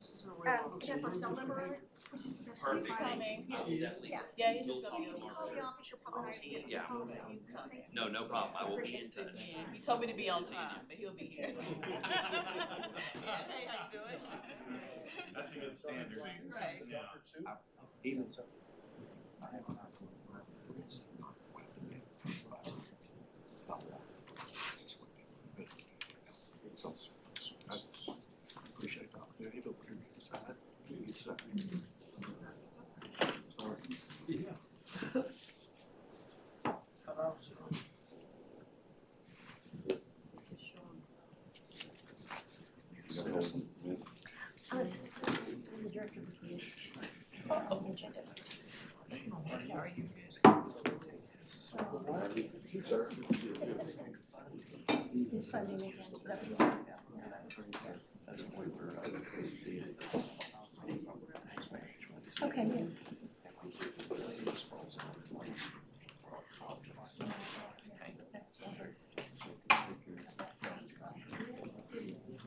It has my cell number on it, which is the best way to Perfect. find it. Coming. I'll definitely. Yeah. Yeah, he's we'll just talk gonna be If you over. call the office, you're probably not gonna get Yeah. a call back. He's coming. No, no problem. I will be in touch. Yeah, he told me to be on time, but he'll be here. Yeah, hey, how you doing? That's a good standard. Right. Yeah. Even so. I appreciate the opportunity, but whatever you decide, you decide. Sorry. Yeah. I'm a citizen, I'm the director of the community. Oh, agenda. How are you? It's funding again, that was a while ago. Okay, yes.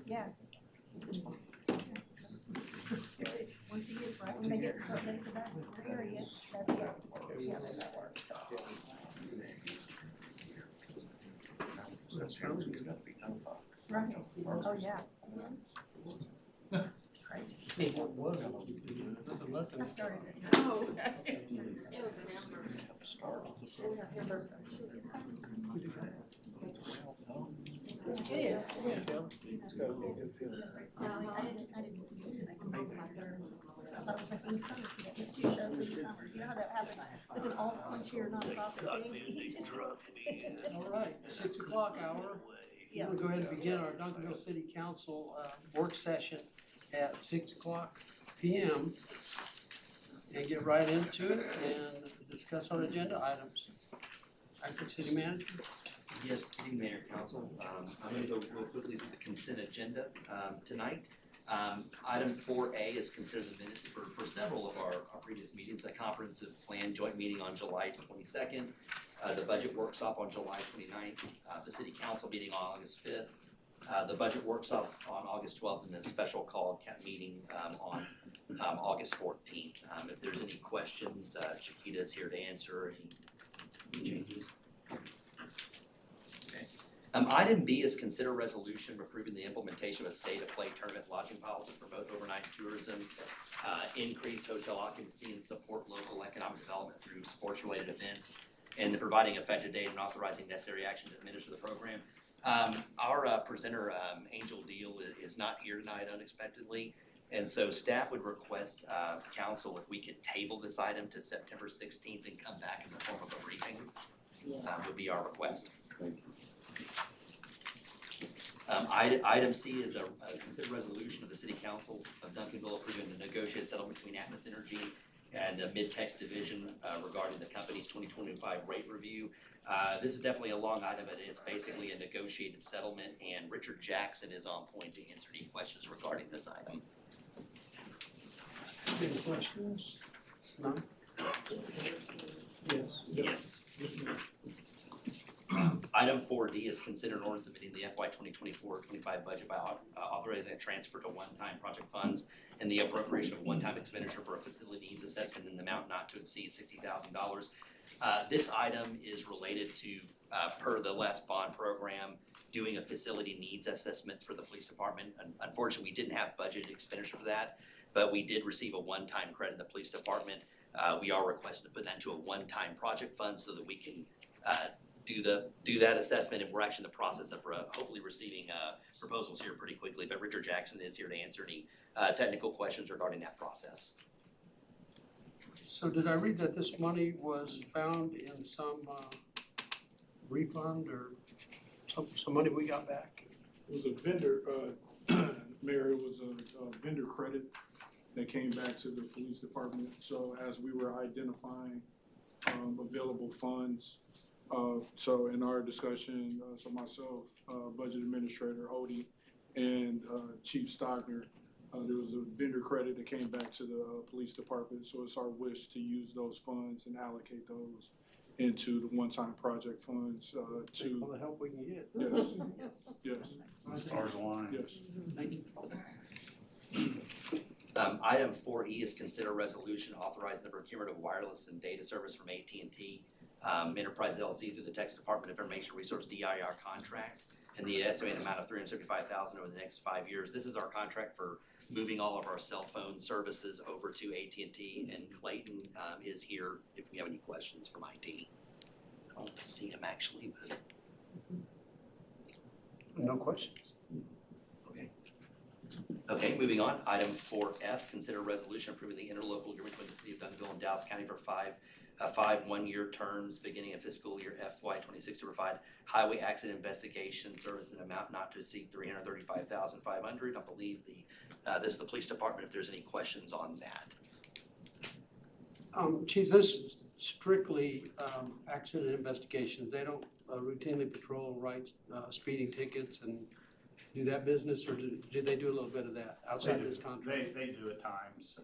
Yeah. Once he gets right, when they get ready for that period, that's it. Yeah, that works. Right, oh, yeah. It's crazy. I started it. Oh, okay. It is, it is. No, I didn't. I thought it was making summer, you get 2 shows in the summer, you know how that happens with an all volunteer nonprofit thing? It's just- All right, 6 o'clock hour. Yeah. We'll go ahead and begin our Duncanville City Council work session at 6 o'clock PM and get right into it and discuss our agenda items. Acting City Manager. Yes, City Mayor, Council, I'm gonna go real quickly through the consent agenda, tonight. Item 4A is consider the minutes for several of our previous meetings, a comprehensive plan joint meeting on July 22nd, the budget workshop on July 29th, the city council meeting on August 5th, the budget workshop on August 12th, and then special call meeting, on August 14th. If there's any questions, Chiquita's here to answer any changes. Item B is consider resolution approving the implementation of a state of play tournament lodging policy to promote overnight tourism, increase hotel occupancy and support local economic development through sports related events, and the providing effective date and authorizing necessary action to administer the program. Our presenter, Angel Deal, is not here tonight unexpectedly. And so staff would request, council if we could table this item to September 16th and come back in the form of a briefing, would be our request. Item C is a considered resolution of the City Council of Duncanville approving the negotiated settlement between Atmos Energy and the Mid-Tex Division regarding the company's 2025 rate review. This is definitely a long item, but it's basically a negotiated settlement, and Richard Jackson is on point to answer any questions regarding this item. Any questions? None? Yes. Yes. Item 4D is considered ordinance amending the FY 2024-25 budget by authorizing a transfer to one-time project funds and the appropriation of one-time expenditure for a facility needs assessment in the amount not to exceed $60,000. This item is related to, per the last bond program, doing a facility needs assessment for the police department. Unfortunately, we didn't have budgeted expenditure for that, but we did receive a one-time credit in the police department. We are requesting to put that into a one-time project fund so that we can do that assessment, and we're actually in the process of hopefully receiving proposals here pretty quickly. But Richard Jackson is here to answer any technical questions regarding that process. So did I read that this money was found in some refund or some money we got back? It was a vendor, Mayor, it was a vendor credit that came back to the police department. So as we were identifying available funds, so in our discussion, so myself, Budget Administrator Odie, and Chief Stockner, there was a vendor credit that came back to the police department. So it's our wish to use those funds and allocate those into the one-time project funds to. All the help we can get. Yes, Yes. yes, Stars align. yes. Thank you. Item 4E is consider resolution authorizing the procurement of wireless and data service from AT&T Enterprise LLC through the Texas Department of Information Resource DIR contract and the estimated amount of $375,000 over the next 5 years. This is our contract for moving all of our cell phone services over to AT&T, and Clayton is here if we have any questions from IT. I don't see him actually, but No questions. okay, moving on. Item 4F, consider resolution approving the interlocal agreement between the city of Duncanville and Dallas County for five one-year terms beginning in fiscal year FY26 to provide highway accident investigation service in an amount not to exceed $335,500. I believe this is the police department if there's any questions on that. Chief, this is strictly accident investigations. They don't routinely patrol, write speeding tickets and do that business, or do they do a little bit of that outside this contract? They do at times,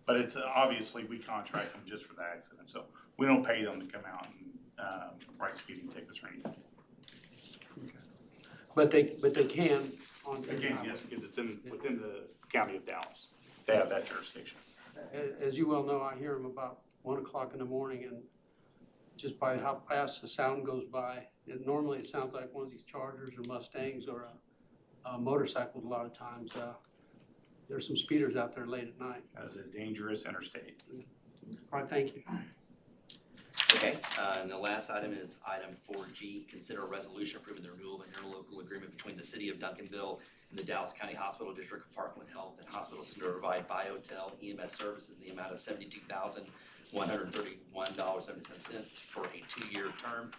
but it's obviously we contract them just for the accident, so we don't pay them to come out and write speeding tickets or anything. But they can on. Again, yes, because it's within the county of Dallas. They have that jurisdiction. As you well know, I hear them about 1 o'clock in the morning, and just by how fast the sound goes by, normally it sounds like one of these Chargers or Mustangs or a motorcycle a lot of times. There's some speeders out there late at night. That is a dangerous interstate. All right, thank you. Okay, and the last item is item 4G, consider a resolution approving the renewal of an interlocal agreement between the city of Duncanville and the Dallas County Hospital District of Parkland Health and Hospital Center to provide biotel EMS services in the amount of $72,131.77 for a 2-year term.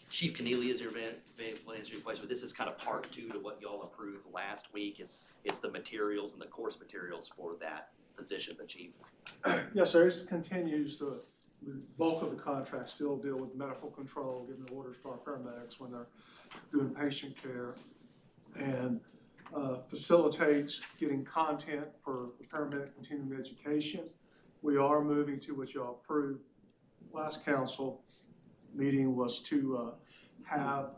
Chief Keneally is here to answer your question, but this is kind of part 2 to what y'all approved last week. It's the materials and the course materials for that position, but Chief. Yes, sir, this continues the bulk of the contract still deal with medical control, giving orders to our paramedics when they're doing patient care, and facilitates getting content for the paramedic continuing education. We are moving to what y'all approved last council meeting was to have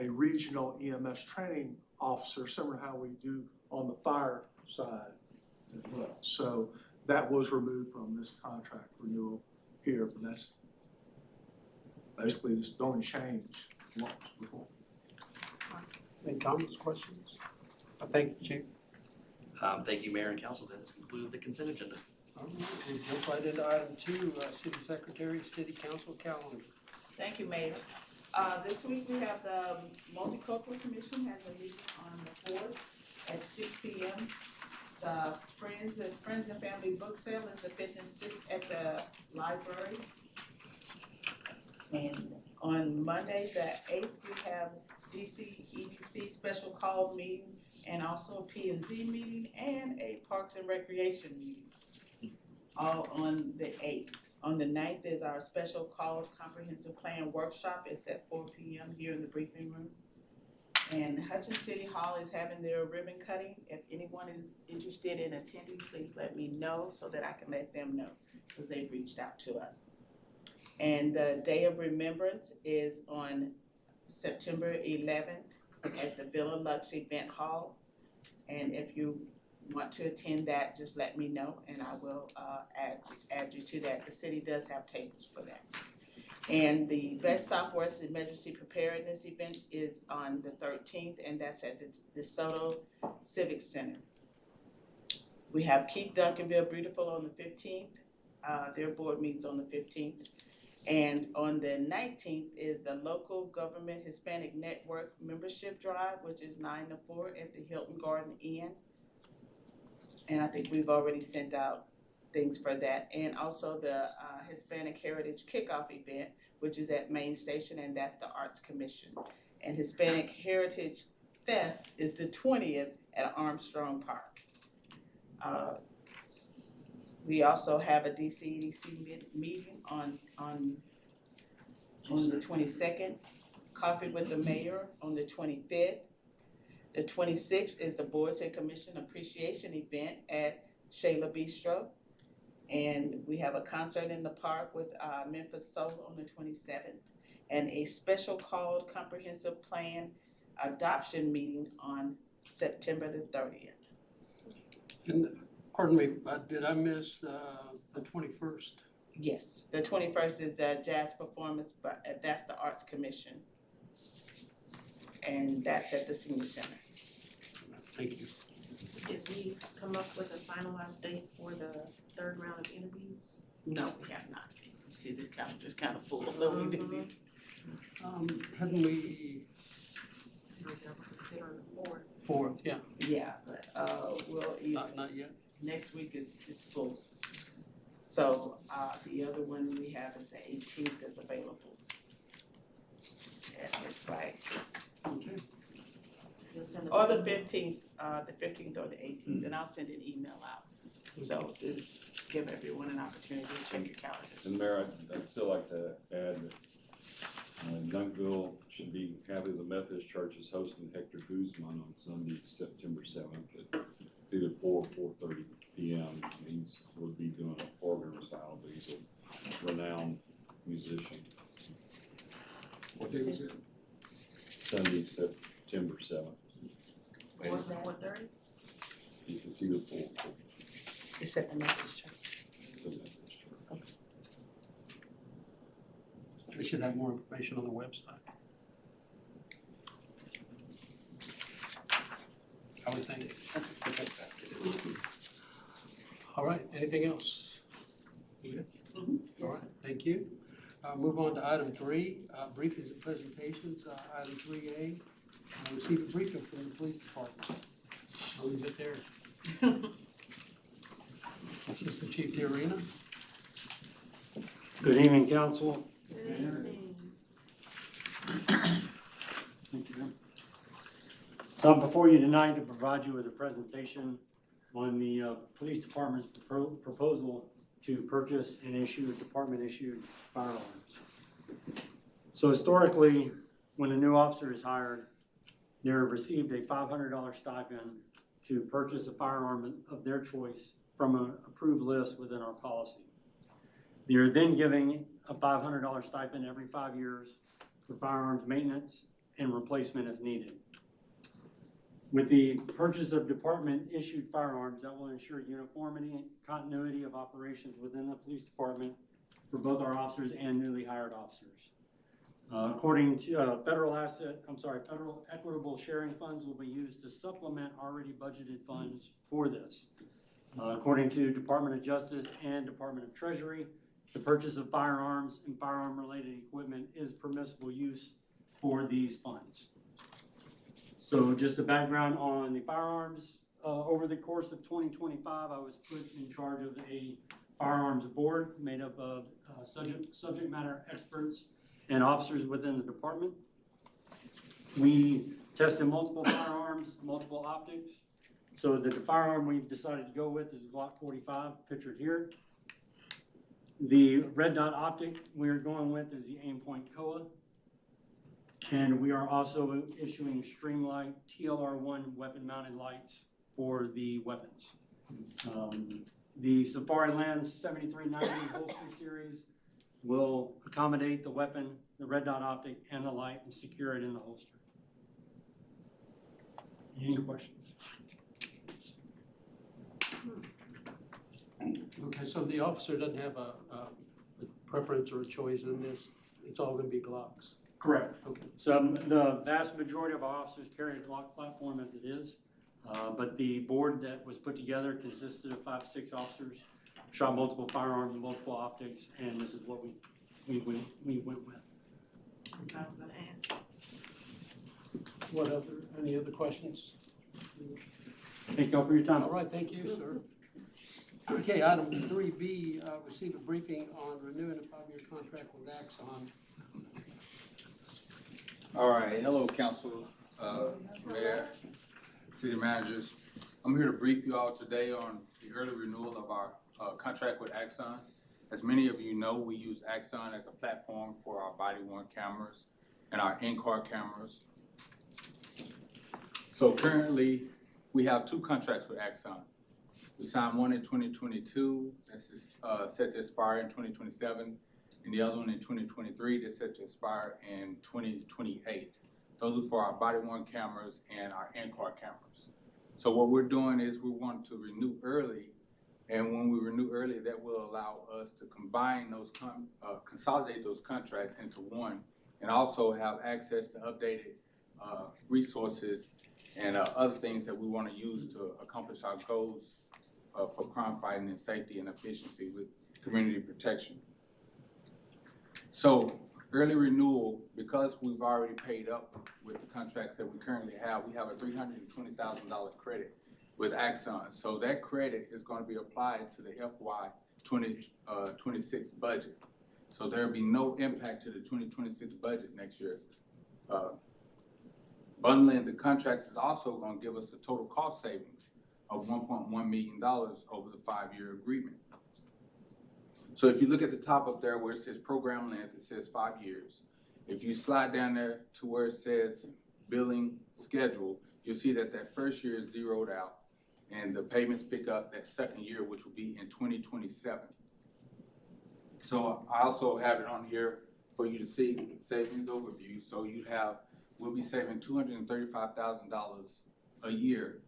a regional EMS training officer, similar to how we do on the fire side as well. So that was removed from this contract renewal here, but that's basically just the only change from what was before. Any comments, questions? Thank you, Chief. Thank you, Mayor and Council. That has concluded the consent agenda. All right, we'll jump right into item 2, City Secretary, City Council calendar. Thank you, Mayor. This week we have the Multicultural Commission has a meeting on the 4th at 6 p.m. The Friends and Family Book Sale is the 5th and 6th at the library. And on Monday, the 8th, we have DC EDC special call meeting and also a P&Z meeting and a Parks and Recreation meeting, all on the 8th. On the 9th is our special called comprehensive plan workshop. It's at 4 p.m. here in the briefing room. And Hutchins City Hall is having their ribbon cutting. If anyone is interested in attending, please let me know so that I can let them know, because they've reached out to us. And the Day of Remembrance is on September 11th at the Villa Lux Event Hall. And if you want to attend that, just let me know and I will add you to that. The city does have tables for that. And the Best Southwest Emergency Preparedness event is on the 13th, and that's at the DeSoto Civic Center. We have Keep Duncanville Beautiful on the 15th. Their board meets on the 15th. And on the 19th is the Local Government Hispanic Network Membership Drive, which is 9 to 4 at the Hilton Garden Inn. And I think we've already sent out things for that. And also the Hispanic Heritage Kickoff event, which is at Main Station, and that's the Arts Commission. And Hispanic Heritage Fest is the 20th at Armstrong Park. We also have a DCEDC meeting on the 22nd, Coffee with the Mayor on the 25th. The 26th is the Boards and Commission Appreciation event at Shayla Bistro. And we have a concert in the park with Memphis Soul on the 27th. And a special called comprehensive plan adoption meeting on September the 30th. And Pardon me, did I miss the 21st? Yes, the 21st is the jazz performance, but that's the Arts Commission. And that's at the Senior Center. Thank you. Did we come up with a finalized date for the third round of interviews? No, we have not. You see, this calendar's kind of full, so we didn't. Hadn't we, Like I'm considering the fourth. 4th, yeah, Yeah, but, we'll either, not yet. next week is full. So, the other one we have is the 18th is available. It looks like, Okay. You'll send us. or an the email. 15th or the 18th, and I'll send an email out. So just give everyone an opportunity to check your calendars. And Mayor, I'd still like to add that Duncanville should be happy the Methodist Church is hosting Hector Guzman on Sunday, September 7th at either 4:30 p.m. We'll be doing an organ recital, but he's a renowned musician. What day was it? Sunday, September 7th. Where is that? 4:30? It's either 4 It's at the Methodist Church. the Methodist Church. We should have more information on the website. I would think. All right, anything else? You good? All right, thank you. Move on to item 3, briefings and presentations. Item 3A, receive a briefing from the police department. I'll leave it there. Assistant Chief DeArena. Good evening, council. Thank you. I'm before you tonight to provide you with a presentation on the police department's proposal to purchase and issue department-issued firearms. So historically, when a new officer is hired, they're received a $500 stipend to purchase a firearm of their choice from an approved list within our policy. They're then giving a $500 stipend every 5 years for firearms maintenance and replacement if needed. With the purchase of department-issued firearms, that will ensure uniformity and continuity of operations within the police department for both our officers and newly hired officers. According to federal equitable sharing funds will be used to supplement already budgeted funds for this. According to Department of Justice and Department of Treasury, the purchase of firearms and firearm-related equipment is permissible use for these funds. So just a background on the firearms. Over the course of 2025, I was put in charge of a firearms board made up of subject matter experts and officers within the department. We tested multiple firearms, multiple optics. So the firearm we've decided to go with is Glock 45, pictured here. The red dot optic we're going with is the Aimpoint Koa. And we are also issuing Streamlight TLR1 weapon-mounted lights for the weapons. The Safari Land 7390 holster series will accommodate the weapon, the red dot optic, and the light and secure it in the holster. Any questions? Okay, so the officer doesn't have a preference or a choice in this, it's all gonna be Glocks? Correct. Okay. So the vast majority of our officers carry a Glock platform as it is, but the board that was put together consisted of 5 to 6 officers, shot multiple firearms and multiple optics, and this is what we went with. I was gonna ask. Any other questions? Thank y'all for your time. All right, thank you, sir. Okay, item 3B, receive a briefing on renewing a 5-year contract with Axon. All right, hello, council, mayor, city managers. I'm here to brief you all today on the early renewal of our contract with Axon. As many of you know, we use Axon as a platform for our body-worn cameras and our in-car cameras. So currently, we have 2 contracts with Axon. We signed one in 2022, that's set to expire in 2027. And the other one in 2023 that's set to expire in 2028. Those are for our body-worn cameras and our in-car cameras. So what we're doing is we want to renew early And when we renew early, that will allow us to combine those, consolidate those contracts into one, and also have access to updated resources and other things that we want to use to accomplish our goals for crime fighting and safety and efficiency with community protection. So early renewal, because we've already paid up with the contracts that we currently have, we have a $320,000 credit with Axon. So that credit is going to be applied to the FY 2026 budget. So there'll be no impact to the 2026 budget next year. Bundling the contracts is also going to give us a total cost savings of $1.1 million over the 5-year agreement. So if you look at the top up there where it says program length, it says 5 years. If you slide down there to where it says billing schedule, you'll see that that first year is zeroed out and the payments pick up that second year, which will be in 2027. So I also have it on here for you to see savings overview. So we'll be saving $235,000 a year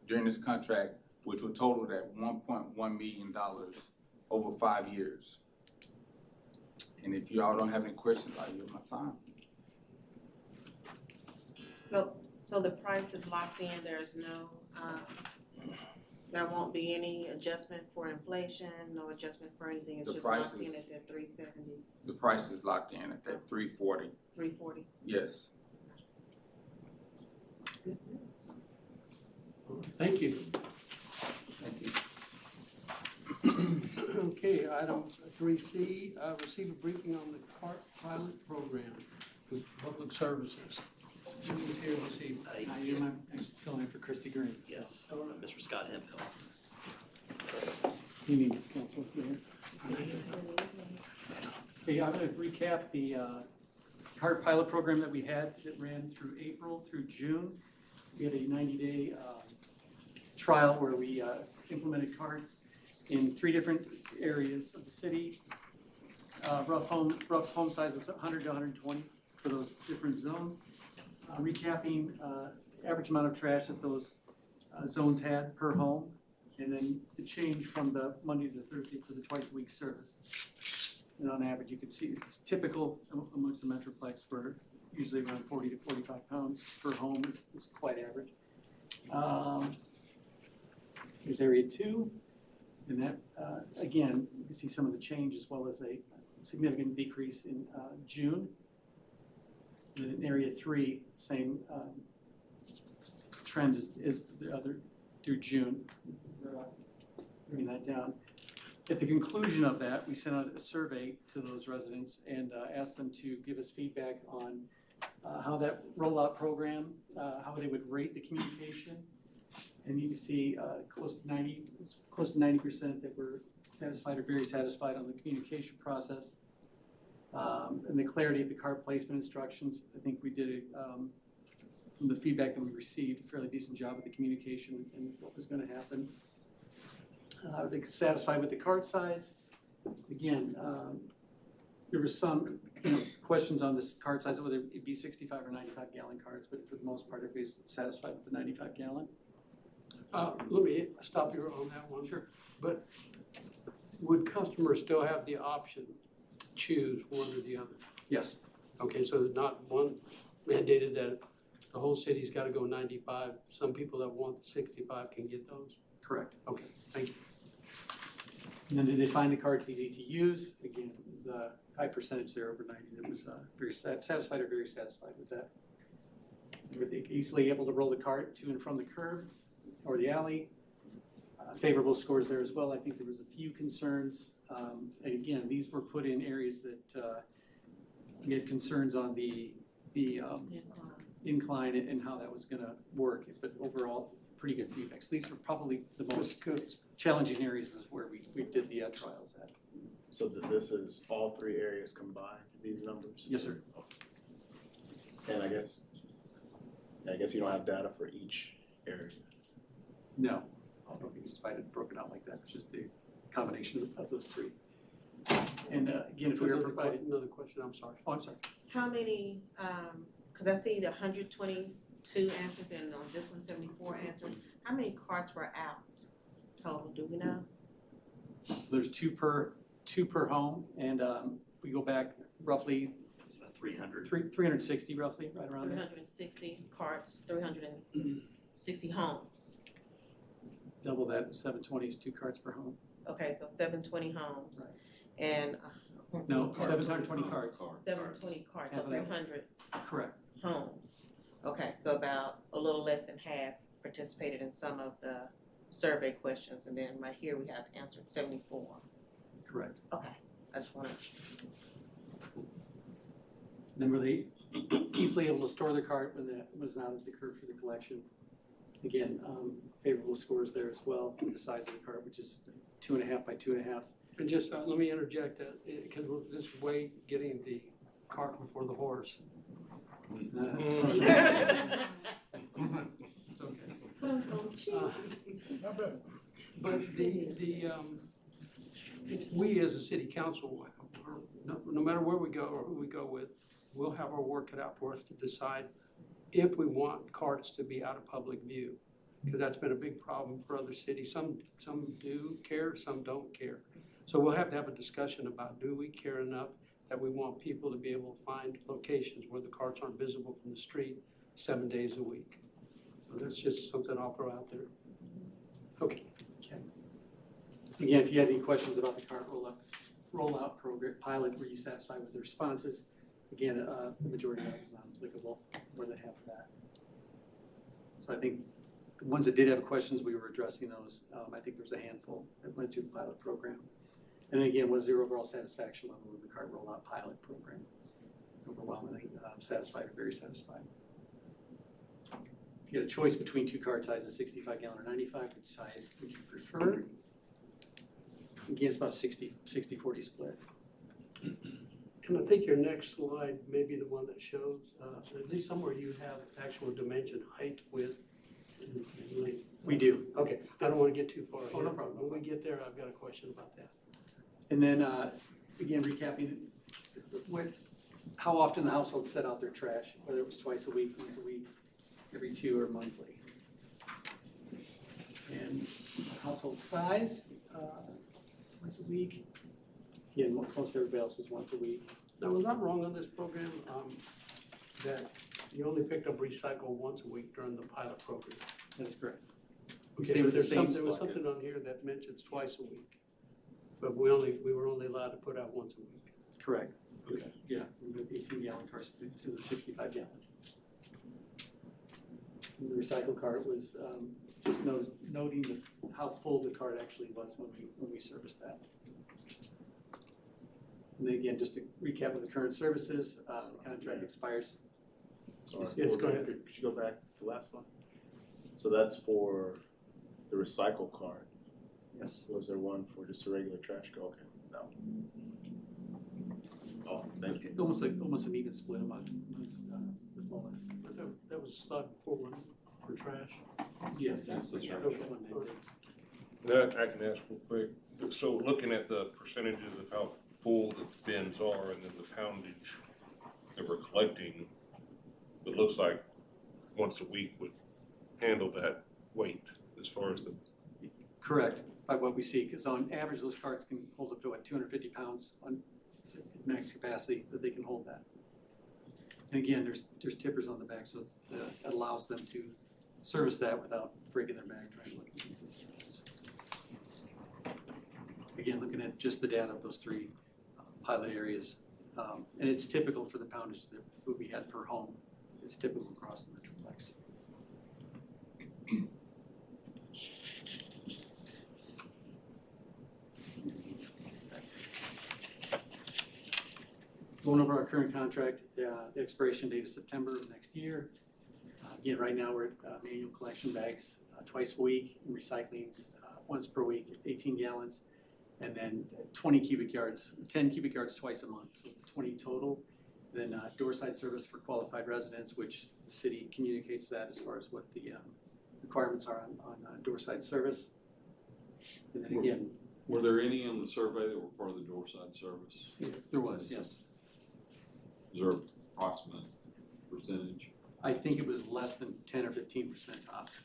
during this contract, which will total that $1.1 million over 5 years. And if y'all don't have any questions, I'll use my time. So the price is locked in, there's no, there won't be any adjustment for inflation, no adjustment for anything, it's The just price locked in is- at that 370, The price is locked in at that 340. 340? Yes. Thank you. Thank you. Okay, item 3C, receive a briefing on the CART pilot program with public services. Who's here this evening? I'm filling in for Christy Green. Yes, Mr. Scott Hemphill. You mean, Council, Mayor? Okay, I'm gonna recap the CART pilot program that we had that ran through April through June. We had a 90-day trial where we implemented carts in 3 different areas of the city. Rough home size was 100 to 120 for those different zones. Recapping average amount of trash that those zones had per home, and then the change from the Monday to Thursday for the twice a week service. And on average, you can see it's typical amongst the Metroplex where usually around 40 to 45 pounds per home is quite average. Here's area 2, and that, again, you can see some of the change as well as a significant decrease in June. And in area 3, same trend as the other through June. Bringing that down. At the conclusion of that, we sent out a survey to those residents and asked them to give us feedback on how that rollout program, how they would rate the communication. And you can see close to 90% that were satisfied or very satisfied on the communication process. And the clarity of the cart placement instructions, I think we did, from the feedback that we received, a fairly decent job with the communication and what was going to happen. They're satisfied with the cart size. Again, there were some questions on this cart size, whether it be 65 or 95 gallon carts, but for the most part, everybody's satisfied with the 95 gallon. Let me stop you on that one. Sure. But would customers still have the option to choose one or the other? Yes. Okay, so it's not one mandated that the whole city's got to go 95. Some people that want the 65 can get those? Correct. Okay, thank you. And then they find the carts easy to use. Again, it was a high percentage there, over 90, that was very satisfied or very satisfied with that. They were easily able to roll the cart to and from the curb or the alley. Favorable scores there as well. I think there was a few concerns. And again, these were put in areas that we had concerns on the incline and how that was gonna work, but overall, pretty good feedback. So these were probably the most challenging areas is where we did the trials at. So this is all 3 areas combined, these numbers? Yes, sir. And I guess you don't have data for each area. No, I don't think it's divided, broken out like that. It's just the combination of those 3. And again, if we were provided, Another question, I'm sorry. oh, I'm sorry. How many, because I see the 122 answered and on this one 74 answered, how many carts were out total, do we know? There's two per home, and we go back roughly 300. 360 roughly, right around there. 360 carts, 360 homes. Double that, 720 is 2 carts per home. Okay, so 720 homes. Right. And, No, 720 carts. 720 carts, so Half of that. 300 Correct. homes. Okay, so about a little less than half participated in some of the survey questions, and then right here we have answered 74. Correct. Okay, I just wanted, Then were they easily able to store their cart when that was not at the curb for the collection? Again, favorable scores there as well, the size of the cart, which is 2.5 by 2.5. And just, let me interject that, because this is way getting the cart before the horse. It's okay. Not bad. But we as a city council, no matter where we go or who we go with, we'll have our work cut out for us to decide if we want carts to be out of public view. Because that's been a big problem for other cities. Some do care, some don't care. So we'll have to have a discussion about, do we care enough that we want people to be able to find locations where the carts aren't visible from the street 7 days a week? So that's just something I'll throw out there. Okay. Okay. Again, if you had any questions about the cart rollout program pilot, were you satisfied with the responses? Again, the majority of that was not applicable, more than half of that. So I think the ones that did have questions, we were addressing those. I think there was a handful that went through the pilot program. And then again, what is their overall satisfaction level with the cart rollout pilot program? Overwhelmingly satisfied or very satisfied. If you had a choice between 2 cart sizes, 65 gallon or 95, which size would you prefer? Again, it's about 60-40 split. And I think your next slide may be the one that shows, at least somewhere you have actual dimension, height, width, and length. We do. Okay, I don't want to get too far Oh, ahead. no problem. When we get there, I've got a question about that. And then, again, recapping, how often the household set out their trash, whether it was twice a week, once a week, every 2, or monthly. And household size, twice a week. Again, most everybody else was once a week. Now, was I wrong on this program, that you only picked up recycle once a week during the pilot program? That is correct. Okay, Stay but with the same there was slide. something on here that mentions twice a week. But we were only allowed to put out once a week. Correct. Okay. Yeah, we moved 18-gallon carts to the 65-gallon. The recycle cart was just noting how full the cart actually was when we serviced that. And then again, just to recap with the current services, the contract expires. Sorry, Yes, go ahead. Could you go back to the last slide? So that's for the recycle card. Yes. Was there one for just a regular trash go? Okay, no. Oh, thank you. Almost an even split amongst the flawless. But that was slide before one for trash. Yes. That's the Yeah, trash. that was one they did. I can ask real quick. So looking at the percentages of how full the bins are and then the poundage that we're collecting, it looks like once a week would handle that weight as far as the, Correct, by what we see, because on average, those carts can hold up to 250 pounds on max capacity that they can hold that. And again, there's tippers on the back, so it allows them to service that without breaking their back trying to look at the carts. Again, looking at just the data of those 3 pilot areas, and it's typical for the poundage that we had per home. It's typical across the Metroplex. Going over our current contract, the expiration date is September of next year. Again, right now we're at manual collection bags twice a week, and recyclings once per week, 18 gallons, and then 20 cubic yards, 10 cubic yards twice a month, so 20 total. Then door-side service for qualified residents, which the city communicates that as far as what the requirements are on door-side service. And then again, Were there any on the survey that were part of the door side service? there was, yes. Is there an approximate percentage? I think it was less than 10 or 15% tops.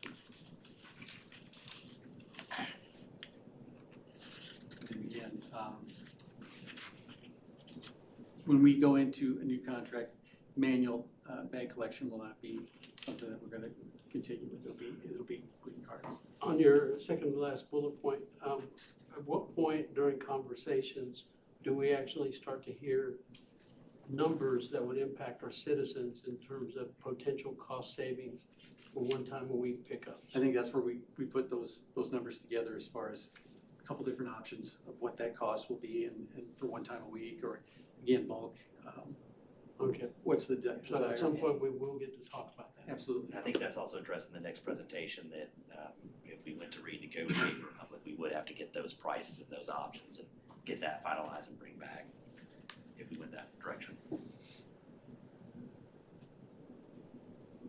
when we go into a new contract, manual bag collection will not be something that we're gonna continue with. It'll be with cards. On your second to last bullet point, at what point during conversations do we actually start to hear numbers that would impact our citizens in terms of potential cost savings for one-time-a-week pickups? I think that's where we put those numbers together as far as a couple different options of what that cost will be and for one time a week or again, bulk. Okay, What's the so desire? at some point we will get to talk about that. Absolutely. I think that's also addressed in the next presentation, that if we went to renegotiate Republic, we would have to get those prices and those options and get that finalized and bring back if we went that direction.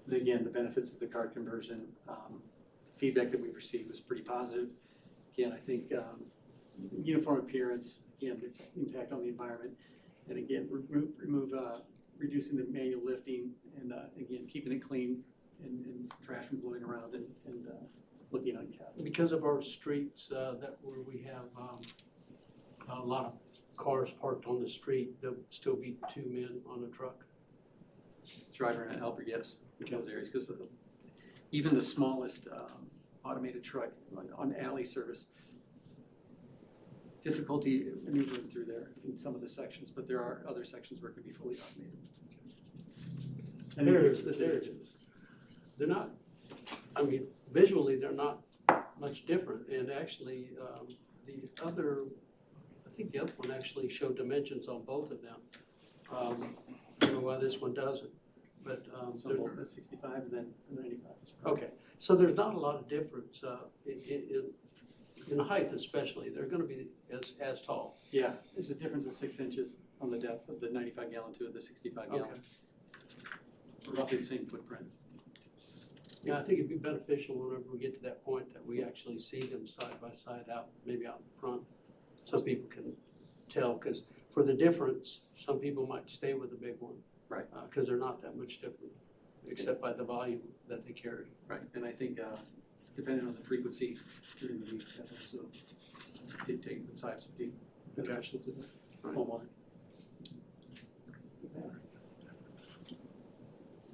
And again, the benefits of the card conversion, feedback that we received was pretty positive. Again, I think uniform appearance, again, the impact on the environment, and again, reducing the manual lifting, and again, keeping it clean and trash from blowing around and looking unkept. Because of our streets where we have a lot of cars parked on the street, there'll still be two men on a truck. Driver and a helper, yes, in those areas, because even the smallest automated truck on alley service, difficulty maneuvering through there in some of the sections, but there are other sections where it could be fully automated. And They're not, I mean, visually, they're not much different, and actually, the other, I think the other one actually showed dimensions on both of them. I don't know why this one doesn't, but, Some both at 65 and then 95. okay, so there's not a lot of difference, in height especially, they're gonna be as tall. Yeah, there's a difference of 6 inches on the depth of the 95 gallon to the 65 gallon. Okay. Roughly the same footprint. Yeah, I think it'd be beneficial whenever we get to that point that we actually see them side by side out, maybe out in front, so people can tell, because for the difference, some people might stay with the big one. Right. Because they're not that much different, except by the volume that they carry. Right, and I think depending on the frequency during the week, that also dictate the size would be beneficial to the homeowner.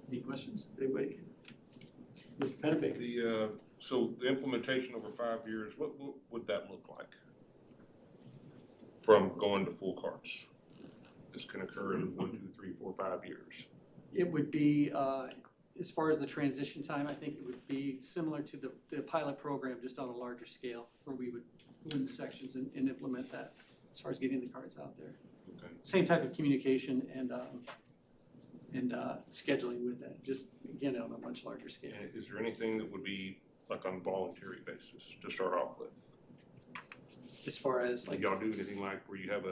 Any questions? Anybody? Mr. Pennebaker? So the implementation over 5 years, what would that look like? From going to full carts? This can occur in 1, 2, 3, 4, 5 years. It would be, as far as the transition time, I think it would be similar to the pilot program, just on a larger scale, where we would go into sections and implement that as far as getting the cards out there. Okay. Same type of communication and scheduling with that, just again on a much larger scale. And is there anything that would be like on a voluntary basis to start off with? As far as Like y'all do anything like where you have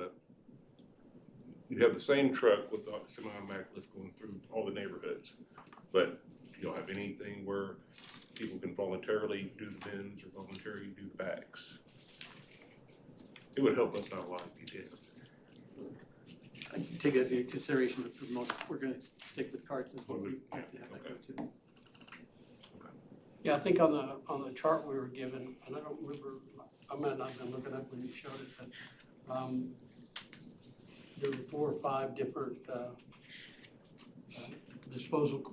the same truck with the semi-automatic lift going through all the neighborhoods, but you don't have anything where people can voluntarily do the bins or voluntarily do the bags? It would help us out a lot if you did. I can take that into consideration, but for the most, we're gonna stick with carts is what we have to have that go to. Yeah, I think on the chart we were given, and I don't remember, I might not have been looking up when you showed it, but there were 4 or 5 different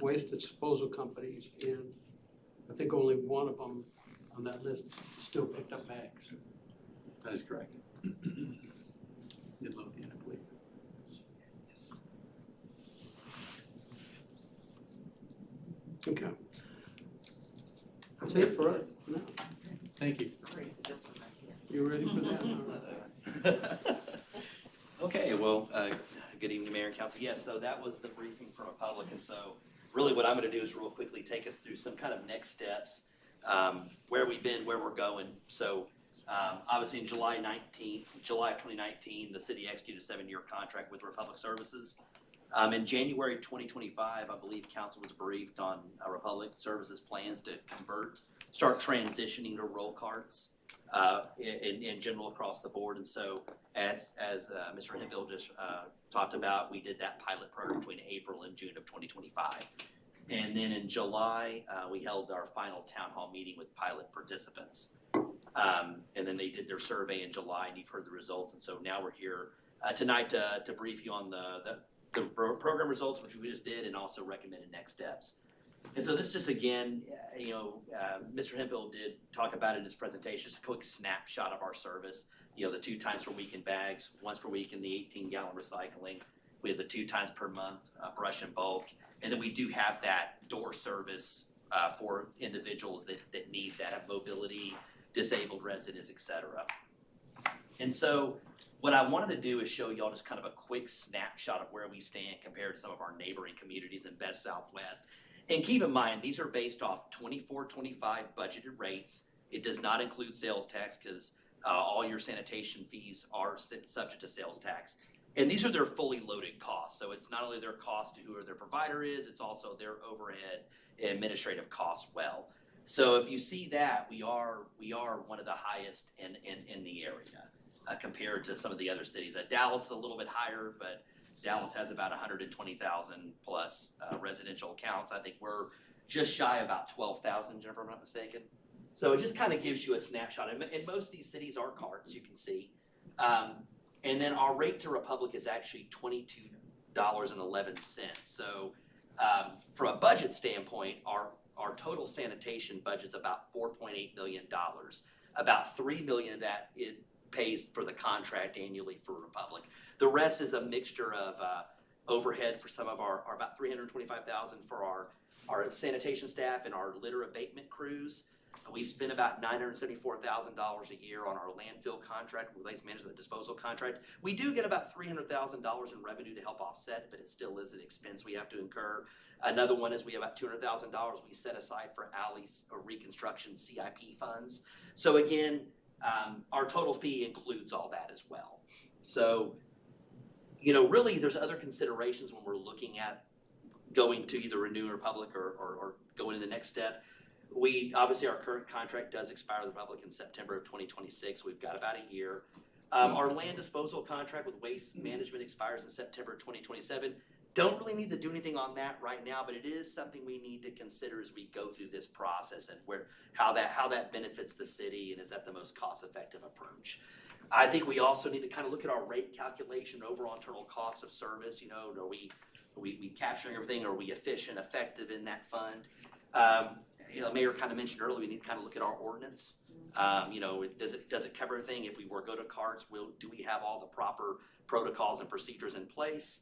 waste disposal companies, and I think only one of them on that list still picked up bags. That is correct. Midlothian, I believe. Yes. Okay. That's it for us. Thank you. You ready for that? Okay, well, good evening, Mayor and Council. Yes, so that was the briefing from Republic, and so really what I'm gonna do is real quickly take us through some kind of next steps, where we've been, where we're going. So, obviously in July of 2019, the city executed a 7-year contract with Republic Services. In January 2025, I believe council was briefed on Republic Services plans to start transitioning to roll carts in general across the board. And so as Mr. Hinville just talked about, we did that pilot program between April and June of 2025. And then in July, we held our final town hall meeting with pilot participants. And then they did their survey in July, and you've heard the results. And so now we're here tonight to brief you on the program results, which we just did, and also recommended next steps. And so this just again, Mr. Hemphill did talk about it in his presentation, just a quick snapshot of our service. The 2 times per week in bags, once per week in the 18-gallon recycling. We have the 2 times per month brush and bulk. And then we do have that door service for individuals that need that, have mobility, disabled residents, et cetera. And so what I wanted to do is show y'all just kind of a quick snapshot of where we stand compared to some of our neighboring communities in Best Southwest. And keep in mind, these are based off 24-25 budgeted rates. It does not include sales tax because all your sanitation fees are subject to sales tax. And these are their fully loaded costs. So it's not only their cost to whoever their provider is, it's also their overhead and administrative costs well. So if you see that, we are one of the highest in the area compared to some of the other cities. Dallas is a little bit higher, but Dallas has about 120,000 plus residential accounts. I think we're just shy of about 12,000, if I'm not mistaken. So it just kind of gives you a snapshot. And most of these cities are carts, you can see. And then our rate to Republic is actually $22.11. So from a budget standpoint, our total sanitation budget's about $4.8 million. About $3 million of that it pays for the contract annually for Republic. The rest is a mixture of overhead for some of our about $325,000 for our sanitation staff and our litter abatement crews. We spend about $974,000 a year on our landfill contract, waste management disposal contract. We do get about $300,000 in revenue to help offset, but it still is an expense we have to incur. Another one is we have about $200,000 we set aside for alleys or reconstruction CIP funds. So again, our total fee includes all that as well. So, really there's other considerations when we're looking at going to either renew Republic or going to the next step. Obviously our current contract does expire with Republic in September of 2026. We've got about a year. Our land disposal contract with waste management expires in September 2027. Don't really need to do anything on that right now, but it is something we need to consider as we go through this process and how that benefits the city and is that the most cost-effective approach. I think we also need to kind of look at our rate calculation, overall internal cost of service. Are we capturing everything? Are we efficient, effective in that fund? Mayor kind of mentioned earlier, we need to kind of look at our ordinance. Does it cover everything? If we were go to carts, do we have all the proper protocols and procedures in place?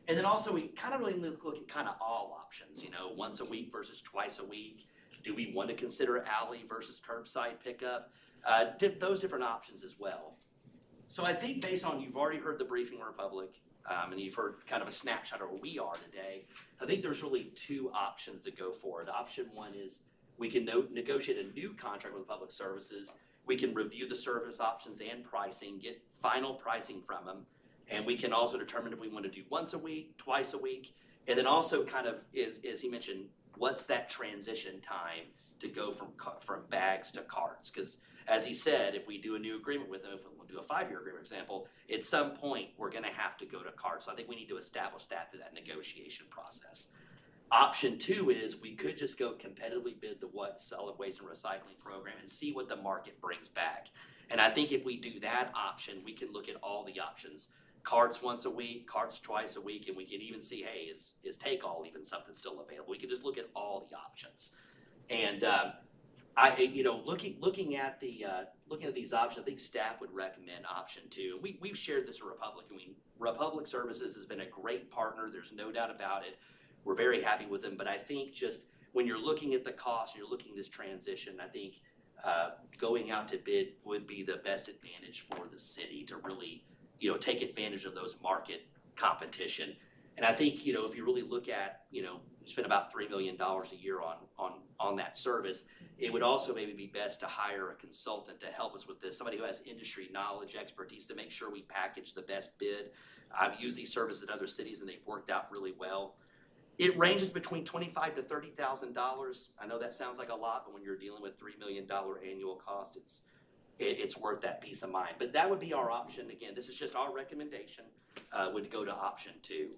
And then also we kind of really look at kind of all options, once a week versus twice a week. Do we want to consider alley versus curbside pickup? Those different options as well. So I think based on, you've already heard the briefing Republic, and you've heard kind of a snapshot of where we are today. I think there's really 2 options to go forward. Option 1 is we can negotiate a new contract with Public Services. We can review the service options and pricing, get final pricing from them, and we can also determine if we want to do once a week, twice a week, and then also kind of, as he mentioned, what's that transition time to go from bags to carts? Because as he said, if we do a new agreement with them, if we'll do a 5-year agreement, for example, at some point we're going to have to go to carts. So I think we need to establish that through that negotiation process. Option 2 is we could just go competitively bid the solid waste and recycling program and see what the market brings back. And I think if we do that option, we can look at all the options. Carts once a week, carts twice a week, and we can even see, hey, is take all even something still available? We can just look at all the options. And looking at these options, I think staff would recommend option 2. We've shared this with Republic. Republic Services has been a great partner. There's no doubt about it. We're very happy with them. But I think just when you're looking at the cost, and you're looking at this transition, I think going out to bid would be the best advantage for the city to really, take advantage of those market competition. And I think, if you really look at, you spend about $3 million a year on that service, it would also maybe be best to hire a consultant to help us with this, somebody who has industry knowledge, expertise to make sure we package the best bid. I've used these services in other cities and they've worked out really well. It ranges between $25,000 to $30,000. I know that sounds like a lot, but when you're dealing with $3 million annual cost, it's worth that peace of mind. But that would be our option. Again, this is just our recommendation, would go to option 2.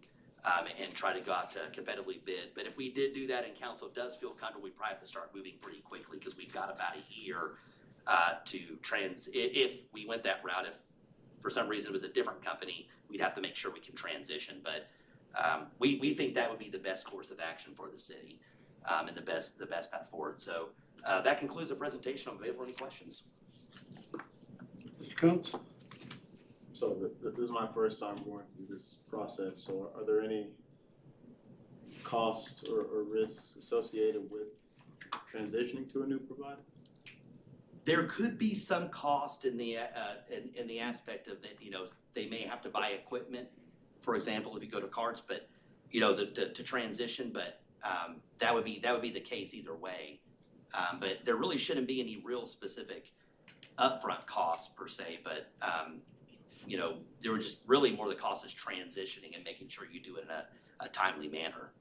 And try to go out to competitively bid. But if we did do that and council does feel comfortable, we probably have to start moving pretty quickly because we've got about a year if we went that route, if for some reason it was a different company, we'd have to make sure we can transition, but we think that would be the best course of action for the city, and the best path forward. So that concludes the presentation. I'm available for any questions. Mr. Coates? So this is my first time going through this process, so are there any costs or risks associated with transitioning to a new provider? There could be some cost in the aspect of that, they may have to buy equipment, for example, if you go to carts, but, to transition, but that would be the case either way. But there really shouldn't be any real specific upfront costs per se, but, there were just really more the cost is transitioning and making sure you do it in a timely manner.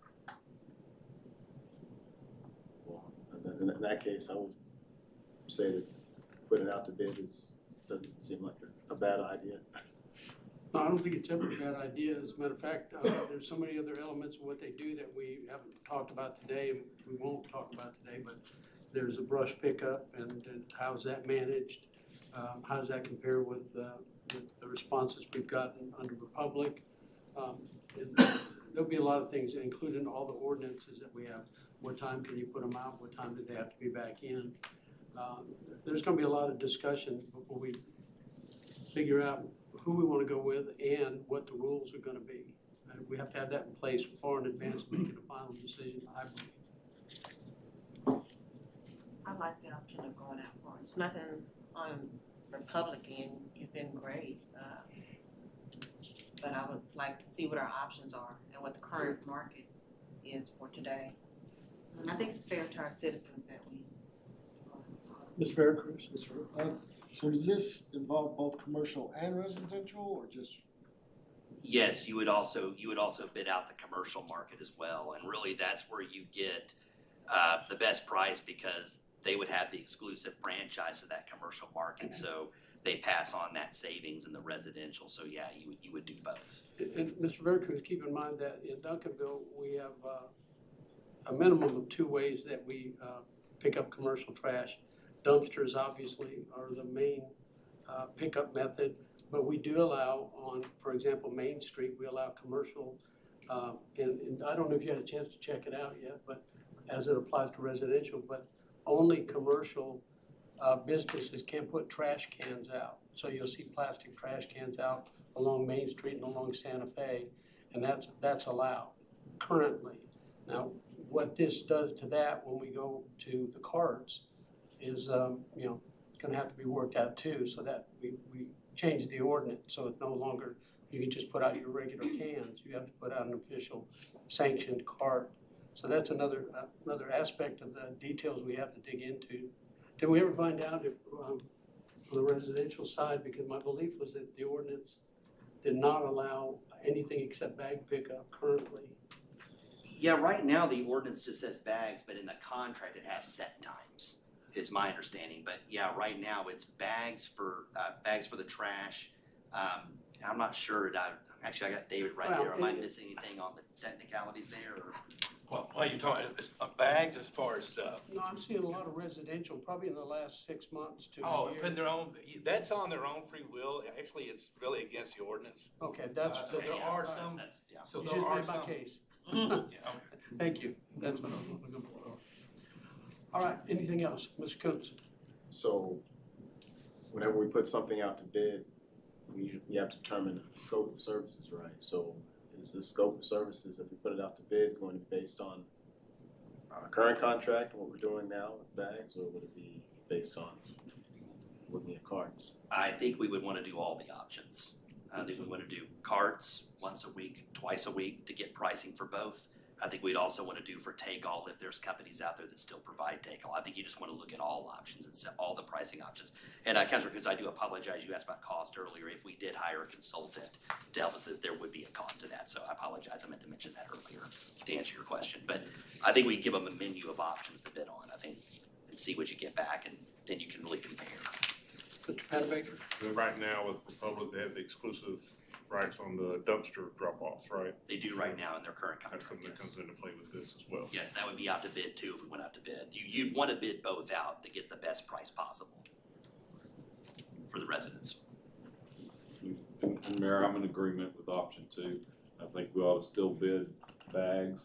Well, in that case, I would say that putting it out to bid doesn't seem like a bad idea. No, I don't think it's ever a bad idea. As a matter of fact, there's so many other elements of what they do that we haven't talked about today, and we won't talk about today, but there's a brush pickup, and how's that managed? How does that compare with the responses we've gotten under Republic? There'll be a lot of things, including all the ordinances that we have. What time can you put them out? What time do they have to be back in? There's gonna be a lot of discussion before we figure out who we wanna go with and what the rules are gonna be. We have to have that in place far in advance of making a final decision, I believe. I like the option of going out for it. It's nothing on Republican, you've been great. But I would like to see what our options are and what the current market is for today. And I think it's fair to our citizens that we. Ms. Veracruz? So does this involve both commercial and residential, or just? Yes, you would also bid out the commercial market as well, and really that's where you get the best price because they would have the exclusive franchise of that commercial market, so they pass on that savings in the residential. So yeah, you would do both. And Mr. Veracruz, keep in mind that in Duncanville, we have a minimum of 2 ways that we pick up commercial trash. Dumpsters obviously are the main pickup method, but we do allow on, for example, Main Street, we allow commercial, and I don't know if you had a chance to check it out yet, but as it applies to residential, but only commercial businesses can put trash cans out. So you'll see plastic trash cans out along Main Street and along Santa Fe, and that's allowed currently. Now, what this does to that when we go to the carts is, gonna have to be worked out too, so that we change the ordinance, so it's no longer, you can just put out your regular cans, you have to put out an official sanctioned cart. So that's another aspect of the details we have to dig into. Did we ever find out if, on the residential side, because my belief was that the ordinance did not allow anything except bag pickup currently? Yeah, right now the ordinance just says bags, but in the contract it has set times, is my understanding. But yeah, right now it's bags for the trash. I'm not sure. Actually, I got David right there. Am I missing anything on the technicalities there? Or? Well, why are you talking, bags as far as, No, I'm seeing a lot of residential, probably in the last 6 months to a year. putting their own, that's on their own free will. Actually, it's really against the ordinance. Okay, that's, So there are some, Yeah. so you there just are made my some. case. Yeah, okay. Thank you, that's what I was looking for. All right, anything else, Mr. Coates? So whenever we put something out to bid, we have to determine the scope of services, right? So is the scope of services, if we put it out to bid, going to be based on our current contract, what we're doing now with bags, or would it be based on looking at carts? I think we would want to do all the options. I think we want to do carts once a week, twice a week to get pricing for both. I think we'd also want to do for take-all if there's companies out there that still provide take-all. I think you just want to look at all options and set all the pricing options. And Councilor Coons, I do apologize. You asked about cost earlier. If we did hire a consultant to help us, there would be a cost to that. So I apologize. I meant to mention that earlier to answer your question. But I think we give them a menu of options to bid on, I think, and see what you get back, and then you can really compare. Mr. Panabaker? Right now with Republic, they have the exclusive rights on the dumpster drop-offs, right? They do right now in their current That's contract, something that yes. comes into play with this as well. Yes, that would be out to bid too if we went out to bid. You'd want to bid both out to get the best price possible. the residents. And Mayor, I'm in agreement with option 2. I think we ought to still bid bags,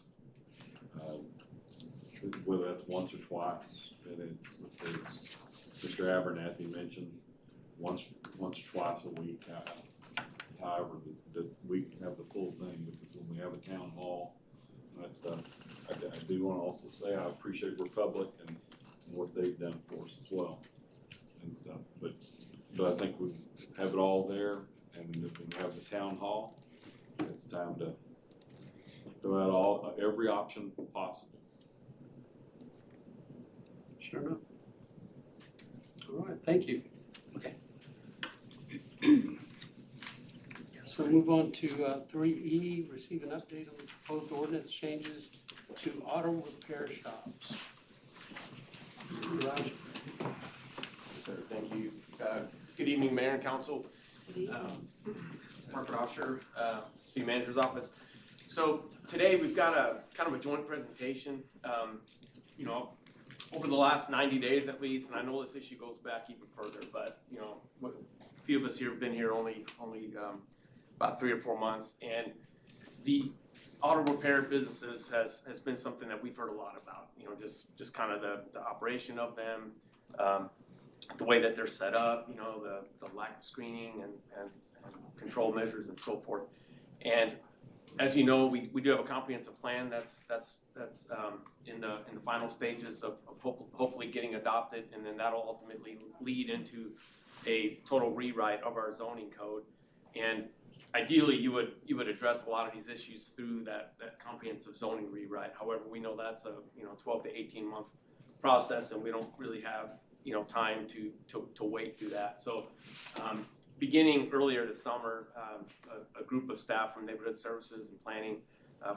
whether that's once or twice. And it's Mr. Abernathy mentioned, once or twice a week. However, that we have the full thing, because when we have a town hall, and that stuff, I do want to also say I appreciate Republic and what they've done for us as well and stuff. But I think we have it all there, and if we have the town hall, it's time to throw out every option possible. Sure enough. All right, thank you. Okay. So we'll move on to 3E, receive an update on the proposed ordinance changes to auto repair shops. Roger. Sir, thank you. Good evening, Mayor and Council. Mark Rosher, City Manager's Office. So today we've got a kind of a joint presentation. You know, over the last 90 days at least, and I know this issue goes back even further, but you know, a few of us here have been here only about 3 or 4 months, and the auto repair businesses has been something that we've heard a lot about. You know, just kind of the operation of them, the way that they're set up, you know, the lack of screening and control measures and so forth. And as you know, we do have a comprehensive plan that's in the final stages of hopefully getting adopted, and then that'll ultimately lead into a total rewrite of our zoning code. And ideally, you would address a lot of these issues through that comprehensive zoning rewrite. However, we know that's a 12 to 18 month process, and we don't really have time to wait through that. So beginning earlier this summer, a group of staff from neighborhood services and planning,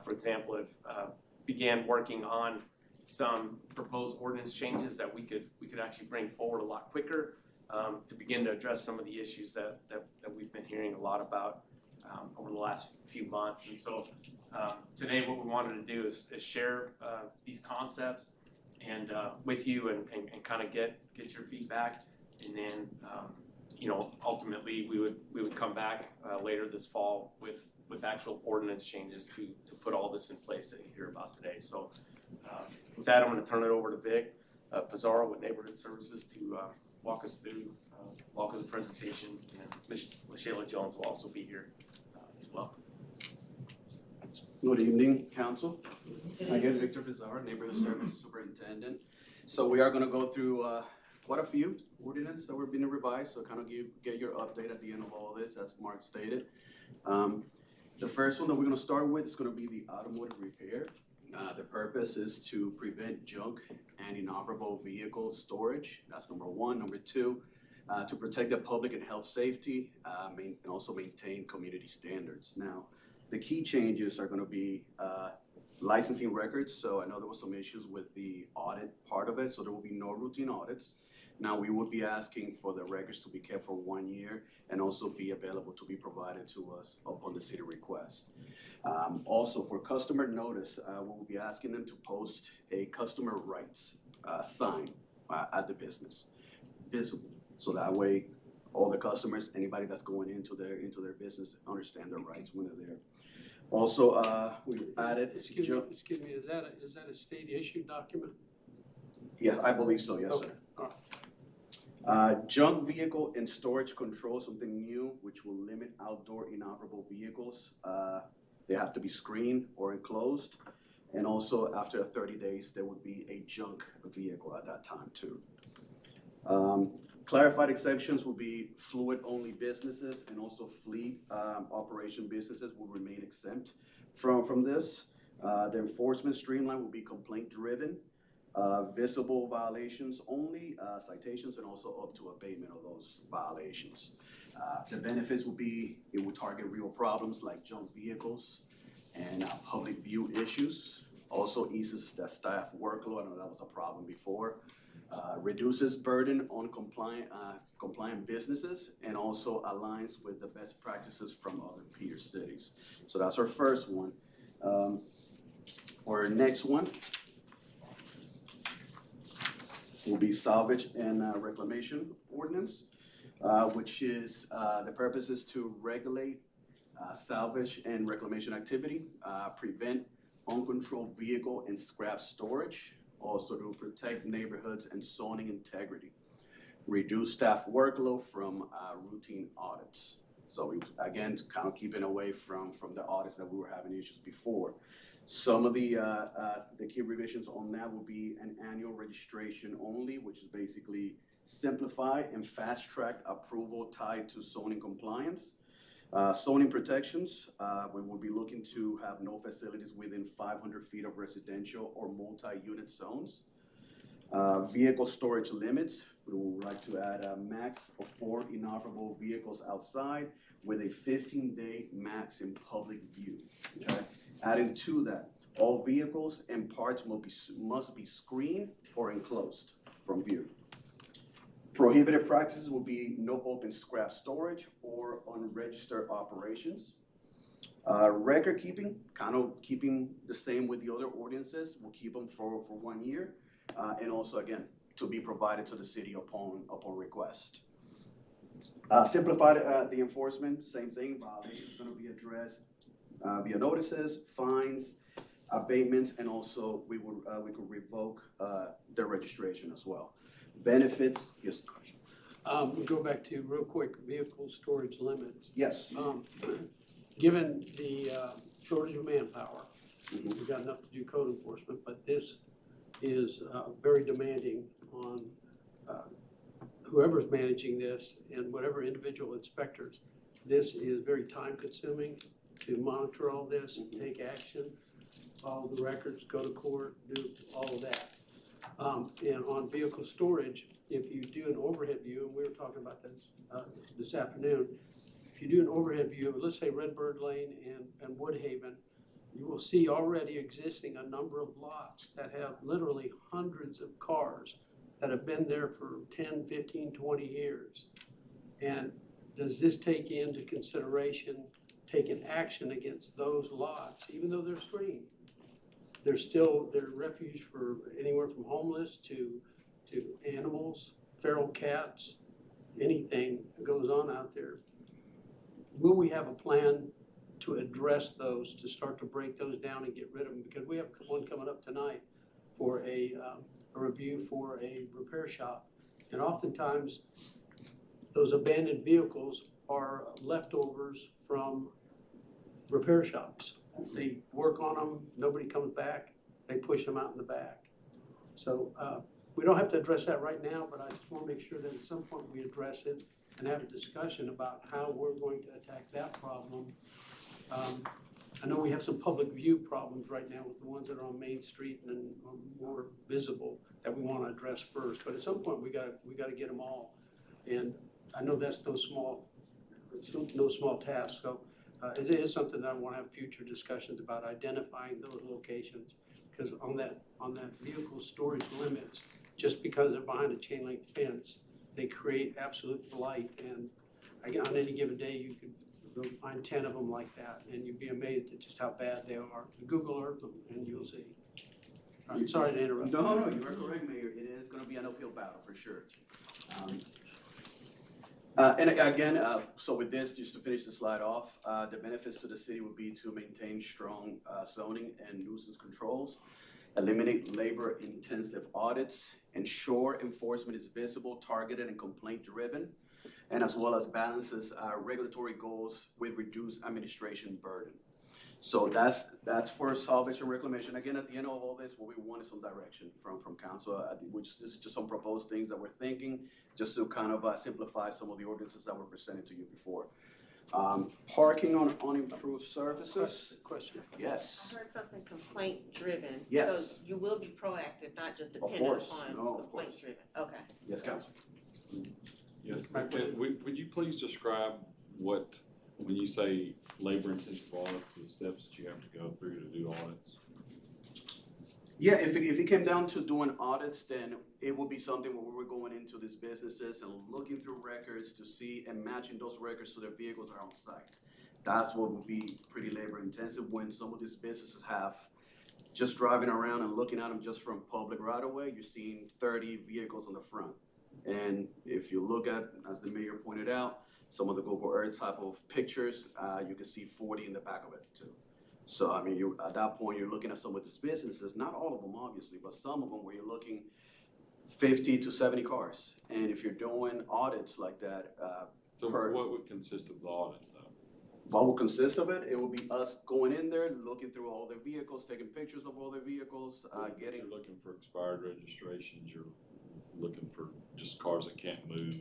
for example, have began working on some proposed ordinance changes that we could actually bring forward a lot quicker to begin to address some of the issues that we've been hearing a lot about over the last few months. And so today what we wanted to do is share these concepts and with you and kind of get your feedback, and then ultimately we would come back later this fall with actual ordinance changes to put all this in place that you hear about today. So with that, I'm going to turn it over to Vic Pizarro with Neighborhood Services to walk us through the presentation, and Ms. LaShayla Jones will also be here as well. Good evening, Council. Again, Victor Pizarro, Neighborhood Services Superintendent. So we are going to go through quite a few ordinances that were being revised, so kind of get your update at the end of all of this, as Mark stated. The first one that we're going to start with is going to be the automotive repair. The purpose is to prevent junk and inoperable vehicle storage. That's number one. Number two, to protect the public and health safety, and also maintain community standards. Now, the key changes are going to be licensing records. So I know there was some issues with the audit part of it, so there will be no routine audits. Now, we would be asking for the records to be kept for 1 year and also be available to be provided to us upon the city request. Also, for customer notice, we will be asking them to post a customer rights sign at the business, visible. So that way, all the customers, anybody that's going into their business, understand their rights when they're there. Also, we added. Excuse me, is that a state issued document? Yeah, I believe so, yes, Okay. sir. All right. Junk vehicle and storage control, something new, which will limit outdoor inoperable vehicles. They have to be screened or enclosed. And also, after 30 days, there would be a junk vehicle at that time too. Clarified exceptions will be fluid-only businesses, and also fleet operation businesses will remain exempt from this. The enforcement streamline will be complaint-driven. Visible violations only, citations, and also up to abatement of those violations. The benefits will be, it will target real problems like junk vehicles and public view issues. Also eases the staff workload. I know that was a problem before. Reduces burden on compliant businesses, and also aligns with the best practices from other peer cities. So that's our first one. Our next one will be salvage and reclamation ordinance. which is, the purpose is to regulate salvage and reclamation activity, prevent uncontrolled vehicle and scrap storage, also to protect neighborhoods and zoning integrity, reduce staff workload from routine audits. So we, again, kind of keeping away from the audits that we were having issues before. Some of the key revisions on that will be an annual registration only, which is basically simplify and fast track approval tied to zoning compliance. Zoning protections, we will be looking to have no facilities within 500 feet of residential or multi-unit zones. Vehicle storage limits, we would like to add a max of 4 inoperable vehicles outside with a 15-day max in public view. Okay? Adding to that, all vehicles and parts must be screened or enclosed from view. Prohibited practices will be no open scrap storage or unregistered operations. Record keeping, kind of keeping the same with the other ordinances. We'll keep them for 1 year. And also, again, to be provided to the city upon request. Simplified the enforcement, same thing. Violations going to be addressed via notices, fines, abatements, and also we could revoke their registration as well. Benefits, yes. We go back to real quick, vehicle storage limits. Yes. Given the shortage of manpower, we've got enough to do code enforcement, but this is very demanding on whoever's managing this and whatever individual inspectors. This is very time consuming to monitor all this, take action, follow the records, go to court, do all of that. And on vehicle storage, if you do an overhead view, and we were talking about this afternoon, if you do an overhead view of, let's say, Redbird Lane and Woodhaven, you will see already existing a number of lots that have literally hundreds of cars that have been there for 10, 15, 20 years. And does this take into consideration taking action against those lots, even though they're screened? They're refuge for anywhere from homeless to animals, feral cats, anything that goes on out there. Will we have a plan to address those, to start to break those down and get rid of them? Because we have one coming up tonight for a review for a repair shop. And oftentimes, those abandoned vehicles are leftovers from repair shops. They work on them, nobody comes back, they push them out in the back. So we don't have to address that right now, but I just want to make sure that at some point we address it and have a discussion about how we're going to attack that problem. I know we have some public view problems right now with the ones that are on Main Street and are more visible that we want to address first. But at some point we got to get them all, and I know that's no small task. So it is something that I want to have future discussions about, identifying those locations, because on that vehicle storage limits, just because they're behind a chain link fence, they create absolute blight. And again, on any given day, you could go find 10 of them like that, and you'd be amazed at just how bad they are. Google Earth them, and you'll see. I'm sorry to interrupt. No, you are correct, Mayor. It is going to be an uphill battle for sure. And again, so with this, just to finish the slide off, the benefits to the city would be to maintain strong zoning and nuisance controls, eliminate labor-intensive audits, ensure enforcement is visible, targeted, and complaint-driven, and as well as balances regulatory goals with reduced administration burden. So that's for salvage and reclamation. Again, at the end of all this, what we want is some direction from council, which this is just some proposed things that we're thinking, just to kind of simplify some of the ordinances that were presented to you before. Parking on unimproved surfaces. Question. Yes. I heard something complaint driven. Yes. So you will be proactive, not just Of dependent course. upon No, of complaint course. driven. Okay. Yes, Council. Yes, would you please describe what, when you say labor-intensive audits, the steps that you have to go through to do audits? Yeah, if it came down to doing audits, then it would be something where we're going into these businesses and looking through records to see and matching those records so their vehicles are on site. That's what would be pretty labor intensive when some of these businesses have just driving around and looking at them just from public right away, you're seeing 30 vehicles on the front. And if you look at, as the mayor pointed out, some of the Google Earth type of pictures, you can see 40 in the back of it too. So I mean, at that point, you're looking at some of these businesses, not all of them obviously, but some of them where you're looking 50 to 70 cars. And if you're doing audits like that, So per- what would consist of the audit though? what will consist of it? It will be us going in there, looking through all their vehicles, taking pictures of all their vehicles, getting. You're looking for expired registrations, you're looking for just cars that can't move.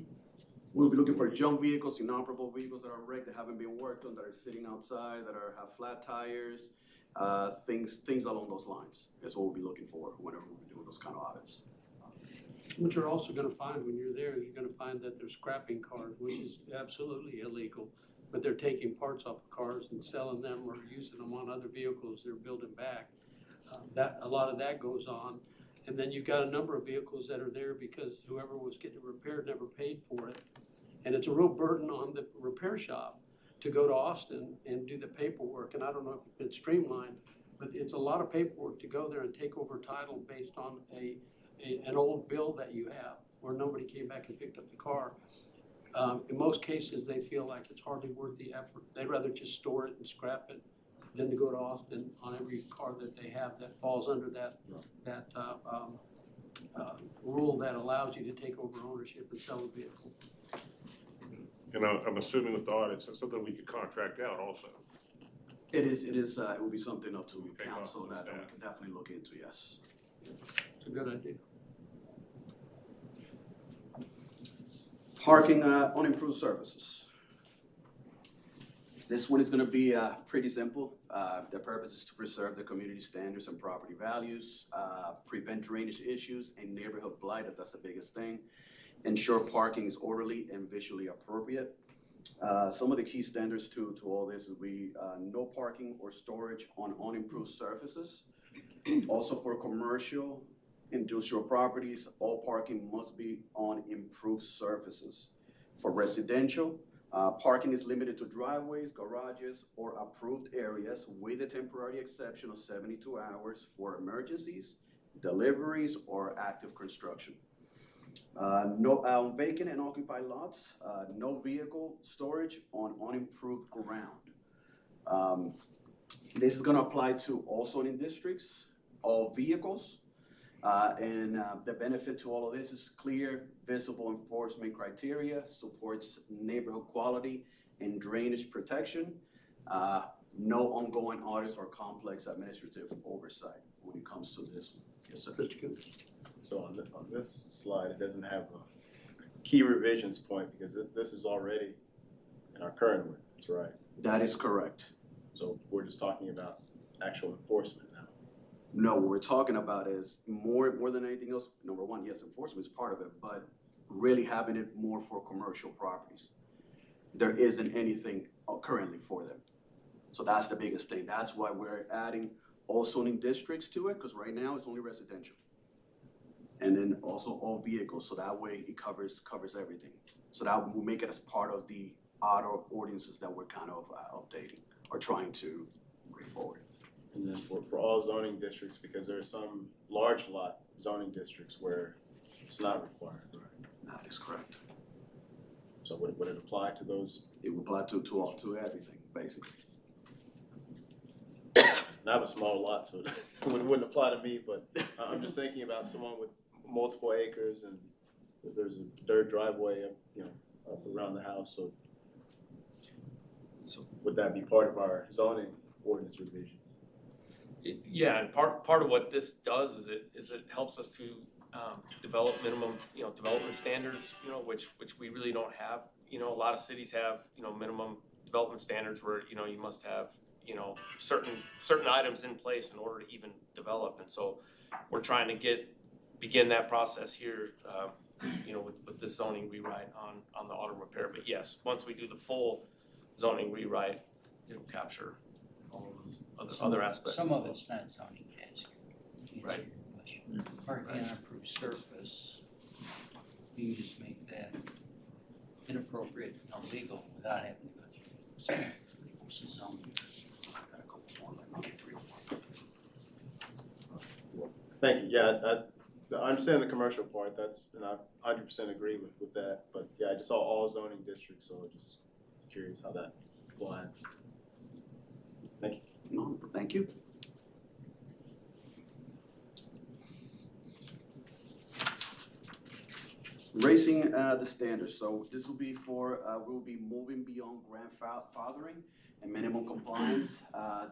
We'll be looking for junk vehicles, inoperable vehicles that are wrecked, that haven't been worked on, that are sitting outside, that have flat tires, things along those lines. That's what we'll be looking for whenever we're doing those kind of audits. What you're also gonna find when you're there is you're gonna find that they're scrapping cars, which is absolutely illegal. But they're taking parts off of cars and selling them or using them on other vehicles they're building back. A lot of that goes on. And then you've got a number of vehicles that are there because whoever was getting it repaired never paid for it. And it's a real burden on the repair shop to go to Austin and do the paperwork. And I don't know if it's been streamlined, but it's a lot of paperwork to go there and take over title based on an old bill that you have where nobody came back and picked up the car. In most cases, they feel like it's hardly worth the effort. They'd rather just store it and scrap it than to go to Austin on every car that they have that falls under that rule that allows you to take over ownership and sell the vehicle. And I'm assuming with the audits, it's something we could contract out also. It will be something up to Okay, council awesome. that we can definitely look into, yes. It's a good idea. Parking on improved surfaces. This one is gonna be pretty simple. The purpose is to preserve the community standards and property values, prevent drainage issues and neighborhood blight, that's the biggest thing. Ensure parking is orderly and visually appropriate. Some of the key standards to all this is no parking or storage on unimproved surfaces. Also for commercial, industrial properties, all parking must be on improved surfaces. For residential, parking is limited to driveways, garages, or approved areas with a temporary exception of 72 hours for emergencies, deliveries, or active construction. No vacant and occupied lots, no vehicle storage on unimproved ground. This is gonna apply to all zoning districts, all vehicles, and the benefit to all of this is clear, visible enforcement criteria, supports neighborhood quality and drainage protection. No ongoing audits or complex administrative oversight when it comes to this one. Yes, sir. So on this slide, it doesn't have a key revisions point because this is already in our current ordinance, right? That is correct. So we're just talking about actual enforcement now. No, what we're talking about is more than anything else. Number one, yes, enforcement is part of it, but really having it more for commercial properties. There isn't anything currently for them. So that's the biggest thing. That's why we're adding all zoning districts to it, because right now it's only residential. And then also all vehicles, so that way it covers everything. So that will make it as part of the auto ordinances that we're kind of updating or trying to bring forward. And then for all zoning districts, because there are some large lot zoning districts where it's not required, right? That is correct. So would it apply to those? It would apply to everything, basically. I have a small lot, so it wouldn't apply to me, but I'm just thinking about someone with multiple acres and if there's a dirt driveway, up around the house, so would that be part of our zoning ordinance revision? Yeah, and part of what this does is it helps us to develop minimum, development standards, which we really don't have. A lot of cities have, minimum development standards where, you must have, certain items in place in order to even develop. And so we're trying to begin that process here, with this zoning rewrite on the auto repair. But yes, once we do the full zoning rewrite, it'll capture all of those other aspects. Some of it's not zoning, Right. Parking on approved surface, you just make that inappropriate, illegal without having to go through. What's the zoning? Got a couple more, okay, 3 or 4. Thank you. Yeah, I understand the commercial part, and I 100% agree with that, but yeah, I just saw all zoning districts, so just curious how that applied. Thank you. No, thank you. Raising the standards. So this will be for, we'll be moving beyond grandfathering and minimum compliance.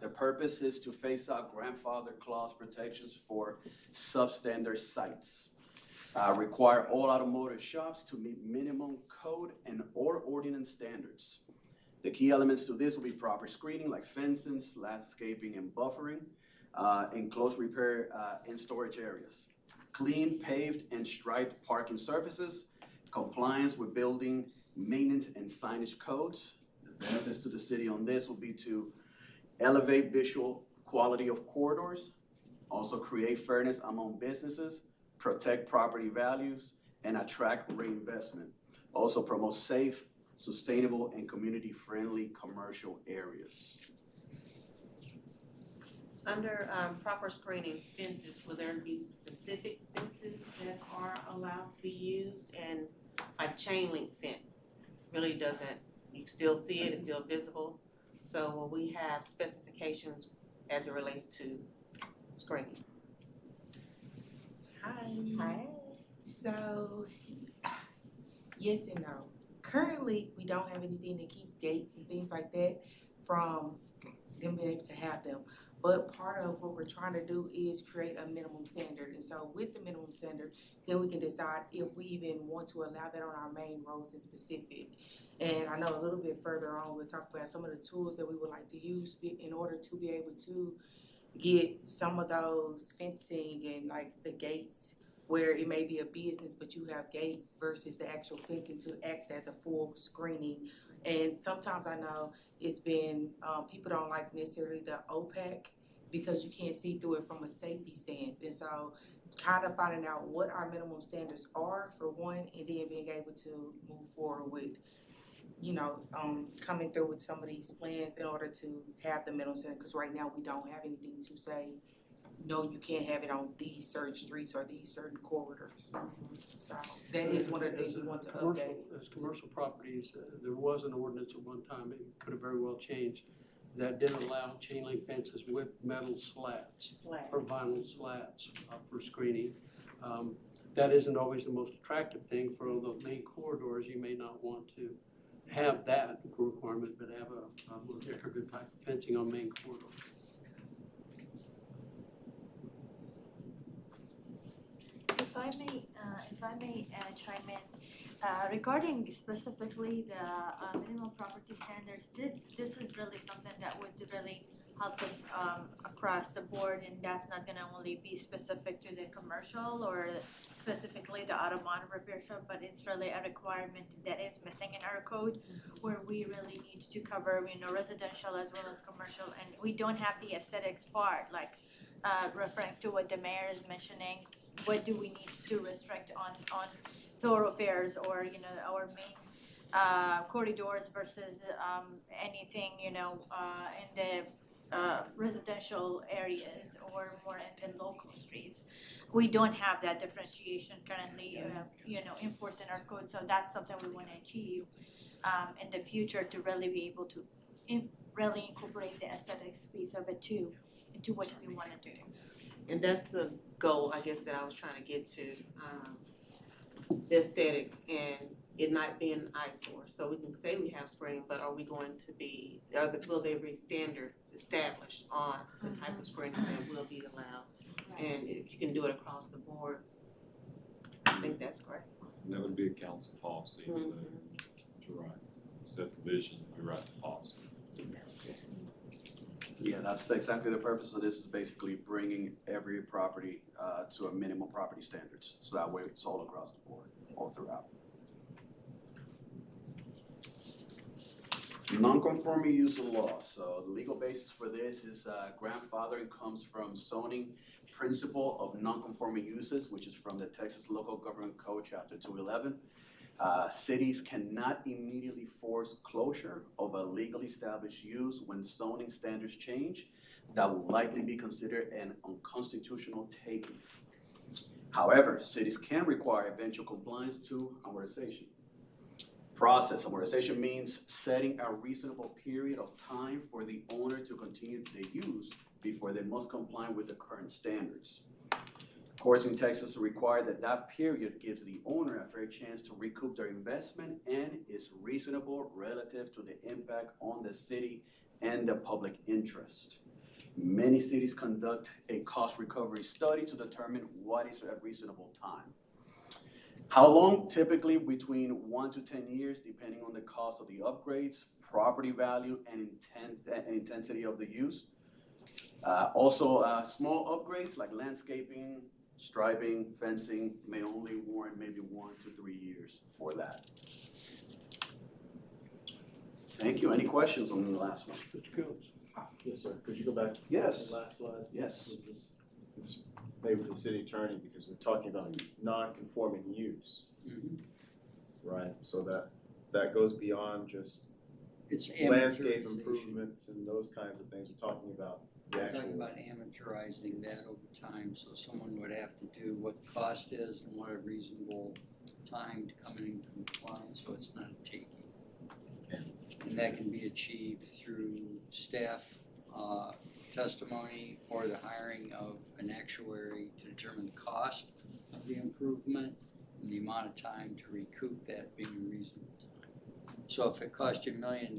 The purpose is to phase out grandfather clause protections for substandard sites. Require all automotive shops to meet minimum code and or ordinance standards. The key elements to this will be proper screening like fences, landscaping, and buffering, enclosed repair and storage areas. Clean, paved, and striped parking surfaces, compliance with building maintenance and signage codes. The benefits to the city on this will be to elevate visual quality of corridors, also create fairness among businesses, protect property values, and attract reinvestment. Also promote safe, sustainable, and community-friendly commercial areas. Under proper screening fences, will there be specific fences that are allowed to be used? And like chain link fence really doesn't, you still see it, it's still visible. So will we have specifications as it relates to screening? Hi. So, yes and no. Currently, we don't have anything that keeps gates and things like that from them being able to have them. But part of what we're trying to do is create a minimum standard. And so with the minimum standard, then we can decide if we even want to allow that on our main roads in specific. And I know a little bit further on, we'll talk about some of the tools that we would like to use in order to be able to get some of those fencing and like the gates where it may be a business, but you have gates versus the actual fencing to act as a full screening. And sometimes I know it's been, people don't like necessarily the opaque because you can't see through it from a safety stance. And so kind of finding out what our minimum standards are for one, and then being able to move forward with, coming through with some of these plans in order to have the minimum standard. Because right now we don't have anything to say, no, you can't have it on these certain streets or these certain corridors. So that is one of the things we want to update. As commercial properties, there was an ordinance at one time, it could have very well changed, that did allow chain link fences with metal slats or vinyl slats for screening. That isn't always the most attractive thing for the main corridors. You may not want to have that requirement, but have a more decorative type of fencing on main corridors. If I may chime in, regarding specifically the minimum property standards, this is really something that would really help us across the board, and that's not gonna only be specific to the commercial or specifically the automotive repair shop, but it's really a requirement that is missing in our code, where we really need to cover, residential as well as commercial, and we don't have the aesthetics part, like referring to what the mayor is mentioning. What do we need to restrict on thoroughfares or our main corridors versus anything in the residential areas or more in the local streets. We don't have that differentiation currently enforced in our code, so that's something we want to achieve in the future to really be able to really incorporate the aesthetics piece of it too into what we want to do. And that's the goal, I guess, that I was trying to get to, the aesthetics and it not being an eyesore. So we can say we have screening, but are we going to be, will there be standards established on the type of screening that will be allowed? And if you can do it across the board, I think that's great. And that would be a council policy. You're right. Set the vision, you write the policy. Yeah, that's exactly the purpose of this, is basically bringing every property to a minimum property standards. So that way it's all across the board, all throughout. Non-conforming use of law. So the legal basis for this is grandfathering comes from zoning principle of non-conforming uses, which is from the Texas Local Government Code, Chapter 211. Cities cannot immediately force closure of a legally established use when zoning standards change. That will likely be considered an unconstitutional taking. However, cities can require eventual compliance to amortization. Process amortization means setting a reasonable period of time for the owner to continue the use before they must comply with the current standards. Courts in Texas require that that period gives the owner a fair chance to recoup their investment and is reasonable relative to the impact on the city and the public interest. Many cities conduct a cost recovery study to determine what is a reasonable time. How long? Typically between 1 to 10 years, depending on the cost of the upgrades, property value, and intensity of the use. Small upgrades like landscaping, striping, fencing may only warrant maybe 1 to 3 years for that. Thank you. Any questions on the last one? Yes, sir. Could you go back to Yes. the last slide? Yes. This maybe for the city attorney, because we're talking about non-conforming use, right? So that goes beyond just It's landscape amateurization. improvements and those kinds of things. We're talking about the We're actual. talking about amateurizing that over time, so someone would have to do what the cost is and what a reasonable time to come in compliance, so it's not a taking. And that can be achieved through staff testimony or the hiring of an actuary to determine the cost of the improvement and the amount of time to recoup that being a reasonable time. So if it cost you $1 million,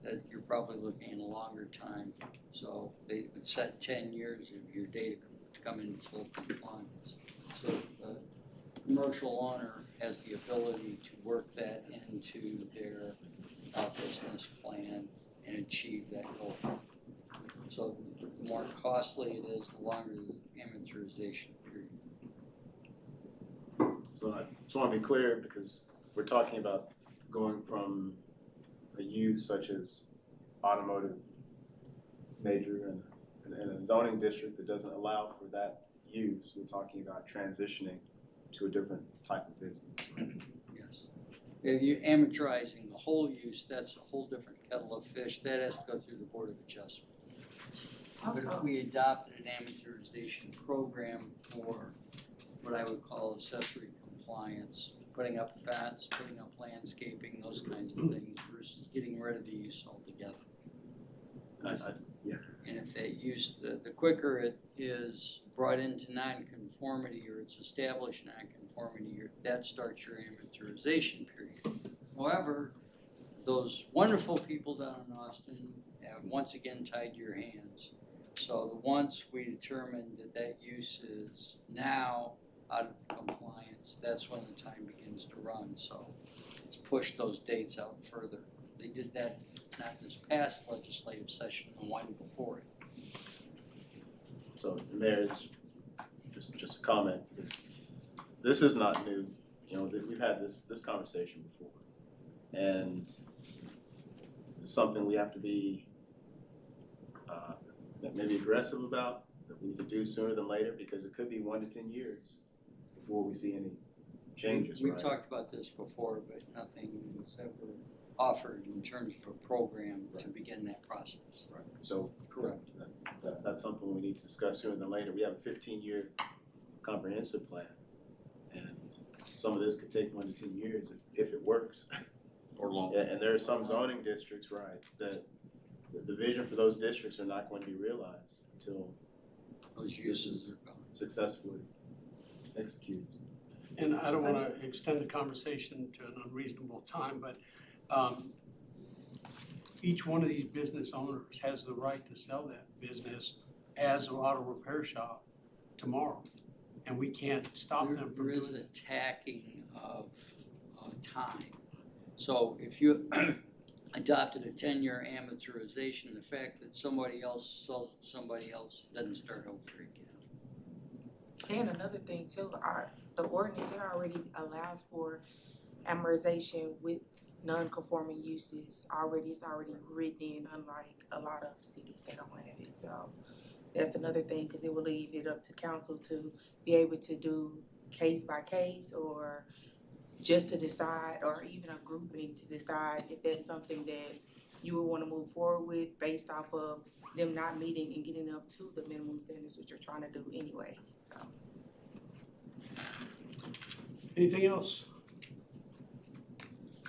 that you're probably looking at a longer time. So they would set 10 years of your data to come in full compliance. So the commercial owner has the ability to work that into their business plan and achieve that goal. So the more costly it is, the longer the amortization period. So I just want to be clear, because we're talking about going from a use such as automotive major and a zoning district that doesn't allow for that use. We're talking about transitioning to a different type of business. Yes. If you're amortizing the whole use, that's a whole different kettle of fish. That has to go through the Board of Adjustment. But if we adopted an amortization program for what I would call accessory compliance, putting up fence, putting up landscaping, those kinds of things, versus getting rid of the use altogether. Yeah. And if that use, the quicker it is brought into nonconformity or it's established nonconformity, that starts your amortization period. However, those wonderful people down in Austin have once again tied your hands. So once we determined that that use is now out of compliance, that's when the time begins to run. So it's pushed those dates out further. They did that not this past legislative session, the one before it. So there's just a comment, because this is not new. You know, we've had this conversation before, and this is something we have to be maybe aggressive about, that we need to do sooner than later, because it could be 1 to 10 years before we see any changes. We've right? talked about this before, but nothing was ever offered in terms of a program to begin that process. Right. So correct. That's something we need to discuss sooner than later. We have a 15-year comprehensive plan, and some of this could take 1 to 10 years if it works. Or longer. Yeah, and there are some zoning districts, right, that the vision for those districts are not going to be realized until those uses are successfully executed. And I don't want to extend the conversation to an unreasonable time, but each one of these business owners has the right to sell that business as an auto repair shop tomorrow. And we can't stop them from doing it. There is a tacking of time. So if you adopted a 10-year amortization, the fact that somebody else sells it to somebody else doesn't start over again. And another thing too, the ordinance, it already allows for amortization with non-conforming uses already. It's already written in, unlike a lot of cities that don't have it. So that's another thing, because it will leave it up to council to be able to do case by case, or just to decide, or even a grouping to decide if that's something that you would want to move forward with based off of them not meeting and getting up to the minimum standards which you're trying to do anyway. So Anything else?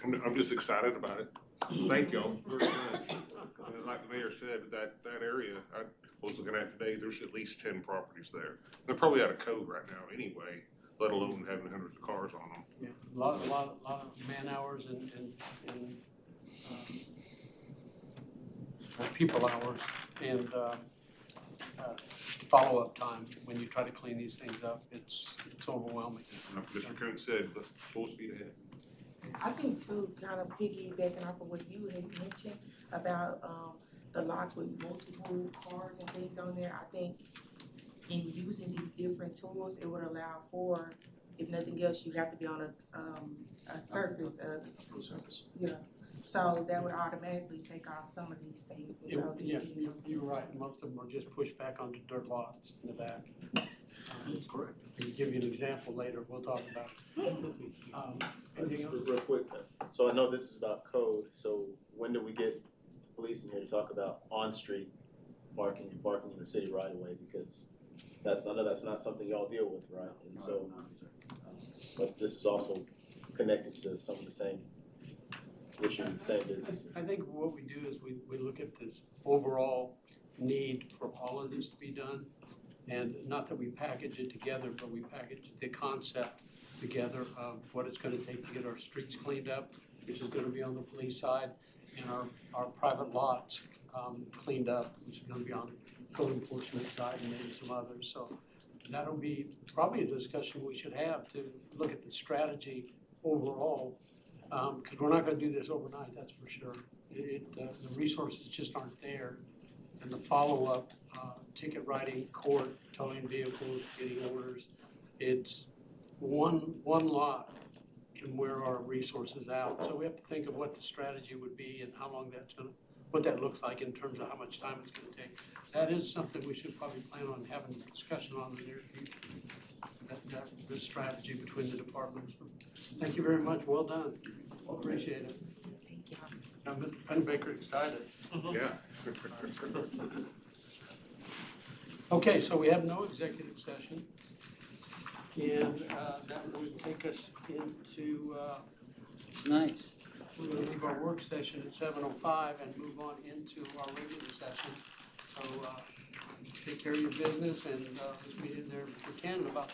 I'm just excited about it. Thank y'all very much. And like the mayor said, that area, I was looking at today, there's at least 10 properties there. They're probably out of code right now anyway, let alone having hundreds of cars on them. Yeah, a lot of man hours and people hours and follow-up time when you try to clean these things up. It's overwhelming. Like Mr. Coon said, let's full speed ahead. I think too, kind of piggybacking off of what you had mentioned about the lots with multiple cars and things on there, I think in using these different tools, it would allow for, if nothing else, you have to be on a surface, yeah. So that would automatically take off some of these things. And so Yeah, just getting those- you're right. Most of them are just pushed back onto dirt lots in the back. That's correct. I'll give you an example later. We'll talk about it. Anything else? Real quick, so I know this is about code, so when do we get the police in here to talk about on-street barking and barking in the city right away? Because I know that's not something y'all deal with, right? And so, but this is also connected to some of the same issues, same businesses. I think what we do is we look at this overall need for all of this to be done. And not that we package it together, but we package the concept together of what it's gonna take to get our streets cleaned up, which is gonna be on the police side, and our private lots cleaned up, which is gonna be on code enforcement side and maybe some others. So that'll be probably a discussion we should have to look at the strategy overall. Because we're not gonna do this overnight, that's for sure. The resources just aren't there. And the follow-up, ticket writing, court, towing vehicles, getting orders, it's one lot can wear our resources out. So we have to think of what the strategy would be and how long what that looks like in terms of how much time it's gonna take. That is something we should probably plan on having a discussion on in the near future. The strategy between the departments. Thank you very much, well done, appreciate it. Thank you. Now, Mr. Pennebaker excited. Yeah. Okay, so we have no executive session. And that would take us into, It's nice. we're gonna leave our work session at 7:05 and move on into our regular session. So take care of your business and let's meet in there if we can in about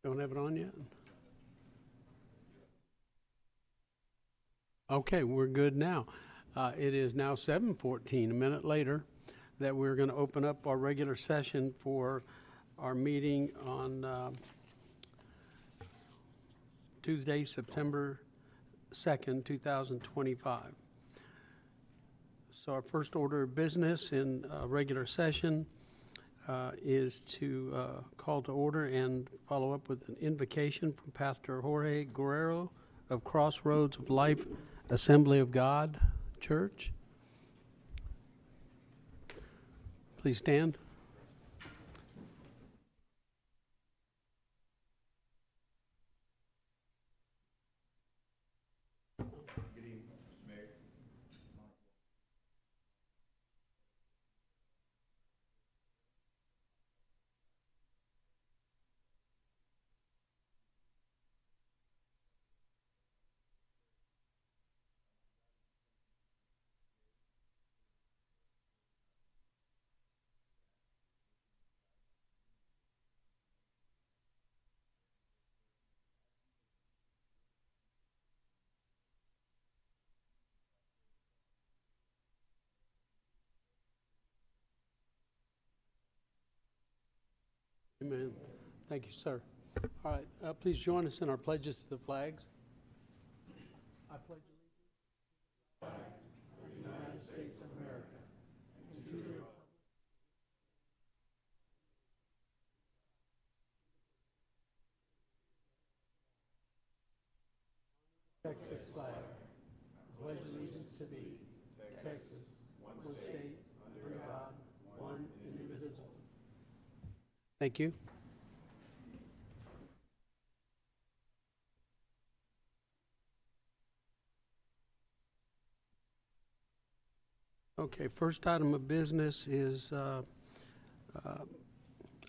Don't have it on yet? Okay, we're good now. It is now 7:14, a minute later, that we're going to open up our regular session for our meeting on Tuesday, September 2nd, 2025. So our first order of business in regular session is to call to order and follow up with an invocation from Pastor Jorge Guerrero of Crossroads of Life Assembly of God Church. Please stand. Amen. Thank you, sir. All right, please join us in our pledges to the flags. I pledge allegiance to the United States of America and to the republic Texas flag. I pledge allegiance to thee, Texas, one state, under God, one indivisible. Thank you. Okay, first item of business is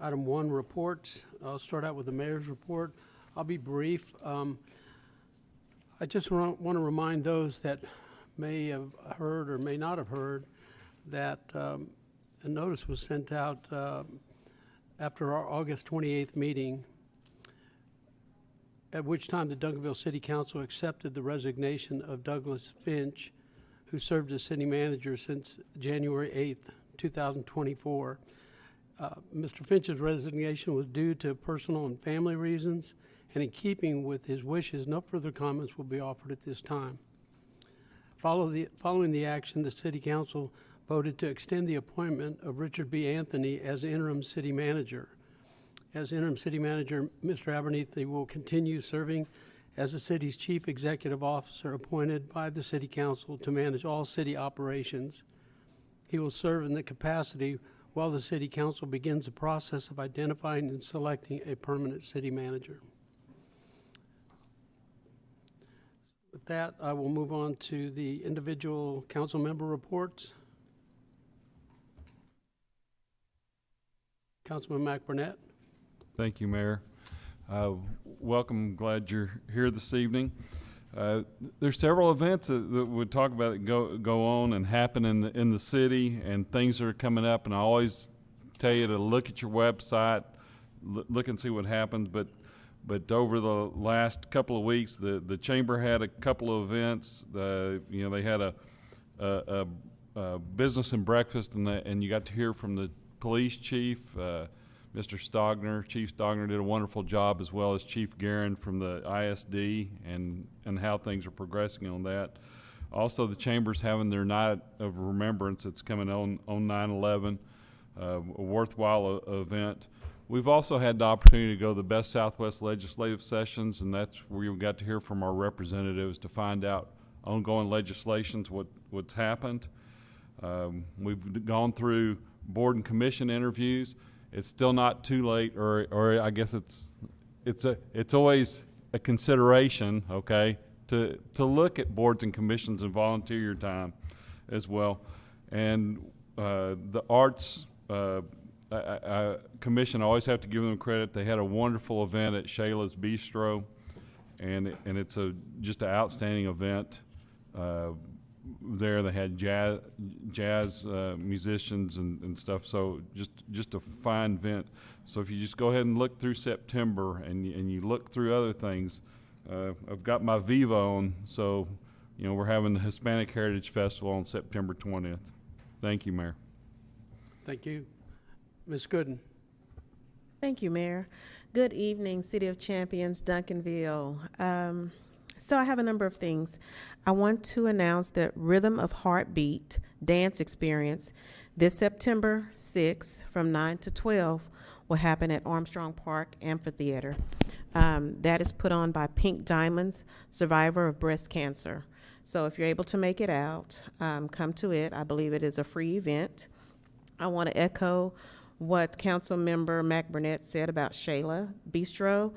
item 1, reports. I'll start out with the mayor's report. I'll be brief. I just want to remind those that may have heard or may not have heard that a notice was sent out after our August 28th meeting, at which time the Duncanville City Council accepted the resignation of Douglas Finch, who served as city manager since January 8th, 2024. Mr. Finch's resignation was due to personal and family reasons, and in keeping with his wishes, no further comments will be offered at this time. Following the action, the City Council voted to extend the appointment of Richard B. Anthony as interim city manager. As interim city manager, Mr. Abernethy will continue serving as the city's chief executive officer appointed by the City Council to manage all city operations. He will serve in the capacity while the City Council begins the process of identifying and selecting a permanent city manager. With that, I will move on to the individual council member reports. Councilman McBurnett. Thank you, Mayor. Welcome. Glad you're here this evening. There's several events that would talk about that go on and happen in the city, and things that are coming up. And I always tell you to look at your website, look and see what happens. But over the last couple of weeks, the chamber had a couple of events. They had a business and breakfast, and you got to hear from the police chief, Mr. Stogner. Chief Stogner did a wonderful job, as well as Chief Guerin from the ISD, and how things are progressing on that. Also, the chamber's having their night of remembrance. It's coming on 9/11, a worthwhile event. We've also had the opportunity to go to the Best Southwest legislative sessions, and that's where we got to hear from our representatives to find out ongoing legislations, what's happened. We've gone through board and commission interviews. It's still not too late, or I guess it's always a consideration, okay, to look at boards and commissions and volunteer your time as well. And the arts commission, I always have to give them credit. They had a wonderful event at Shayla's Bistro, and it's just an outstanding event. there. They had jazz musicians and stuff. So just a fine event. So if you just go ahead and look through September and you look through other things, I've got my Viva on. So we're having the Hispanic Heritage Festival on September 20th. Thank you, Mayor. Thank you. Ms. Gooden. Thank you, Mayor. Good evening, City of Champions, Duncanville. So I have a number of things. I want to announce the Rhythm of Heartbeat dance experience this September 6th from 9 to 12 will happen at Armstrong Park Amphitheater. That is put on by Pink Diamonds, survivor of breast cancer. So if you're able to make it out, come to it. I believe it is a free event. I want to echo what Council Member Mac Burnett said about Shayla Bistro.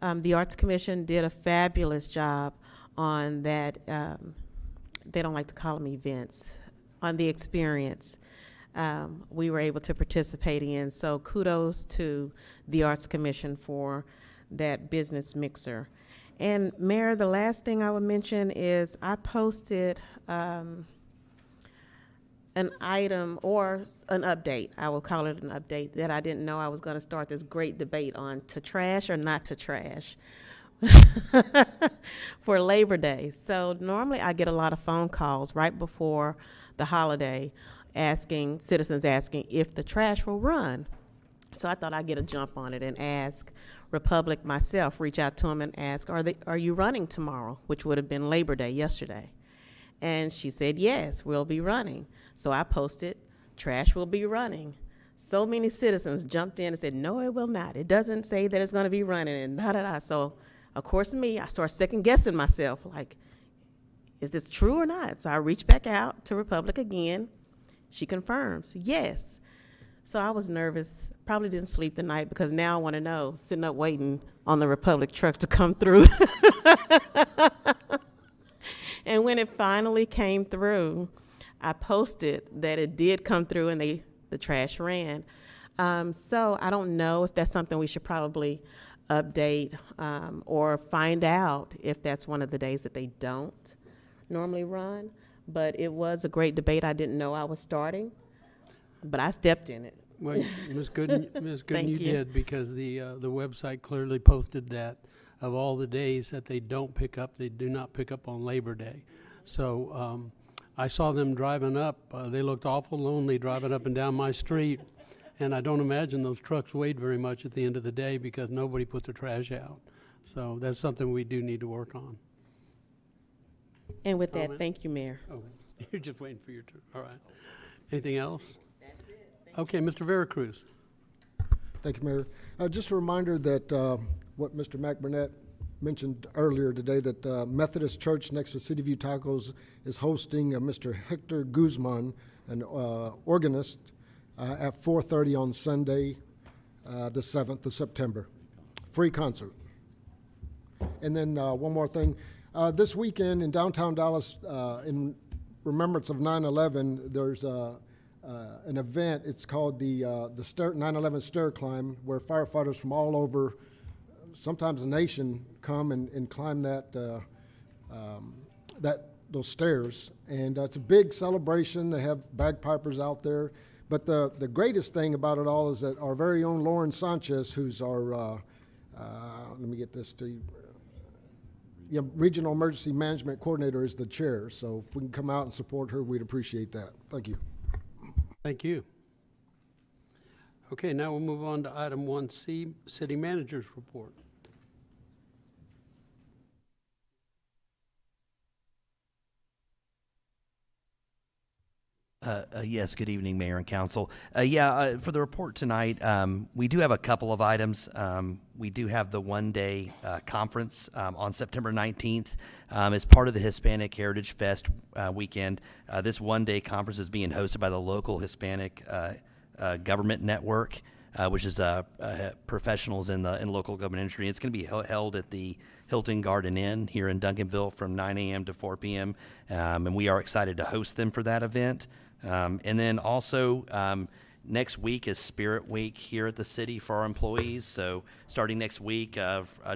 The Arts Commission did a fabulous job on that. They don't like to call them events, on the experience we were able to participate in. So kudos to the Arts Commission for that business mixer. And Mayor, the last thing I would mention is I posted an item or an update, I will call it an update, that I didn't know I was going to start this great debate on to trash or not to trash for Labor Day. So normally I get a lot of phone calls right before the holiday citizens asking if the trash will run. So I thought I'd get a jump on it and ask Republic myself, reach out to them and ask, are you running tomorrow, which would have been Labor Day yesterday? And she said, yes, we'll be running. So I posted, trash will be running. So many citizens jumped in and said, no, it will not. It doesn't say that it's going to be running and da-da-da. So, of course, I start second guessing myself, like, is this true or not? So I reached back out to Republic again. She confirms, yes. So I was nervous, probably didn't sleep the night because now I want to know, sitting up waiting on the Republic truck to come through. And when it finally came through, I posted that it did come through and the trash ran. So I don't know if that's something we should probably update or find out if that's one of the days that they don't normally run. But it was a great debate. I didn't know I was starting, but I stepped in it. Well, Ms. Gooden, you you. did, because the website clearly posted that of all the days that they don't pick up, they do not pick up on Labor Day. So I saw them driving up. They looked awful lonely driving up and down my street. And I don't imagine those trucks weighed very much at the end of the day because nobody put their trash out. So that's something we do need to work on. And with that, thank you, Mayor. Oh, you're just waiting for your turn. All right. Anything else? That's it. Okay, Mr. Veracruz. Thank you, Mayor. Just a reminder that what Mr. Mac Burnett mentioned earlier today, that Methodist Church next to City View Tacos is hosting Mr. Hector Guzman, an organist, at 4:30 on Sunday, the 7th of September. Free concert. And then one more thing. This weekend in downtown Dallas, in remembrance of 9/11, there's an event. It's called the 9/11 Stair Climb, where firefighters from all over, sometimes the nation, come and climb those stairs. And it's a big celebration. They have bagpipers out there. But the greatest thing about it all is that our very own Lauren Sanchez, who's our, let me get this to you, Regional Emergency Management Coordinator, is the chair. So if we can come out and support her, we'd appreciate that. Thank you. Thank you. Okay, now we'll move on to item 1C, City Manager's Report. Yes, good evening, Mayor and Council. For the report tonight, we do have a couple of items. We do have the one-day conference on September 19th as part of the Hispanic Heritage Fest weekend. This one-day conference is being hosted by the local Hispanic government network, which is professionals in the local government industry. It's going to be held at the Hilton Garden Inn here in Duncanville from 9 a.m. to 4 p.m., and we are excited to host them for that event. And then also, Next week is Spirit Week here at the city for our employees. So starting next week,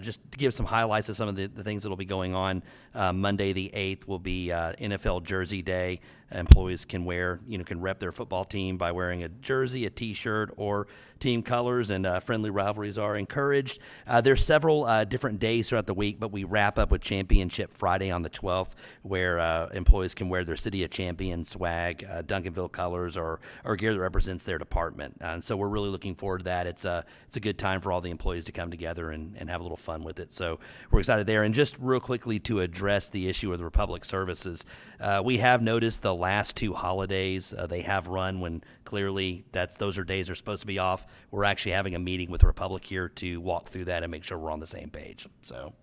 just to give some highlights of some of the things that will be going on, Monday the 8th will be NFL Jersey Day. Employees can can rep their football team by wearing a jersey, a T-shirt, or team colors, and friendly rivalries are encouraged. There's several different days throughout the week, but we wrap up with Championship Friday on the 12th, where employees can wear their City of Champions swag, Duncanville colors, or gear that represents their department. And so we're really looking forward to that. It's a good time for all the employees to come together and have a little fun with it. So we're excited there. And just real quickly to address the issue of the Republic services, we have noticed the last two holidays they have run when clearly those are days they're supposed to be off. We're actually having a meeting with the Republic here to walk through that and make sure we're on the same page. So.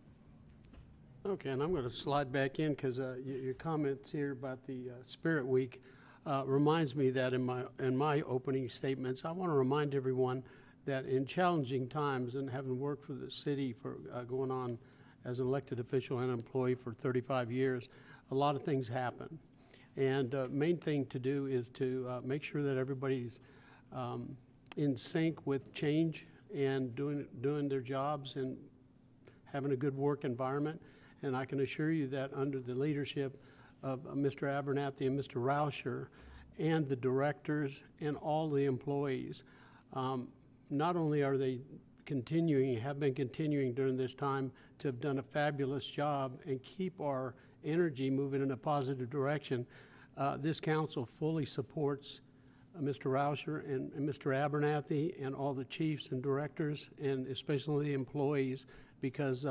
Okay, and I'm going to slide back in because your comments here about the Spirit Week reminds me that in my opening statements, I want to remind everyone that in challenging times, and having worked for the city for going on as an elected official and employee for 35 years, a lot of things happen. And main thing to do is to make sure that everybody's in sync with change and doing their jobs and having a good work environment. And I can assure you that under the leadership of Mr. Abernathy and Mr. Rauscher and the directors and all the employees, not only are they have been continuing during this time to have done a fabulous job and keep our energy moving in a positive direction, this council fully supports Mr. Rauscher and Mr. Abernathy and all the chiefs and directors and especially the employees because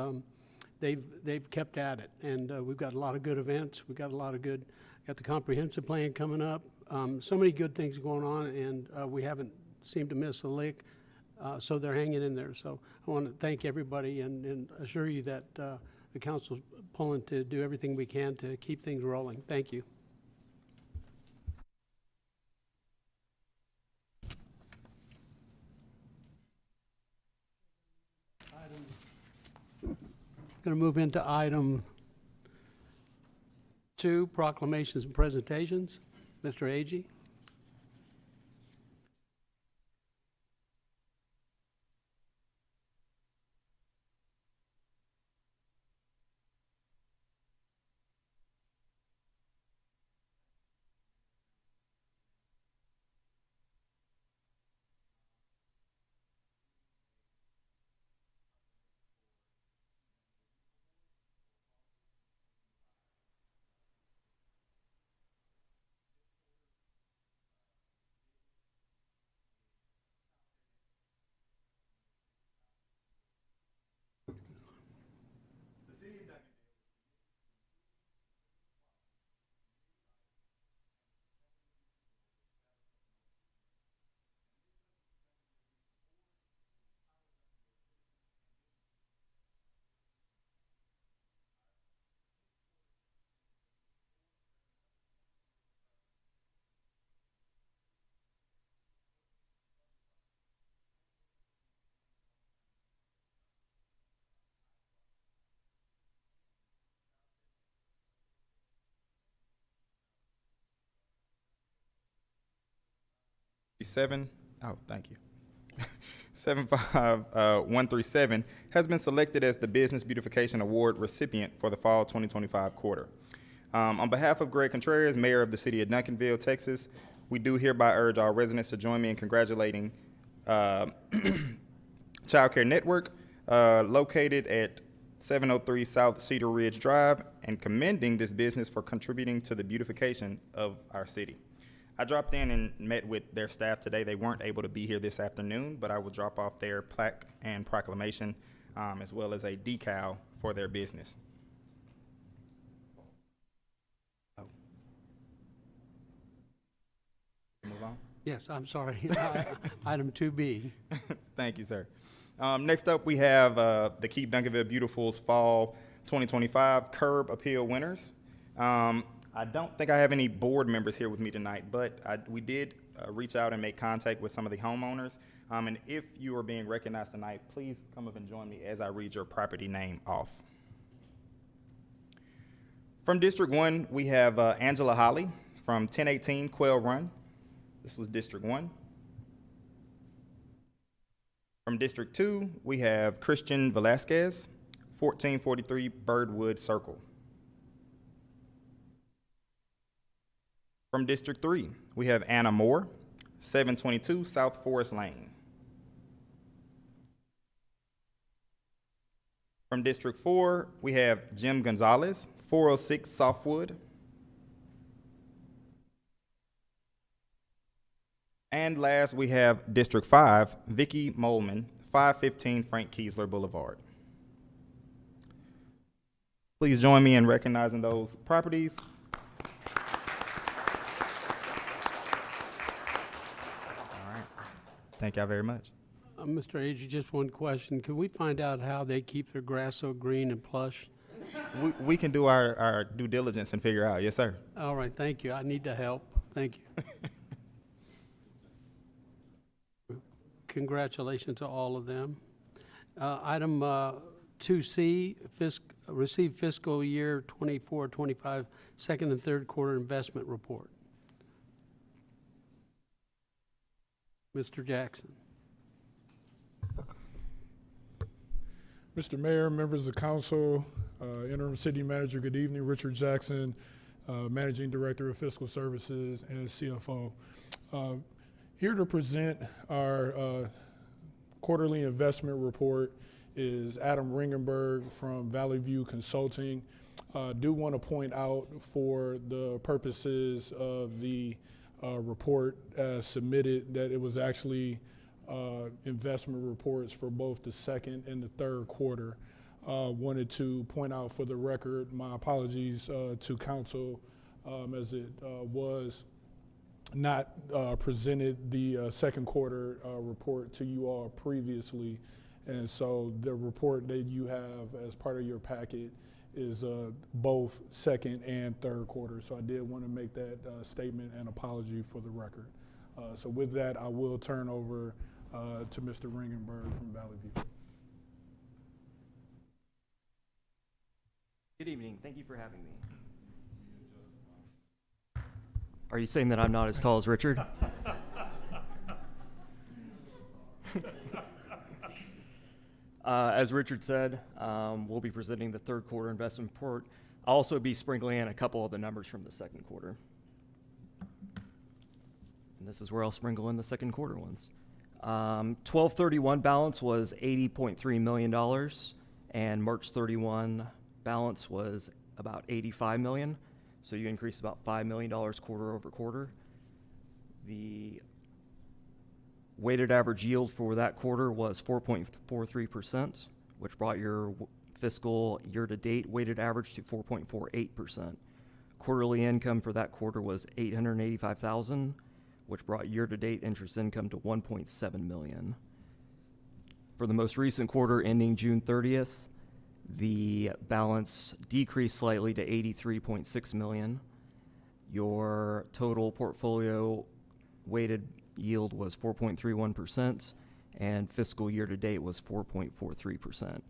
they've kept at it. And we've got a lot of good events. We've got got the comprehensive plan coming up. So many good things going on, and we haven't seemed to miss a lick. So they're hanging in there. So I want to thank everybody and assure you that the council's pulling to do everything we can to keep things rolling. Thank you. Going to move into item 2, proclamations and presentations. Mr. Agee. Thank you. 75137 has been selected as the Business Beautification Award recipient for the fall 2025 quarter. On behalf of Greg Contreras, Mayor of the City of Duncanville, Texas, we do hereby urge all residents to join me in congratulating Child Care Network, located at 703 South Cedar Ridge Drive, and commending this business for contributing to the beautification of our city. I dropped in and met with their staff today. They weren't able to be here this afternoon, but I will drop off their plaque and proclamation, as well as a decal for their business. Oh. Move on? Yes, I'm sorry. Item 2B. Thank you, sir. Next up, we have the Keep Duncanville Beautiful's Fall 2025 Curb Appeal winners. I don't think I have any board members here with me tonight, but we did reach out and make contact with some of the homeowners. And if you are being recognized tonight, please come up and join me as I read your property name off. From District 1, we have Angela Holly from 1018 Quail Run. This was District 1. From District 2, we have Christian Velasquez, 1443 Birdwood Circle. From District 3, we have Anna Moore, 722 South Forest Lane. From District 4, we have Jim Gonzalez, 406 Softwood. And last, we have District 5, Vicky Molman, 515 Frank Kiesler Boulevard. Please join me in recognizing those properties. All right. Thank y'all very much. Mr. Agee, just one question. Can we find out how they keep their grass so green and plush? We can do our due diligence and figure out. Yes, sir. All right, thank you. I need the help. Thank you. Congratulations to all of them. Item 2C, receive fiscal year 24-25 second and third quarter investment report. Mr. Jackson. Mr. Mayor, members of council, interim city manager, good evening. Richard Jackson, managing director of fiscal services and CFO. Here to present our quarterly investment report is Adam Ringenberg from Valley View Consulting. Do want to point out for the purposes of the report as submitted that it was actually investment reports for both the second and the third quarter. Wanted to point out for the record my apologies to council as it was not presented the second quarter report to you all previously. And so the report that you have as part of your packet is both second and third quarter. So I did want to make that statement and apology for the record. So with that, I will turn over to Mr. Ringenberg from Valley View. Good evening. Thank you for having me. Are you saying that I'm not as tall as Richard? As Richard said, we'll be presenting the third quarter investment report. I'll also be sprinkling in a couple of the numbers from the second quarter. And this is where I'll sprinkle in the second quarter ones. 12/31 balance was $80.3 million, and March 31 balance was about $85 million. So you increased about $5 million quarter over quarter. The weighted average yield for that quarter was 4.43%, which brought your fiscal year-to-date weighted average to 4.48%. Quarterly income for that quarter was $885,000, which brought year-to-date interest income to $1.7 million. For the most recent quarter ending June 30th, the balance decreased slightly to $83.6 million. Your total portfolio weighted yield was 4.31%, and fiscal year-to-date was 4.43%.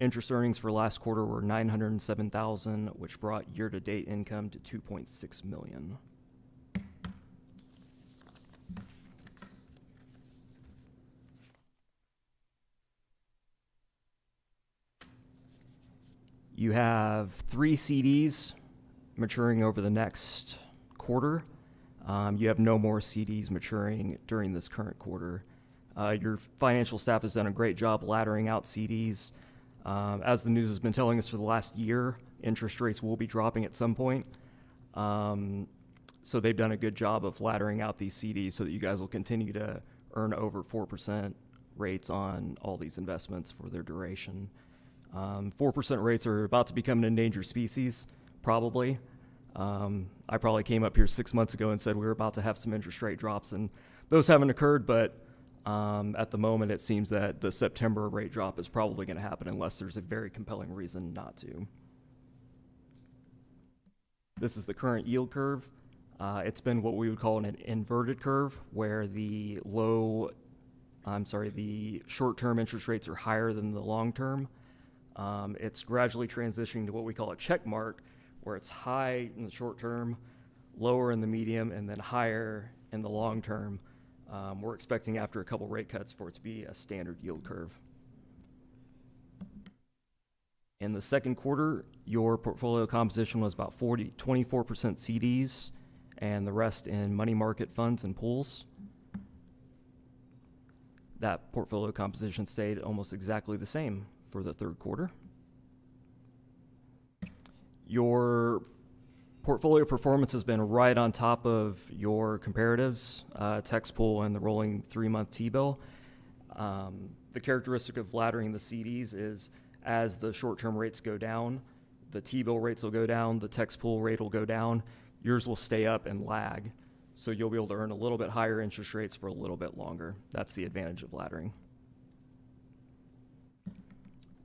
Interest earnings for last quarter were $907,000, which brought year-to-date income to $2.6 million. You have 3 CDs maturing over the next quarter. You have no more CDs maturing during this current quarter. Your financial staff has done a great job laddering out CDs. As the news has been telling us for the last year, interest rates will be dropping at some point. So they've done a good job of laddering out these CDs so that you guys will continue to earn over 4% rates on all these investments for their duration. 4% rates are about to become an endangered species, probably. I probably came up here 6 months ago and said we were about to have some interest rate drops, and those haven't occurred, but at the moment it seems that the September rate drop is probably going to happen unless there's a very compelling reason not to. This is the current yield curve. It's been what we would call an inverted curve, where the short-term interest rates are higher than the long-term. It's gradually transitioning to what we call a check mark, where it's high in the short term, lower in the medium, and then higher in the long term. We're expecting after a couple rate cuts for it to be a standard yield curve. In the second quarter, your portfolio composition was about 24% CDs and the rest in money market funds and pools. That portfolio composition stayed almost exactly the same for the third quarter. Your portfolio performance has been right on top of your comparatives, text pool and the rolling 3-month T-bill. The characteristic of laddering the CDs is as the short-term rates go down, the T-bill rates will go down, the text pool rate will go down, yours will stay up and lag. So you'll be able to earn a little bit higher interest rates for a little bit longer. That's the advantage of laddering.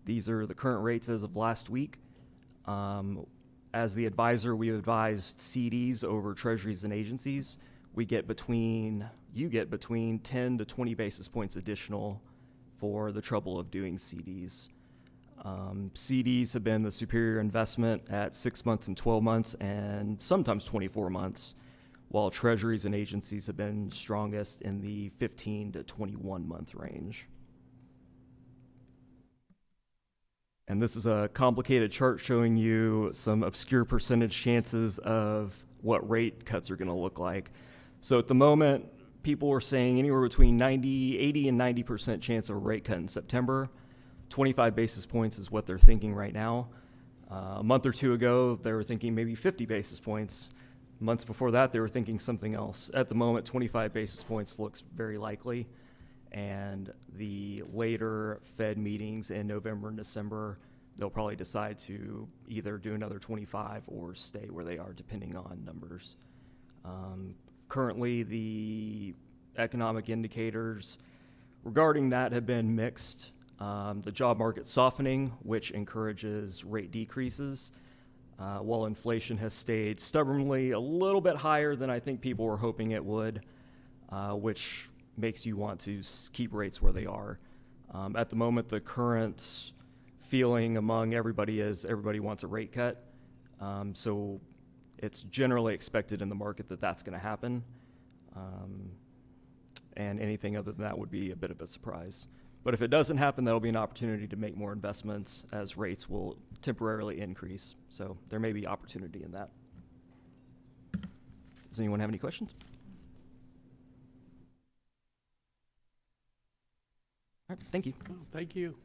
These are the current rates as of last week. As the advisor, we advised CDs over treasuries and agencies. You get between 10 to 20 basis points additional for the trouble of doing CDs. CDs have been the superior investment at 6 months and 12 months and sometimes 24 months, while treasuries and agencies have been strongest in the 15 to 21 month range. And this is a complicated chart showing you some obscure percentage chances of what rate cuts are going to look like. So at the moment, people are saying anywhere between 80 and 90% chance of a rate cut in September. 25 basis points is what they're thinking right now. A month or two ago, they were thinking maybe 50 basis points. Months before that, they were thinking something else. At the moment, 25 basis points looks very likely. And the later Fed meetings in November and December, they'll probably decide to either do another 25 or stay where they are, depending on numbers. Currently, the economic indicators regarding that have been mixed. The job market softening, which encourages rate decreases, while inflation has stayed stubbornly a little bit higher than I think people were hoping it would, which makes you want to keep rates where they are. At the moment, the current feeling among everybody is everybody wants a rate cut. So it's generally expected in the market that that's going to happen. And anything other than that would be a bit of a surprise. But if it doesn't happen, that'll be an opportunity to make more investments as rates will temporarily increase. So there may be opportunity in that. Does anyone have any questions? All right, thank you. Oh, thank you.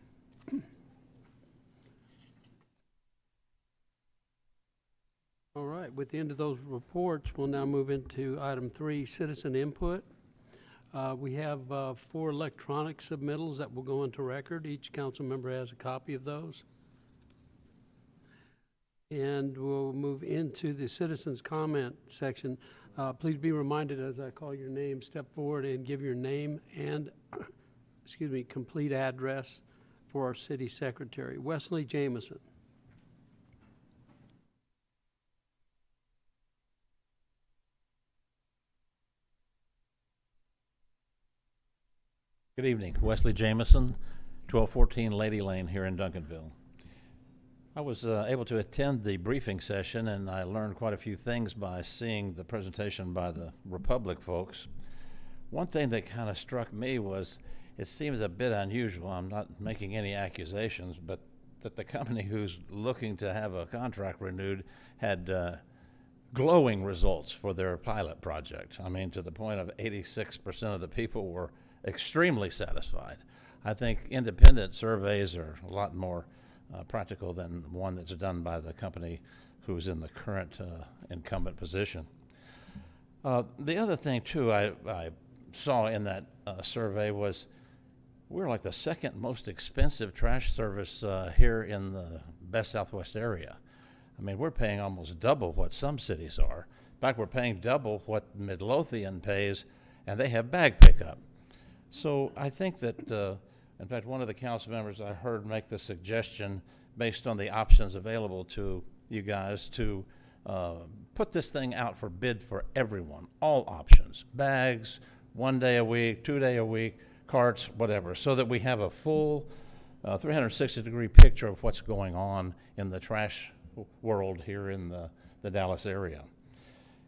All right, with the end of those reports, we'll now move into item 3, citizen input. We have 4 electronic submittals that will go into record. Each council member has a copy of those. And we'll move into the citizens comment section. Please be reminded as I call your name, step forward and give your name and complete address for our city secretary. Wesley Jameson. Good evening. Wesley Jameson, 1214 Lady Lane here in Duncanville. I was able to attend the briefing session, and I learned quite a few things by seeing the presentation by the Republic folks. One thing that kind of struck me was it seems a bit unusual. I'm not making any accusations, but that the company who's looking to have a contract renewed had glowing results for their pilot project. I mean, to the point of 86% of the people were extremely satisfied. I think independent surveys are a lot more practical than one that's done by the company who's in the current incumbent position. The other thing, too, I saw in that survey was we're like the second most expensive trash service here in the best Southwest area. I mean, we're paying almost double what some cities are. In fact, we're paying double what Midlothian pays, and they have bag pickup. So I think that, in fact, one of the council members I heard make the suggestion based on the options available to you guys to put this thing out for bid for everyone, all options, bags, 1 day a week, 2 day a week, carts, whatever, so that we have a full 360-degree picture of what's going on in the trash world here in the Dallas area.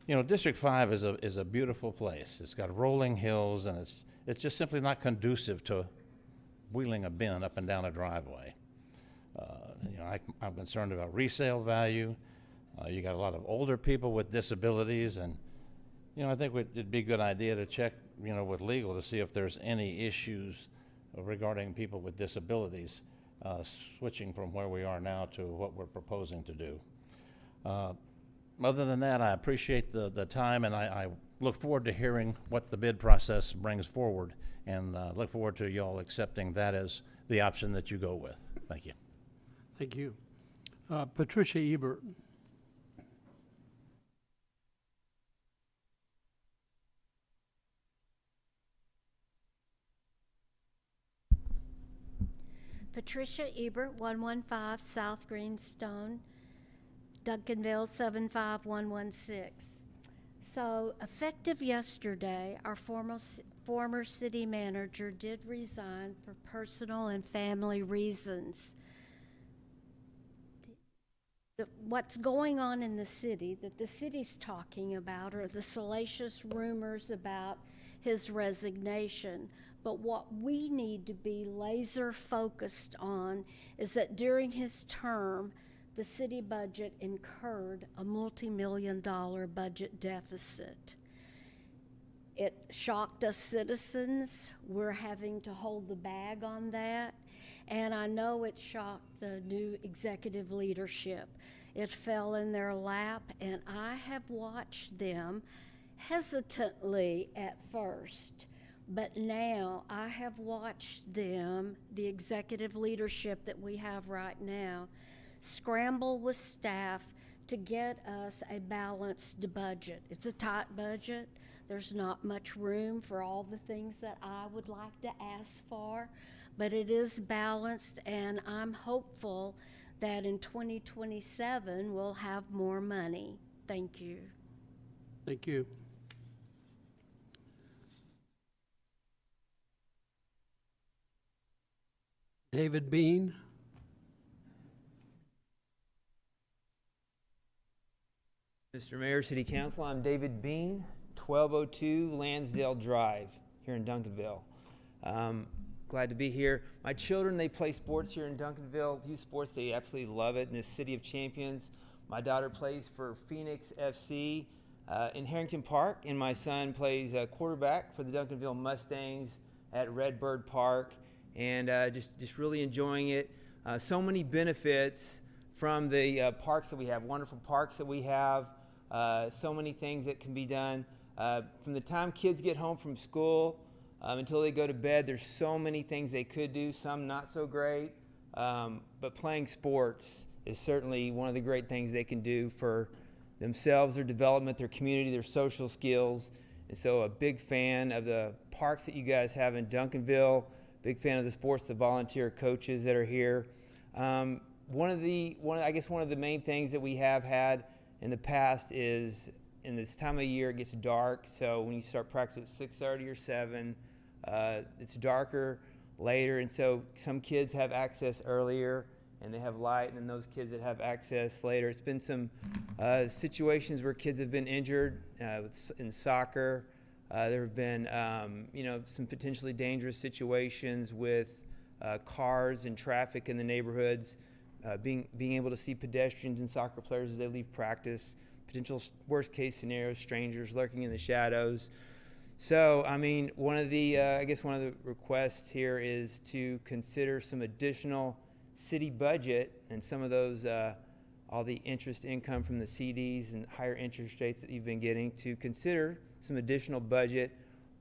You know, District 5 is a beautiful place. It's got rolling hills, and it's just simply not conducive to wheeling a bin up and down a driveway. You know, I'm concerned about resale value. You got a lot of older people with disabilities, and you know, I think it'd be a good idea to check, you know, with legal to see if there's any issues regarding people with disabilities switching from where we are now to what we're proposing to do. Other than that, I appreciate the time, and I look forward to hearing what the bid process brings forward, and look forward to y'all accepting that as the option that you go with. Thank you. Thank you. Patricia Ebert. Patricia Ebert, 115 South Greenstone, Duncanville 75116. So effective yesterday, our former city manager did resign for personal and family reasons. What's going on in the city that the city's talking about are the salacious rumors about his resignation. But what we need to be laser focused on is that during his term, the city budget incurred a multi-million-dollar budget deficit. It shocked us citizens. We're having to hold the bag on that. And I know it shocked the new executive leadership. It fell in their lap, and I have watched them hesitantly at first. But now I have watched them, the executive leadership that we have right now, scramble with staff to get us a balanced budget. It's a tight budget. There's not much room for all the things that I would like to ask for, but it is balanced, and I'm hopeful that in 2027 we'll have more money. Thank you. Thank you. David Bean. Mr. Mayor, City Council, I'm David Bean, 1202 Lansdale Drive here in Duncanville. Glad to be here. My children, they play sports here in Duncanville, youth sports, they absolutely love it in this city of champions. My daughter plays for Phoenix FC in Harrington Park, and my son plays quarterback for the Duncanville Mustangs at Redbird Park, and just really enjoying it. So many benefits from the parks that we have, wonderful parks that we have, so many things that can be done. From the time kids get home from school until they go to bed, there's so many things they could do, some not so great, but playing sports is certainly one of the great things they can do for themselves, their development, their community, their social skills. And so a big fan of the parks that you guys have in Duncanville, big fan of the sports, the volunteer coaches that are here. One of the main things that we have had in the past is in this time of year it gets dark, so when you start practice at 6:30 or 7, it's darker later, and so some kids have access earlier and they have light, and then those kids that have access later. It's been some situations where kids have been injured in soccer. There have been some potentially dangerous situations with cars and traffic in the neighborhoods, being able to see pedestrians and soccer players as they leave practice, potential worst case scenarios, strangers lurking in the shadows. So, I mean, one of the requests here is to consider some additional city budget and some of those, all the interest income from the CDs and higher interest rates that you've been getting, to consider some additional budget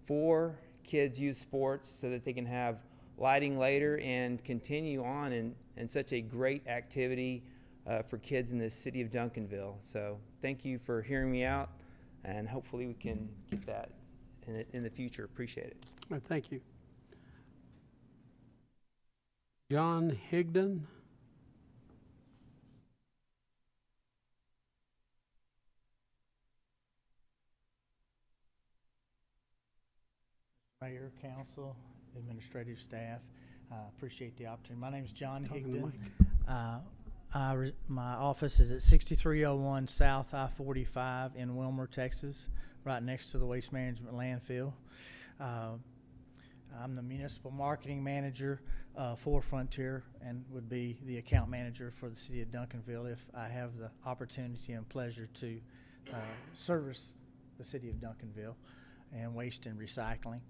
for kids' youth sports so that they can have lighting later and continue on in such a great activity for kids in the city of Duncanville. So thank you for hearing me out, and hopefully we can get that in the future. Appreciate it. Thank you. John Higdon. Mayor, council, administrative staff, appreciate the opportunity. My name is John Higdon. My office is at 6301 South I-45 in Wilmer, Texas, right next to the Waste Management landfill. I'm the municipal marketing manager for Frontier and would be the account manager for the city of Duncanville if I have the opportunity and pleasure to service the city of Duncanville and waste and recycling.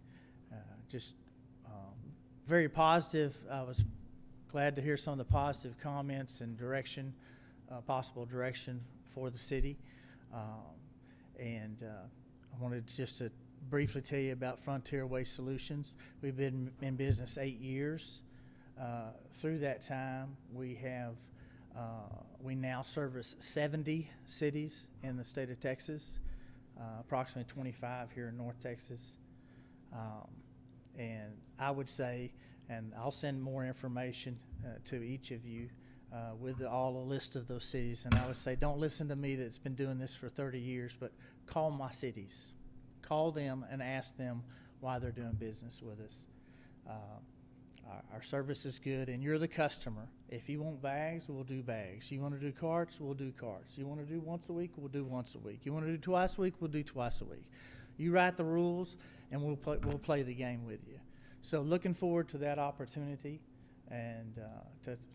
Very positive. I was glad to hear some of the positive comments and direction, possible direction for the city. I wanted just to briefly tell you about Frontier Waste Solutions. We've been in business 8 years. Through that time, we now service 70 cities in the state of Texas, approximately 25 here in North Texas. And I would say, and I'll send more information to each of you with a list of those cities. And I would say, don't listen to me that's been doing this for 30 years, but call my cities. Call them and ask them why they're doing business with us. Our service is good, and you're the customer. If you want bags, we'll do bags. You want to do carts, we'll do carts. You want to do once a week, we'll do once a week. You want to do twice a week, we'll do twice a week. You write the rules, and we'll play the game with you. So looking forward to that opportunity and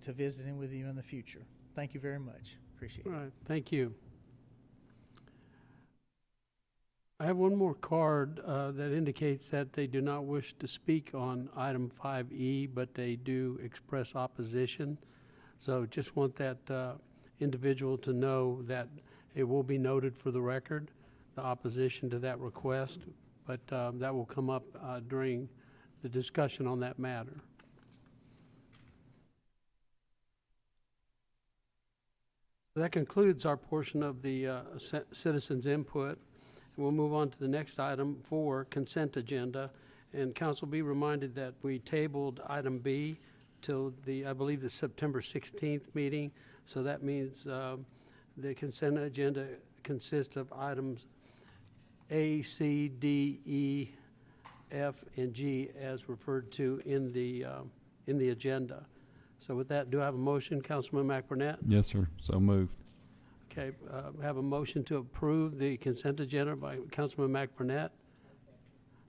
to visiting with you in the future. Thank you very much. Appreciate it. All right, thank you. I have one more card that indicates that they do not wish to speak on item 5E, but they do express opposition. So just want that individual to know that it will be noted for the record, the opposition to that request, but that will come up during the discussion on that matter. That concludes our portion of the citizens' input. We'll move on to the next item 4, consent agenda. And council be reminded that we tabled item B till I believe the September 16th meeting. So that means the consent agenda consists of items A, C, D, E, F, and G as referred to in the agenda. So with that, do I have a motion, Councilman McBurnett? Yes, sir. So moved. Okay, have a motion to approve the consent agenda by Councilman McBurnett.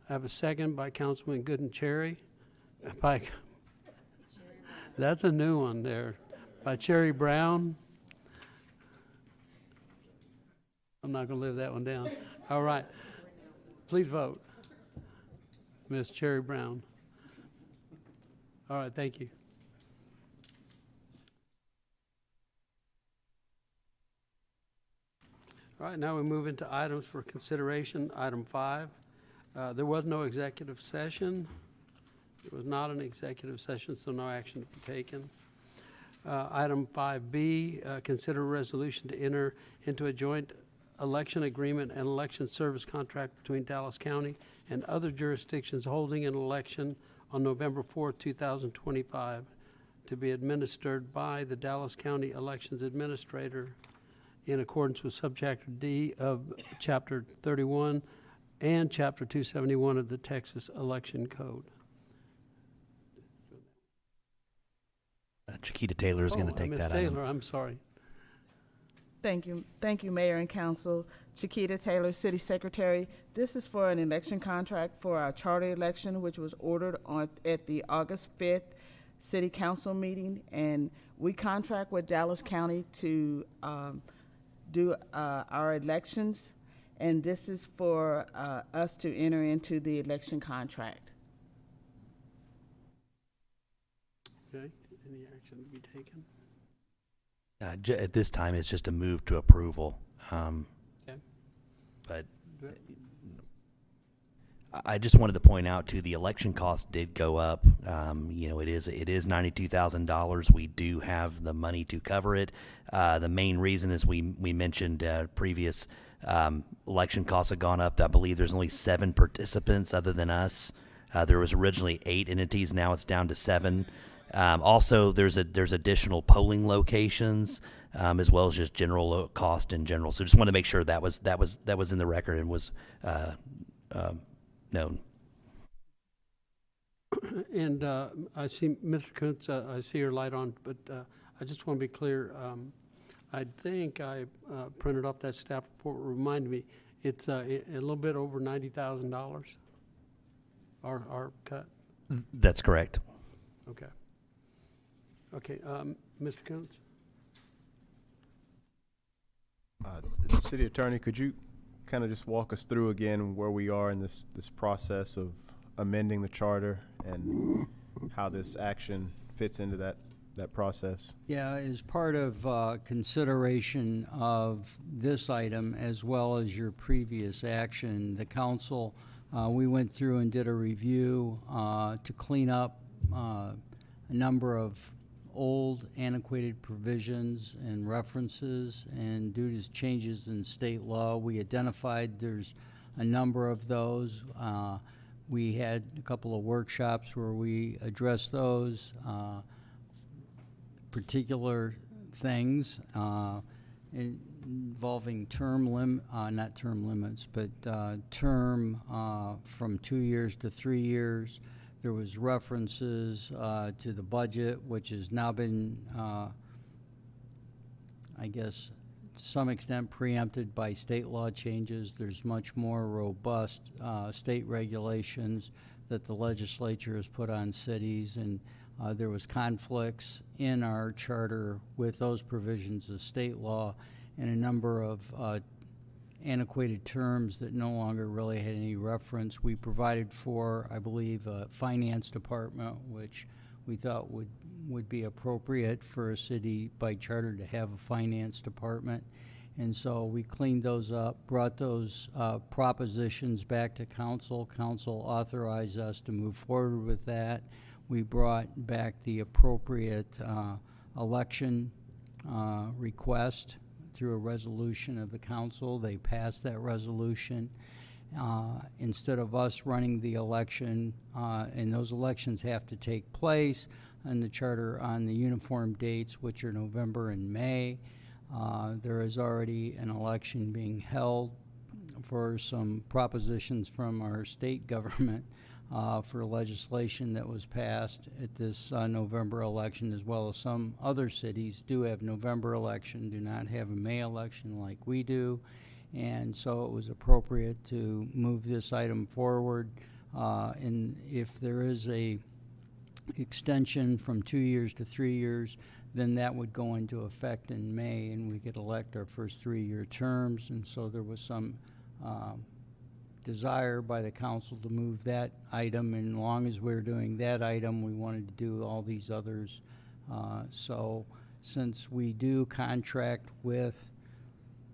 I have a second by Councilman Gooden-Cherry. That's a new one there. By Cherry Brown. I'm not going to live that one down. All right. Please vote. Ms. Cherry Brown. All right, thank you. All right, now we move into items for consideration. Item 5, there was no executive session. It was not an executive session, so no action to be taken. Item 5B, consider a resolution to enter into a joint election agreement and election service contract between Dallas County and other jurisdictions holding an election on November 4th, 2025, to be administered by the Dallas County Elections Administrator in accordance with subchapter D of Chapter 31 and Chapter 271 of the Texas Election Code. Chiquita Taylor is going to take that item. Taylor, I'm sorry. Thank you, Mayor and Council. Chiquita Taylor, City Secretary. This is for an election contract for our charter election, which was ordered at the August 5th City Council meeting, and we contract with Dallas County to do our elections, and this is for us to enter into the election contract. Okay, any action to be taken? At this time, it's just a move to approval. Okay. But I just wanted to point out too, the election cost did go up. It is $92,000. We do have the money to cover it. The main reason is we mentioned previous election costs have gone up. I believe there's only 7 participants other than us. There was originally 8 entities. Now it's down to 7. Also, there's additional polling locations as well as just general cost in general. So just want to make sure that was in the record and was known. And I see Mr. Kuntz. I see your light on, but I just want to be clear. I think I printed off that staff report. Remind me, it's a little bit over $90,000. Our cut. That's correct. Okay. Okay, Mr. Coons? City Attorney, could you kind of just walk us through again where we are in this process of amending the charter and how this action fits into that process? Yeah, as part of consideration of this item as well as your previous action, the council, we went through and did a review to clean up a number of old antiquated provisions and references, and due to changes in state law, we identified there's a number of those. We had a couple of workshops where we addressed those particular things involving not term limits, but term from 2 years to 3 years. There was references to the budget, which has now been, I guess, to some extent preempted by state law changes. There's much more robust state regulations that the legislature has put on cities, and there was conflicts in our charter with those provisions of state law and a number of antiquated terms that no longer really had any reference. We provided for, I believe, a finance department, which we thought would be appropriate for a city by charter to have a finance department. And so we cleaned those up, brought those propositions back to council. Council authorized us to move forward with that. We brought back the appropriate election request through a resolution of the council. They passed that resolution. Instead of us running the election, and those elections have to take place in the charter on the uniform dates, which are November and May. There is already an election being held for some propositions from our state government for legislation that was passed at this November election, as well as some other cities do have November election, do not have a May election like we do. And so it was appropriate to move this item forward. And if there is a extension from 2 years to 3 years, then that would go into effect in May, and we could elect our first 3-year terms. And so there was some desire by the council to move that item, and as long as we're doing that item, we wanted to do all these others. So since we do contract with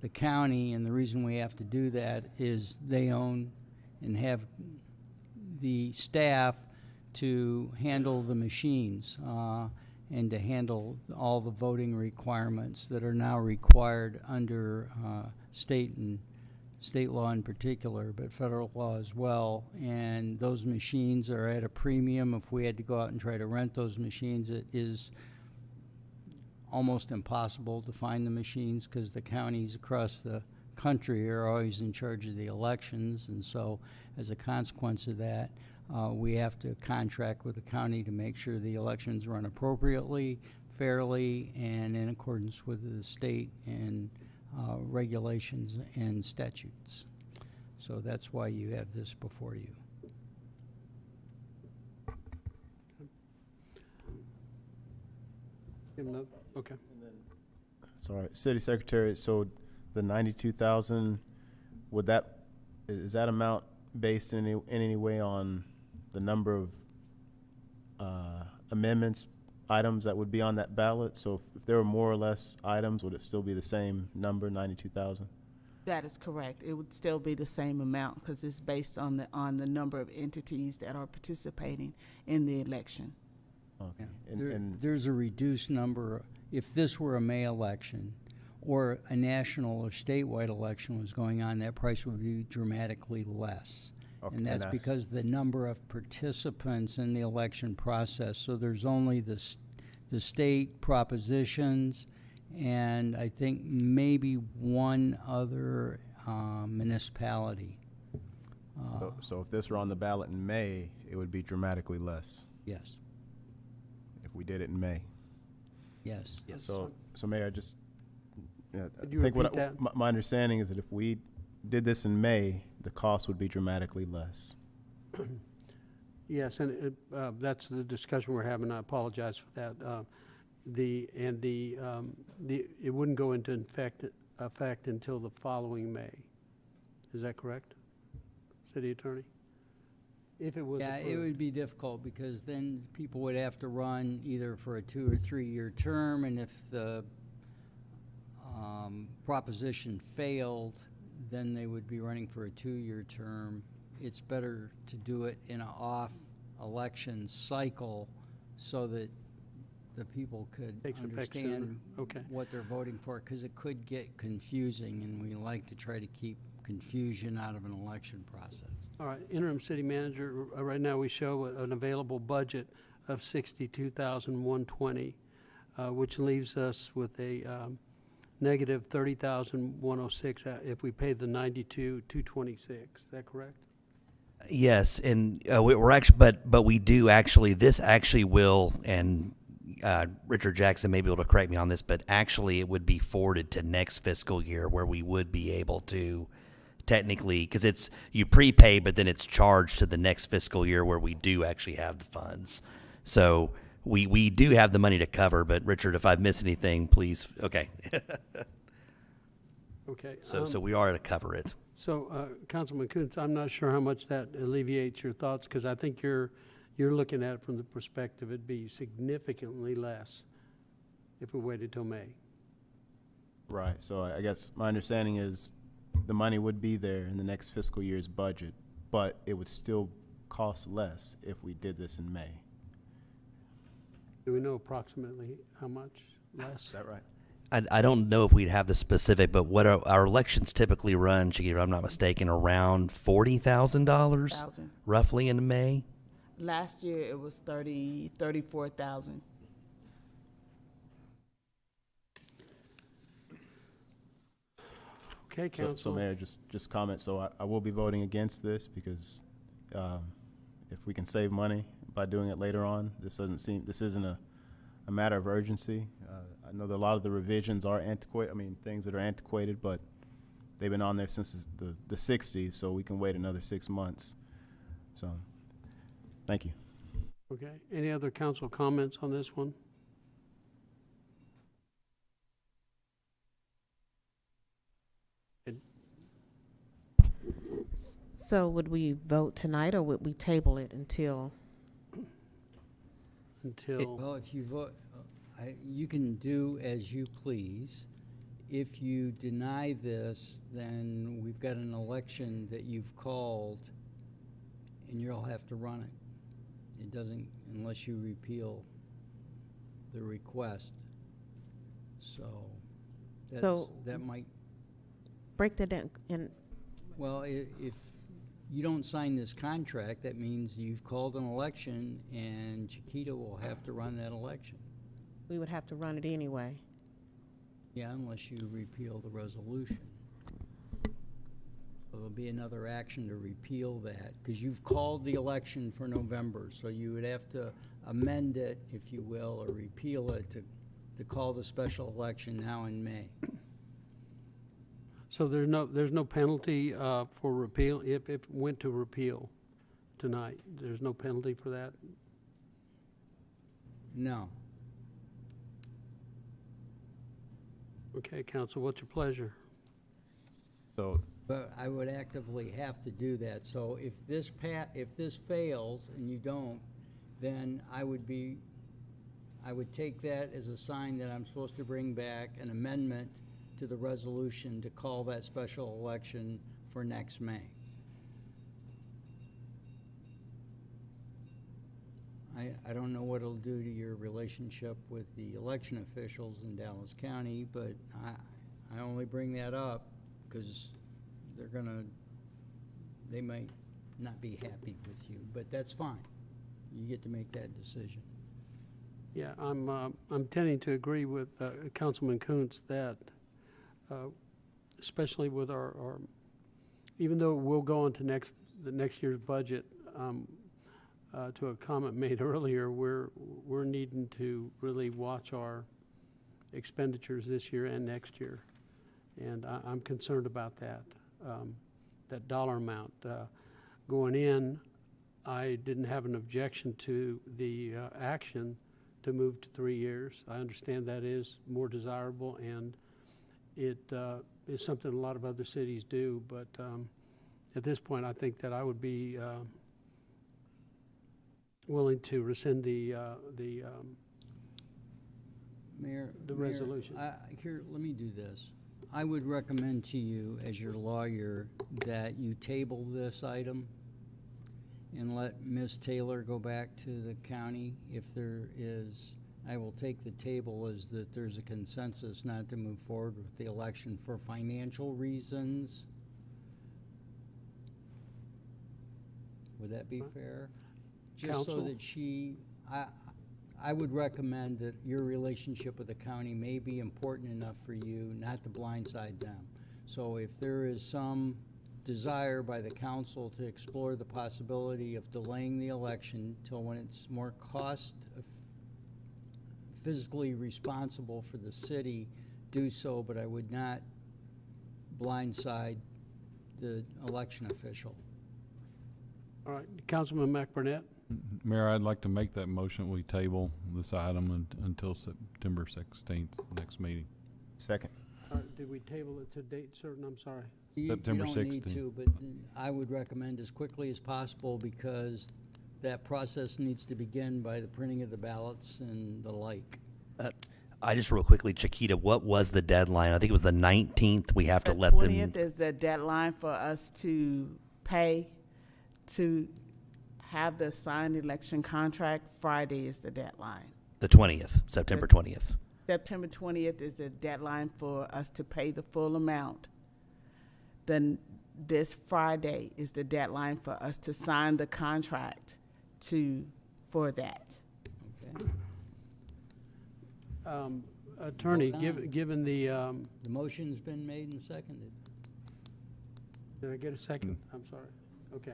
the county, and the reason we have to do that is they own and have the staff to handle the machines and to handle all the voting requirements that are now required under state law in particular, but federal law as well. And those machines are at a premium. If we had to go out and try to rent those machines, it is almost impossible to find the machines because the counties across the country are always in charge of the elections. And so as a consequence of that, we have to contract with the county to make sure the elections run appropriately, fairly, and in accordance with the state and regulations and statutes. So that's why you have this before you. Okay. Sorry, City Secretary, so the 92,000, is that amount based in any way on the number of amendments, items that would be on that ballot? So if there were more or less items, would it still be the same number, 92,000? That is correct. It would still be the same amount because it's based on the number of entities that are participating in the election. Okay. There's a reduced number. If this were a May election or a national or statewide election was going on, that price would be dramatically less. Okay, And that's because the number of participants in the election process. So there's only the state propositions and I think maybe one other municipality. So if this were on the ballot in May, it would be dramatically less. Yes. If we did it in May. Yes. So Mayor, I just, yeah, I Could you think repeat that? my understanding is that if we did this in May, the cost would be dramatically less. Yes, and that's the discussion we're having. I apologize for that. It wouldn't go into effect until the following May. Is that correct, City Attorney? If it was Yeah, it approved. would be difficult because then people would have to run either for a 2 or 3 year term, and if the proposition failed, then they would be running for a 2-year term. It's better to do it in an off-election cycle so that the people could Takes effect sooner. understand Okay. what they're voting for, because it could get confusing, and we like to try to keep confusion out of an election process. All right, interim city manager, right now we show an available budget of $62,120, which leaves us with a negative $30,106 if we pay the $92,226. Is that correct? Yes, and we're actually, but we do actually. This actually will, and Richard Jackson may be able to correct me on this, but actually it would be forwarded to next fiscal year where we would be able to technically, because it's you prepay, but then it's charged to the next fiscal year where we do actually have the funds. So we do have the money to cover. But Richard, if I've missed anything, please. Okay. Okay. So we are to cover it. So, Councilman Kuntz, I'm not sure how much that alleviates your thoughts, because I think you're looking at it from the perspective it'd be significantly less if we waited till May. Right. So I guess my understanding is the money would be there in the next fiscal year's budget, but it would still cost less if we did this in May. Do we know approximately how much less? Is that right? I don't know if we'd have the specific, but what our elections typically run, Chiquita, if I'm not mistaken, around $40,000 roughly in May. Last year it was 34,000. Okay, Council. So Mayor, just comment. So I will be voting against this because if we can save money by doing it later on, this isn't a matter of urgency. I know that a lot of the revisions are antiquated. I mean, things that are antiquated, but they've been on there since the 60s, so we can wait another 6 months. So, thank you. Okay. Any other council comments on this one? So would we vote tonight, or would we table it until? Well, if you vote, you can do as you please. If you deny this, then we've got an election that you've called, and you'll have to run it. It doesn't, unless you repeal the request. So that might. Break that down. And Well, if you don't sign this contract, that means you've called an election, and Chiquita will have to run that election. we would have to run it anyway. Yeah, unless you repeal the resolution. So there'll be another action to repeal that, because you've called the election for November, so you would have to amend it, if you will, or repeal it to call the special election now in May. So there's no penalty for repeal if it went to repeal tonight? There's no penalty for that? No. Okay, council, what's your pleasure? But I would actively have to do that. So if this fails and you don't, then I would take that as a sign that I'm supposed to bring back an amendment to the resolution to call that special election for next May. I don't know what it'll do to your relationship with the election officials in Dallas County, but I only bring that up because they might not be happy with you, but that's fine. You get to make that decision. Yeah, I'm tending to agree with Councilman Kuntz that, especially with our even though we'll go on to the next year's budget, to a comment made earlier, we're needing to really watch our expenditures this year and next year. And I'm concerned about that, that dollar amount. Going in, I didn't have an objection to the action to move to 3 years. I understand that is more desirable, and it is something a lot of other cities do, but at this point, I think that I would be willing to rescind the Mayor, resolution. Here, let me do this. I would recommend to you, as your lawyer, that you table this item and let Ms. Taylor go back to the county. If there is, I will take the table as that there's a consensus not to move forward with the election for financial reasons. Would that be fair? Just so Counsel? that I would recommend that your relationship with the county may be important enough for you not to blindside them. So if there is some desire by the council to explore the possibility of delaying the election till when it's more physically responsible for the city, do so, but I would not blindside the election official. All right, Councilman McBurnett? Mayor, I'd like to make that motion. We table this item until September 16th, next meeting. Second. All right, did we table it to date certain? I'm sorry. September You don't need 16th. to, but I would recommend as quickly as possible because that process needs to begin by the printing of the ballots and the like. I just real quickly, Chiquita, what was the deadline? I think it was the 19th. We have to The let them. 20th is the deadline for us to pay, to have the signed election contract. Friday is the deadline. The 20th, September 20th. September 20th is the deadline for us to pay the full amount. Then this Friday is the deadline for us to sign the contract for that. Okay. Attorney, Vote on. given the, The motion's been made and seconded. did I get a second? I'm sorry. Okay.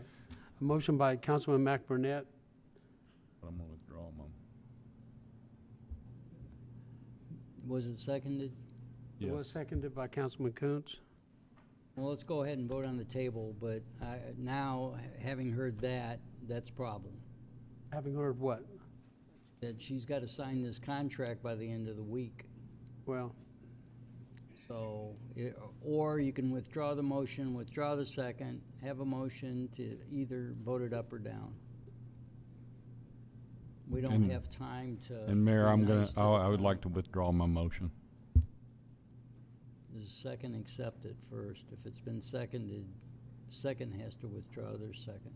A motion by Councilman McBurnett, I'm gonna withdraw my. Was it seconded? it was seconded by Councilman Kuntz. Well, let's go ahead and vote on the table, but now, having heard that, that's a problem. Having heard what? That she's got to sign this contract by the end of the week. Well, So, or you can withdraw the motion, withdraw the second, have a motion to either vote it up or down. We don't And- have time to. And Mayor, be I'm gonna, nice to I the would like to council. withdraw my motion. Is second accepted first? If it's been seconded, second has to withdraw their second.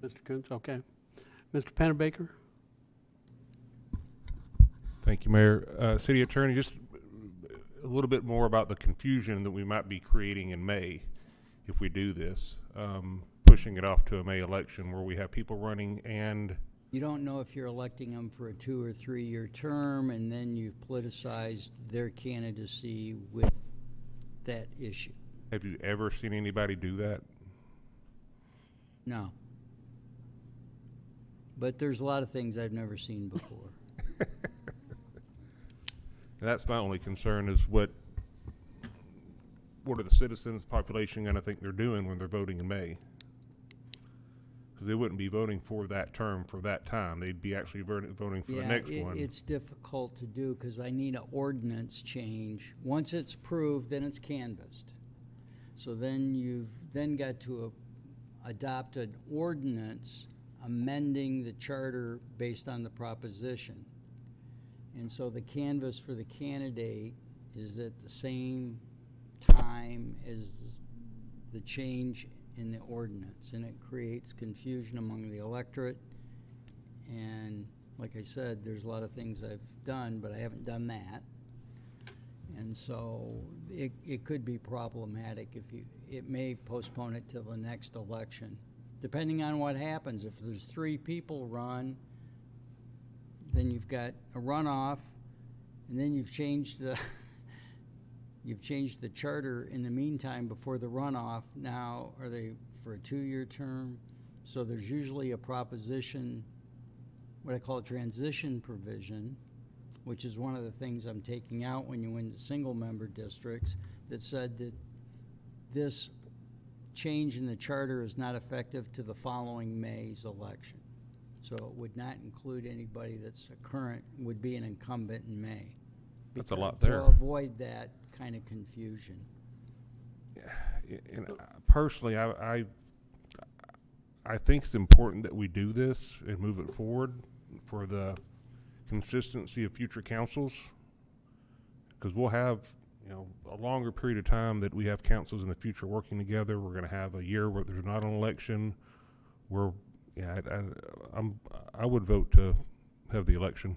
Mr. Kuntz, okay. Mr. Pennebaker? Thank you, Mayor. City Attorney, just a little bit more about the confusion that we might be creating in May if we do this. Pushing it off to a May election where we have people running and You don't know if you're electing them for a 2 or 3 year term, and then you've politicized their candidacy with that issue. have you ever seen anybody do that? No. But there's a lot of things I've never seen before. That's my only concern is what are the citizens, population gonna think they're doing when they're voting in May? Because they wouldn't be voting for that term for that time. They'd be actually voting for the next one. It's difficult to do because I need an ordinance change. Once it's approved, then it's canvassed. So then you've then got to adopt an ordinance amending the charter based on the proposition. And so the canvass for the candidate is at the same time as the change in the ordinance, and it creates confusion among the electorate. And like I said, there's a lot of things I've done, but I haven't done that. And so it could be problematic it may postpone it till the next election, depending on what happens. If there's 3 people run, then you've got a runoff, and then you've changed the charter in the meantime before the runoff. Now, are they for a 2-year term? So there's usually a proposition what I call a transition provision, which is one of the things I'm taking out when you went to single-member districts, that said that this change in the charter is not effective to the following May's election. So it would not include anybody that's a current, would be an incumbent in May. That's a lot To there. avoid that kind of confusion. And personally, I think it's important that we do this and move it forward for the consistency of future councils, because we'll have, you know, a longer period of time that we have councils in the future working together. We're going to have a year where there's not an election. I would vote to have the election.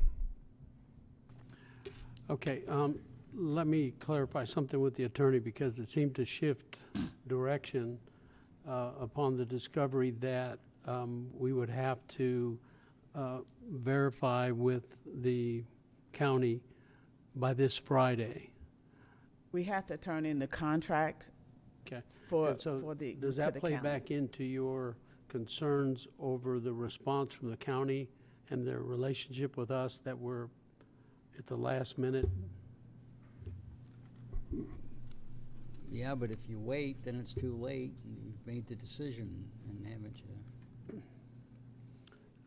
Okay, let me clarify something with the attorney, because it seemed to shift direction upon the discovery that we would have to verify with the county by this Friday. We have to turn in the contract Okay. for And so the does to that the play county. back into your concerns over the response from the county and their relationship with us, that we're at the last minute? Yeah, but if you wait, then it's too late, and you've made the decision, and haven't you?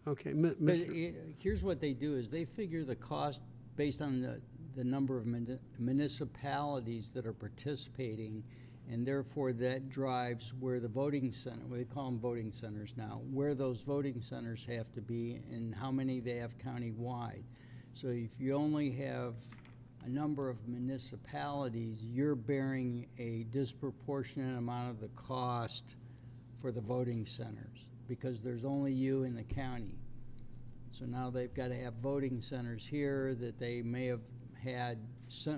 Okay, But here's what they do, is they figure the cost based on the number of municipalities that are participating, and therefore that drives where the voting center, we call them voting centers now, where those voting centers have to be and how many they have countywide. So if you only have a number of municipalities, you're bearing a disproportionate amount of the cost for the voting centers, because there's only you in the county. So now they've got to have voting centers here that they may have had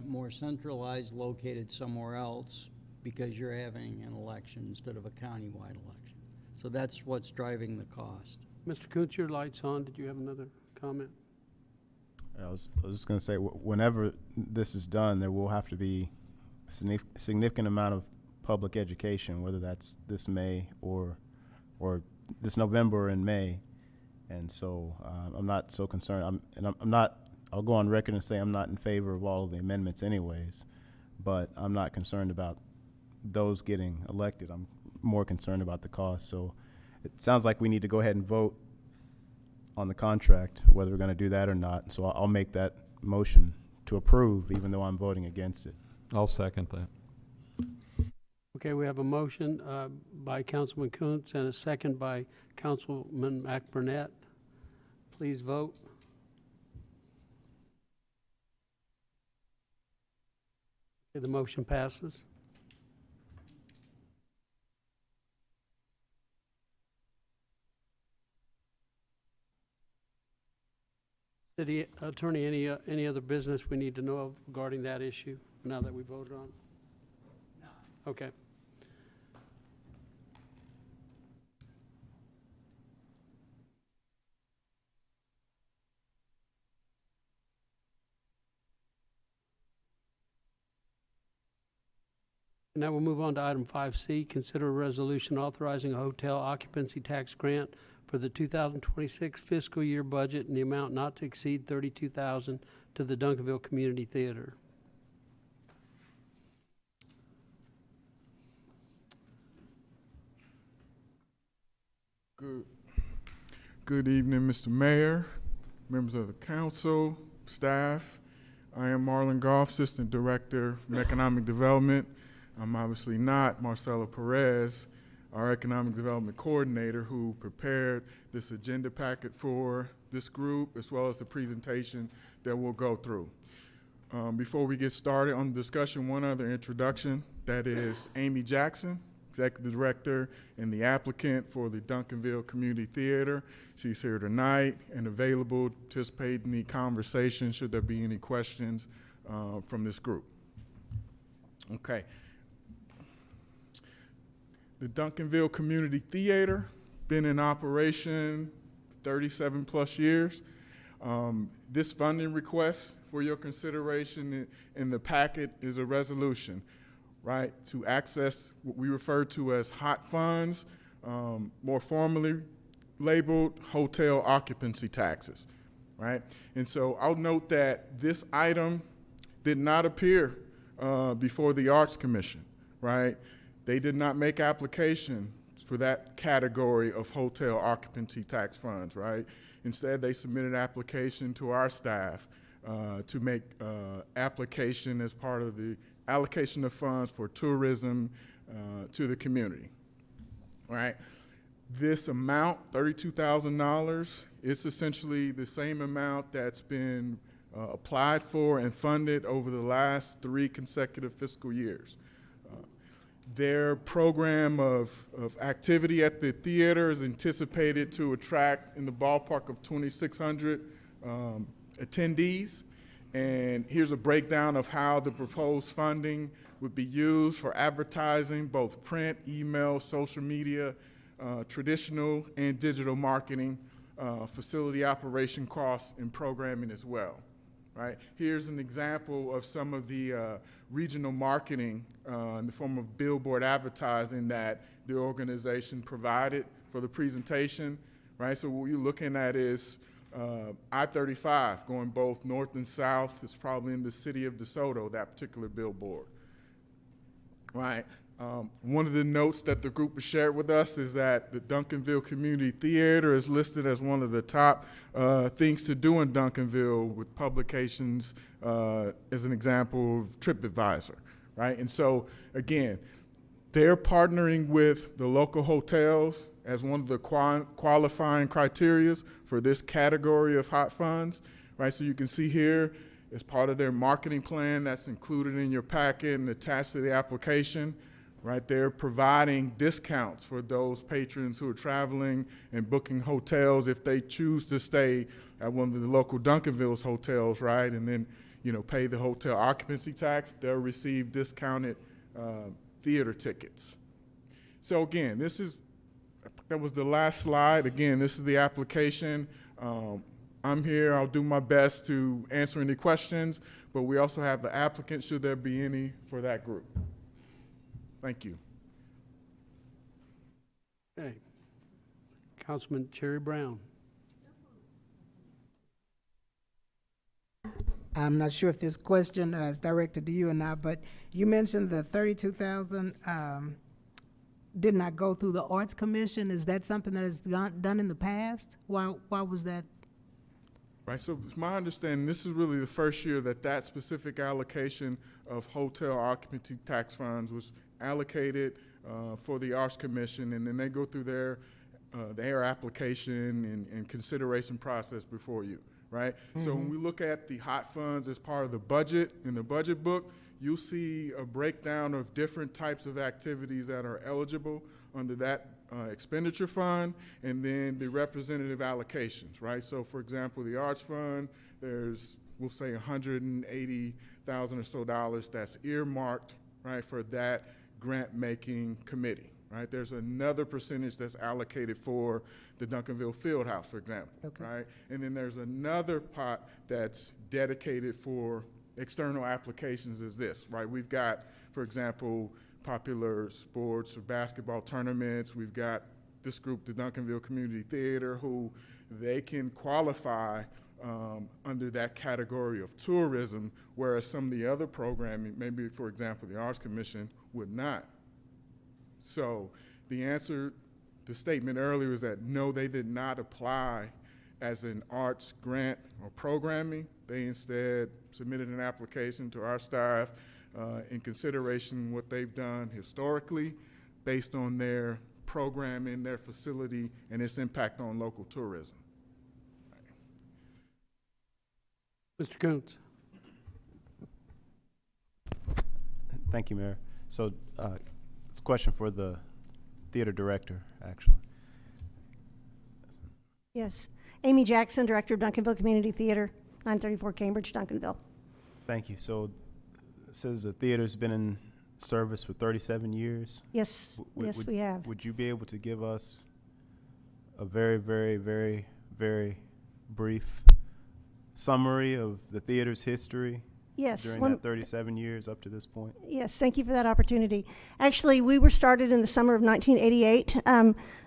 more centralized, located somewhere else, because you're having an election instead of a countywide election. So that's what's driving the cost. Mr. Kuntz, your light's on. Did you have another comment? I was just going to say, whenever this is done, there will have to be a significant amount of public education, whether that's this May or this November and May. And so I'm not so concerned. I'll go on record and say I'm not in favor of all of the amendments anyways, but I'm not concerned about those getting elected. I'm more concerned about the cost. So it sounds like we need to go ahead and vote on the contract, whether we're going to do that or not. So I'll make that motion to approve, even though I'm voting against it. I'll second that. Okay, we have a motion by Councilman Kuntz and a second by Councilman McBurnett. Please vote. Okay, the motion passes. City Attorney, any other business we need to know of regarding that issue now that we voted on? No. Okay. Now we'll move on to item 5C, consider a resolution authorizing a hotel occupancy tax grant for the 2026 fiscal year budget in the amount not to exceed $32,000 to the Duncanville Community Theater. Good evening, Mr. Mayor, members of the council, staff. I am Marlon Goff, Assistant Director of Economic Development. I'm obviously not Marcelo Perez, our Economic Development Coordinator, who prepared this agenda packet for this group, as well as the presentation that we'll go through. Before we get started on the discussion, one other introduction. That is Amy Jackson, Executive Director and the applicant for the Duncanville Community Theater. She's here tonight and available to participate in the conversation should there be any questions from this group. Okay. The Duncanville Community Theater, been in operation 37 plus years. This funding request for your consideration in the packet is a resolution, right, to access what we refer to as hot funds, more formally labeled hotel occupancy taxes, right? And so I'll note that this item did not appear before the Arts Commission, right? They did not make application for that category of hotel occupancy tax funds, right? Instead, they submitted an application to our staff to make application as part of the allocation of funds for tourism to the community, right? This amount, $32,000, it's essentially the same amount that's been applied for and funded over the last 3 consecutive fiscal years. Their program of activity at the theater is anticipated to attract in the ballpark of 2,600 attendees. And here's a breakdown of how the proposed funding would be used for advertising, both print, email, social media, traditional and digital marketing, facility operation costs, and programming as well. Right? Here's an example of some of the regional marketing in the form of billboard advertising that the organization provided for the presentation. Right? So what you're looking at is I-35 going both north and south. It's probably in the city of DeSoto, that particular billboard. Right? One of the notes that the group has shared with us is that the Duncanville Community Theater is listed as one of the top things to do in Duncanville with publications, as an example of TripAdvisor, right? And so, again, they're partnering with the local hotels as one of the qualifying criteria for this category of hot funds, right? So you can see here, as part of their marketing plan that's included in your packet and attached to the application, right? They're providing discounts for those patrons who are traveling and booking hotels if they choose to stay at one of the local Duncanville's hotels, right? And then, pay the hotel occupancy tax. They'll receive discounted theater tickets. So again, that was the last slide. Again, this is the application. I'm here. I'll do my best to answer any questions, but we also have the applicant, should there be any, for that group. Thank you. Okay. Councilman Cherry Brown. I'm not sure if this question is directed to you or not, but you mentioned the 32,000 did not go through the Arts Commission. Is that something that has done in the past? Why was that? Right, so it's my understanding this is really the first year that specific allocation of hotel occupancy tax funds was allocated for the Arts Commission, and then they go through their application and consideration process before you, right? Mm-hmm. So when we look at the hot funds as part of the budget, in the budget book, you'll see a breakdown of different types of activities that are eligible under that expenditure fund, and then the representative allocations, right? So for example, the Arts Fund, there's, we'll say $180,000 or so that's earmarked, right, for that grant-making committee, right? There's another percentage that's allocated for the Duncanville Fieldhouse, for example, okay, right? And then there's another pot that's dedicated for external applications as this, right? We've got, for example, popular sports or basketball tournaments. We've got this group, the Duncanville Community Theater, who they can qualify under that category of tourism, whereas some of the other programming, maybe for example, the Arts Commission would not. So the answer, the statement earlier is that no, they did not apply as an arts grant or programming. They instead submitted an application to our staff in consideration what they've done historically based on their programming, their facility, and its impact on local tourism. Mr. Kuntz. Thank you, Mayor. So it's a question for the theater director, actually. Yes. Amy Jackson, Director of Duncanville Community Theater, 934 Cambridge, Duncanville. Thank you. So it says the theater's been in service for 37 years. Yes, yes, we have. Would you be able to give us a very, very, very, very brief summary of the theater's history Yes. during one- that 37 years up to this point? Yes, thank you for that opportunity. Actually, we were started in the summer of 1988.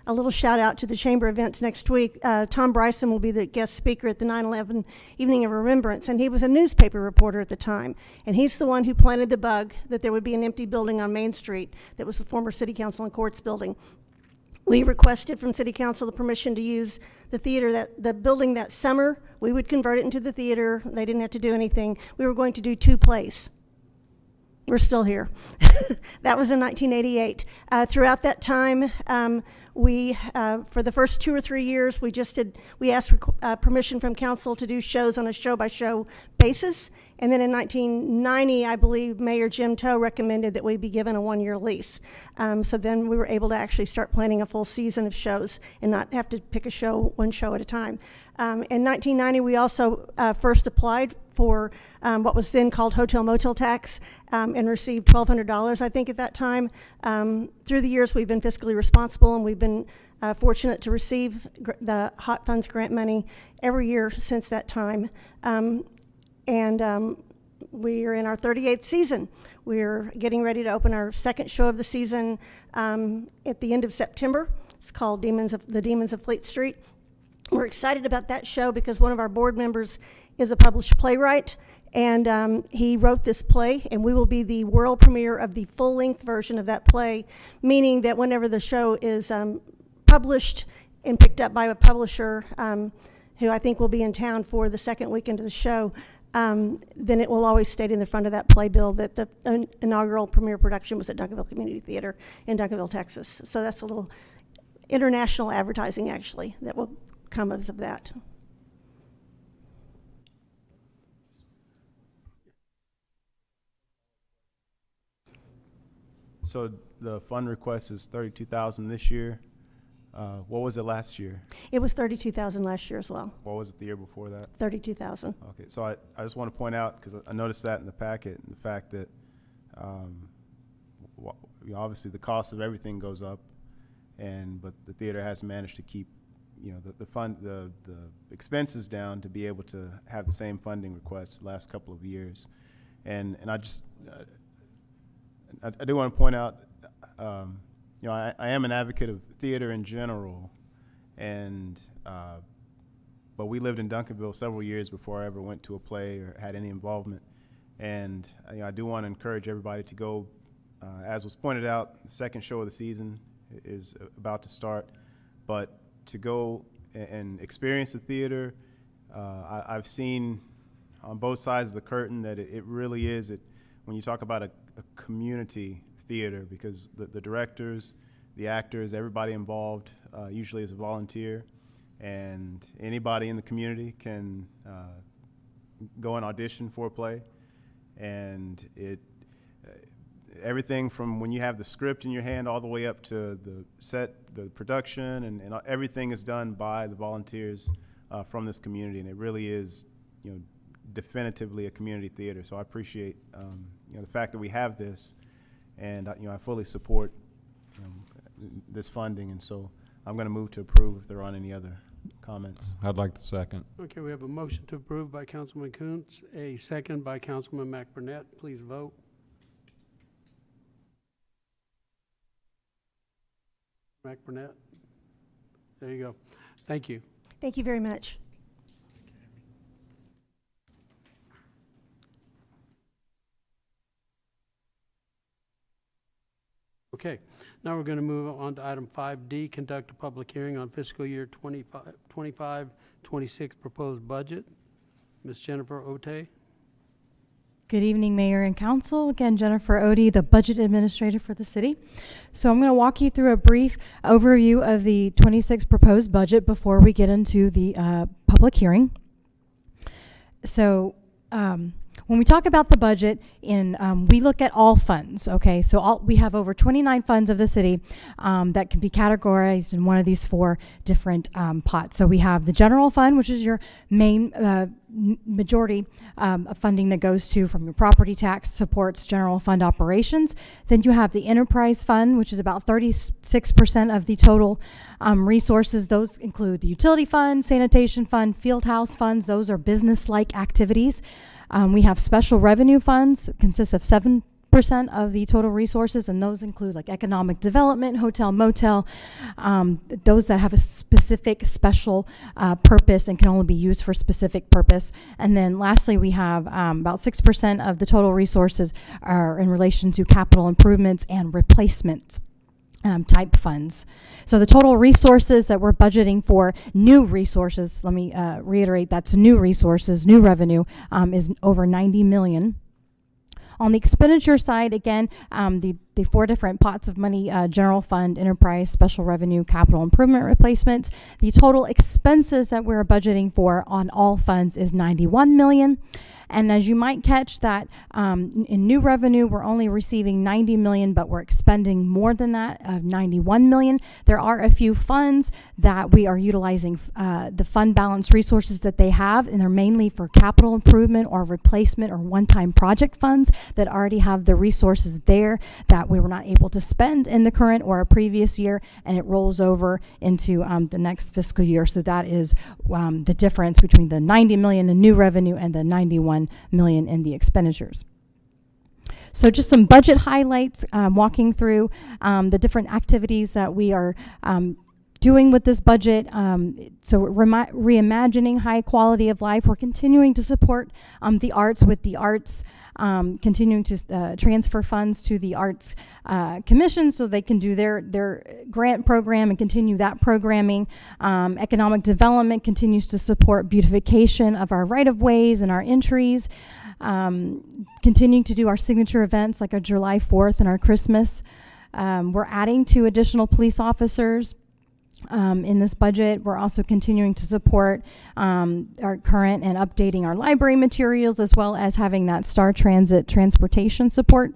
A little shout out to the Chamber events next week. Tom Bryson will be the guest speaker at the 9/11 Evening of Remembrance, and he was a newspaper reporter at the time. And he's the one who planted the bug that there would be an empty building on Main Street that was the former City Council and Courts building. We requested from City Council the permission to use the theater, the building that summer. We would convert it into the theater. They didn't have to do anything. We were going to do 2 plays. We're still here. That was in 1988. Throughout that time, we, for the first 2 or 3 years, we asked for permission from council to do shows on a show-by-show basis. And then in 1990, I believe Mayor Jim Toe recommended that we be given a 1-year lease. So then we were able to actually start planning a full season of shows and not have to pick one show at a time. In 1990, we also first applied for what was then called hotel motel tax and received $1,200, I think, at that time. Through the years, we've been fiscally responsible, and we've been fortunate to receive the Hot Funds grant money every year since that time. We are in our 38th season. We're getting ready to open our second show of the season at the end of September. It's called The Demons of Fleet Street. We're excited about that show because one of our board members is a published playwright, and he wrote this play, and we will be the world premiere of the full-length version of that play, meaning that whenever the show is published and picked up by a publisher who I think will be in town for the second weekend of the show, then it will always state in the front of that playbill that the inaugural premiere production was at Duncanville Community Theater in Duncanville, Texas. So that's a little international advertising, actually, that will come as of that. So the fund request is $32,000 this year. What was it last year? It was $32,000 last year as well. What was it the year before that? $32,000. Okay, so I just want to point out, because I noticed that in the packet, the fact that obviously the cost of everything goes up, but the theater has managed to keep the expenses down to be able to have the same funding requests the last couple of years. And I just I do want to point out, I am an advocate of theater in general, but we lived in Duncanville several years before I ever went to a play or had any involvement. And I do want to encourage everybody to go. As was pointed out, the second show of the season is about to start, but to go and experience the theater, I've seen on both sides of the curtain that it really is, when you talk about a community theater, because the directors, the actors, everybody involved usually is a volunteer, and anybody in the community can go and audition for a play, and everything from when you have the script in your hand all the way up to the set, the production, and everything is done by the volunteers from this community, and it really is, definitively a community theater. So I appreciate the fact that we have this, and I fully support this funding, and so I'm going to move to approve if there aren't any other comments. I'd like to second. Okay, we have a motion to approve by Councilman Kuntz, a second by Councilman McBurnett. Please vote. McBurnett. There you go. Thank you. Thank you very much. Okay, now we're going to move on to item 5D, conduct a public hearing on fiscal year 25-26 proposed budget. Ms. Jennifer Ote. Good evening, Mayor and Council. Again, Jennifer Odie, the Budget Administrator for the city. So I'm going to walk you through a brief overview of the 26 proposed budget before we get into the public hearing. So when we talk about the budget, we look at all funds, okay? So we have over 29 funds of the city that can be categorized in one of these 4 different pots. So we have the general fund, which is your main majority of funding that goes to from your property tax supports general fund operations. Then you have the enterprise fund, which is about 36% of the total resources. Those include the utility fund, sanitation fund, field house funds. Those are business-like activities. We have special revenue funds, consists of 7% of the total resources, and those include like economic development, hotel, motel, those that have a specific special purpose and can only be used for specific purpose. And then lastly, we have about 6% of the total resources are in relation to capital improvements and replacement type funds. So the total resources that we're budgeting for, new resources, let me reiterate, that's new resources, new revenue, is over 90 million. On the expenditure side, again, the four different pots of money, general fund, enterprise, special revenue, capital improvement replacements. The total expenses that we're budgeting for on all funds is 91 million. And as you might catch that, in new revenue, we're only receiving 90 million, but we're expending more than that, 91 million. There are a few funds that we are utilizing the fund balance resources that they have, and they're mainly for capital improvement or replacement or one-time project funds that already have the resources there that we were not able to spend in the current or a previous year, and it rolls over into the next fiscal year. So that is the difference between the 90 million in new revenue and the 91 million in the expenditures. So just some budget highlights, walking through the different activities that we are doing with this budget. So reimagining high quality of life. We're continuing to support the arts with the arts, continuing to transfer funds to the Arts Commission so they can do their grant program and continue that programming. Economic development continues to support beautification of our right-of-ways and our entries. Continuing to do our signature events like our July 4th and our Christmas. We're adding 2 additional police officers in this budget. We're also continuing to support our current and updating our library materials, as well as having that Star Transit transportation support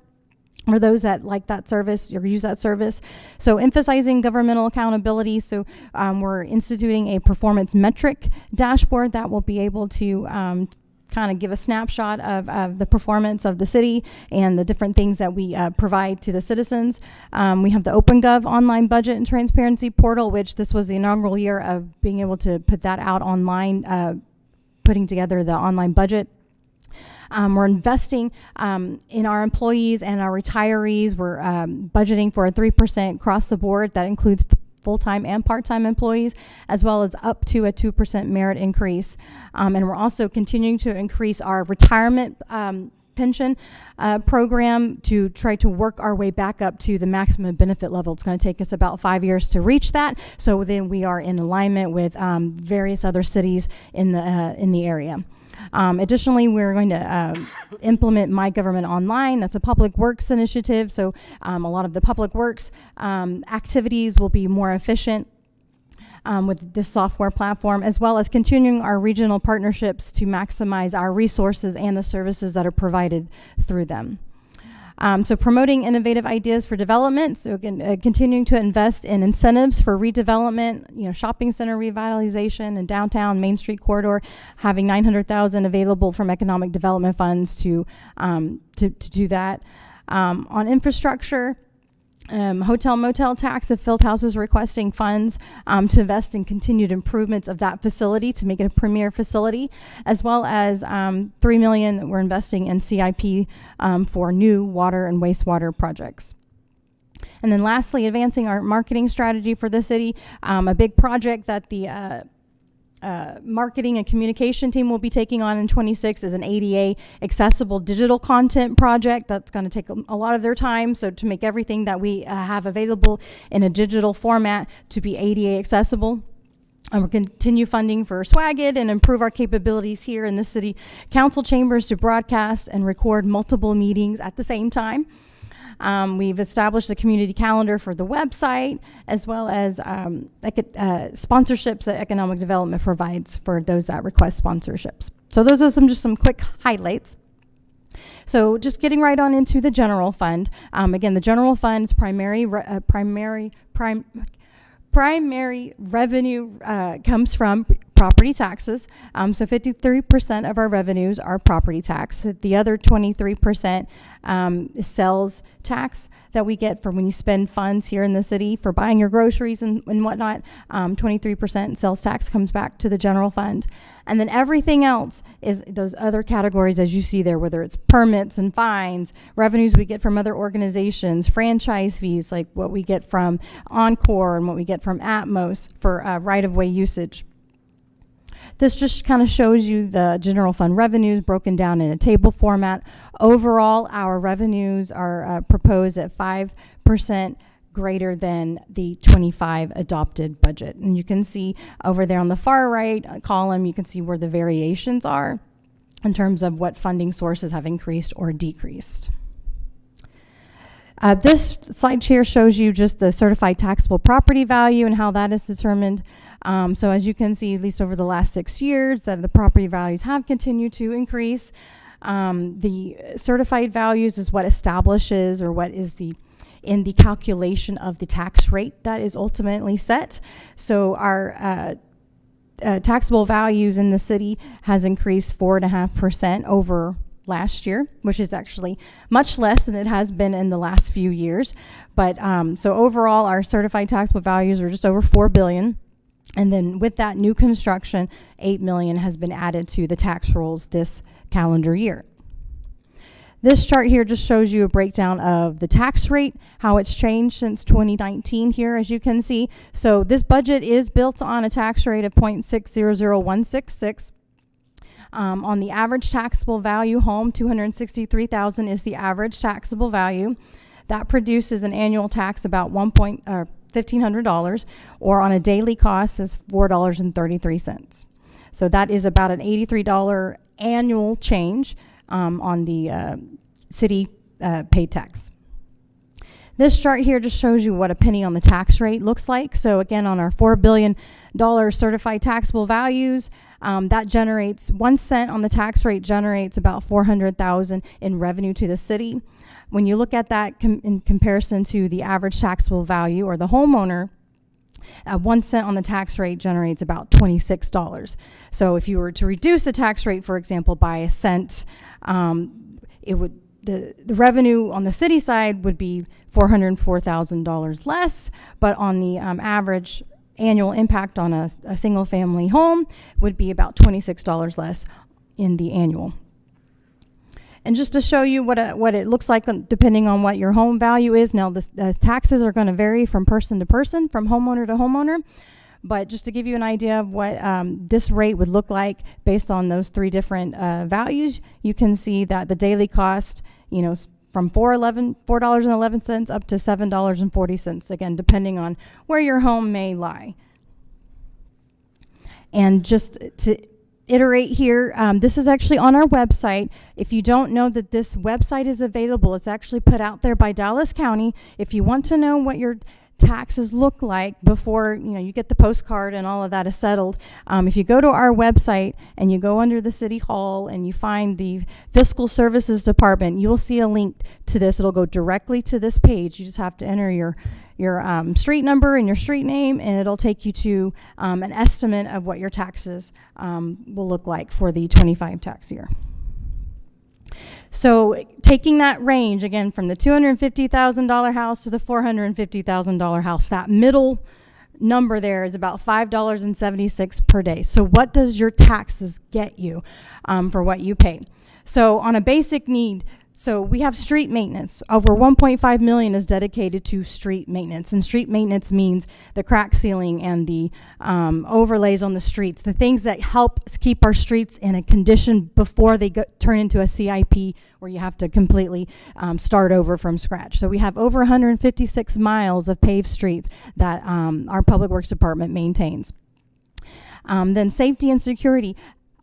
for those that like that service or use that service. So emphasizing governmental accountability. So we're instituting a performance metric dashboard that will be able to kind of give a snapshot of the performance of the city and the different things that we provide to the citizens. We have the OpenGov online budget and transparency portal, which this was the inaugural year of being able to put that out online, putting together the online budget. We're investing in our employees and our retirees. We're budgeting for a 3% across the board. That includes full-time and part-time employees, as well as up to a 2% merit increase. And we're also continuing to increase our retirement pension program to try to work our way back up to the maximum benefit level. It's going to take us about 5 years to reach that. So then we are in alignment with various other cities in the area. Additionally, we're going to implement My Government Online. That's a public works initiative. So a lot of the public works activities will be more efficient with this software platform, as well as continuing our regional partnerships to maximize our resources and the services that are provided through them. So promoting innovative ideas for development, so continuing to invest in incentives for redevelopment, shopping center revitalization and downtown Main Street corridor, having $900,000 available from economic development funds to do that. On infrastructure, hotel motel tax, if Fieldhouse is requesting funds to invest in continued improvements of that facility to make it a premier facility, as well as $3 million that we're investing in CIP for new water and wastewater projects. And then lastly, advancing our marketing strategy for the city. A big project that the marketing and communication team will be taking on in 26 is an ADA accessible digital content project that's going to take a lot of their time. So to make everything that we have available in a digital format to be ADA accessible. We'll continue funding for Swagit and improve our capabilities here in the city council chambers to broadcast and record multiple meetings at the same time. We've established a community calendar for the website, as well as sponsorships that economic development provides for those that request sponsorships. So those are just some quick highlights. So just getting right on into the general fund. Again, the general fund is primary revenue comes from property taxes. So 53% of our revenues are property tax. The other 23% is sales tax that we get for when you spend funds here in the city for buying your groceries and whatnot. 23% sales tax comes back to the general fund. And then everything else is those other categories as you see there, whether it's permits and fines, revenues we get from other organizations, franchise fees like what we get from Encore and what we get from Atmos for right-of-way usage. This just kind of shows you the general fund revenues broken down in a table format. Overall, our revenues are proposed at 5% greater than the 25 adopted budget. And you can see over there on the far right column, you can see where the variations are in terms of what funding sources have increased or decreased. This slide here shows you just the certified taxable property value and how that is determined. So as you can see, at least over the last 6 years, that the property values have continued to increase. The certified values is what establishes or what is in the calculation of the tax rate that is ultimately set. So our taxable values in the city has increased 4.5% over last year, which is actually much less than it has been in the last few years. But so overall, our certified taxable values are just over $4 billion. And then with that new construction, $8 million has been added to the tax rolls this calendar year. This chart here just shows you a breakdown of the tax rate, how it's changed since 2019 here, as you can see. So this budget is built on a tax rate of 0.600166. On the average taxable value home, $263,000 is the average taxable value. That produces an annual tax about $1,500, or on a daily cost is $4.33. So that is about an $83 annual change on the city paid tax. This chart here just shows you what a penny on the tax rate looks like. So again, on our $4 billion certified taxable values, that generates 1 cent on the tax rate generates about $400,000 in revenue to the city. When you look at that in comparison to the average taxable value or the homeowner, 1 cent on the tax rate generates about $26. So if you were to reduce the tax rate, for example, by a cent, it would the revenue on the city side would be $404,000 less, but on the average annual impact on a single family home would be about $26 less in the annual. And just to show you what it looks like depending on what your home value is, now the taxes are going to vary from person to person, from homeowner to homeowner. But just to give you an idea of what this rate would look like based on those three different values, you can see that the daily cost, from $4.11 up to $7.40, again, depending on where your home may lie. And just to iterate here, this is actually on our website. If you don't know that this website is available, it's actually put out there by Dallas County. If you want to know what your taxes look like before you get the postcard and all of that is settled, if you go to our website and you go under the City Hall and you find the Fiscal Services Department, you will see a link to this. It'll go directly to this page. You just have to enter your street number and your street name, and it'll take you to an estimate of what your taxes will look like for the 25 tax year. So taking that range, again, from the $250,000 house to the $450,000 house, that middle number there is about $5.76 per day. So what does your taxes get you for what you pay? So on a basic need, so we have street maintenance. Over $1.5 million is dedicated to street maintenance. And street maintenance means the crack sealing and the overlays on the streets, the things that help keep our streets in a condition before they turn into a CIP where you have to completely start over from scratch. So we have over 156 miles of paved streets that our Public Works Department maintains. Then safety and security.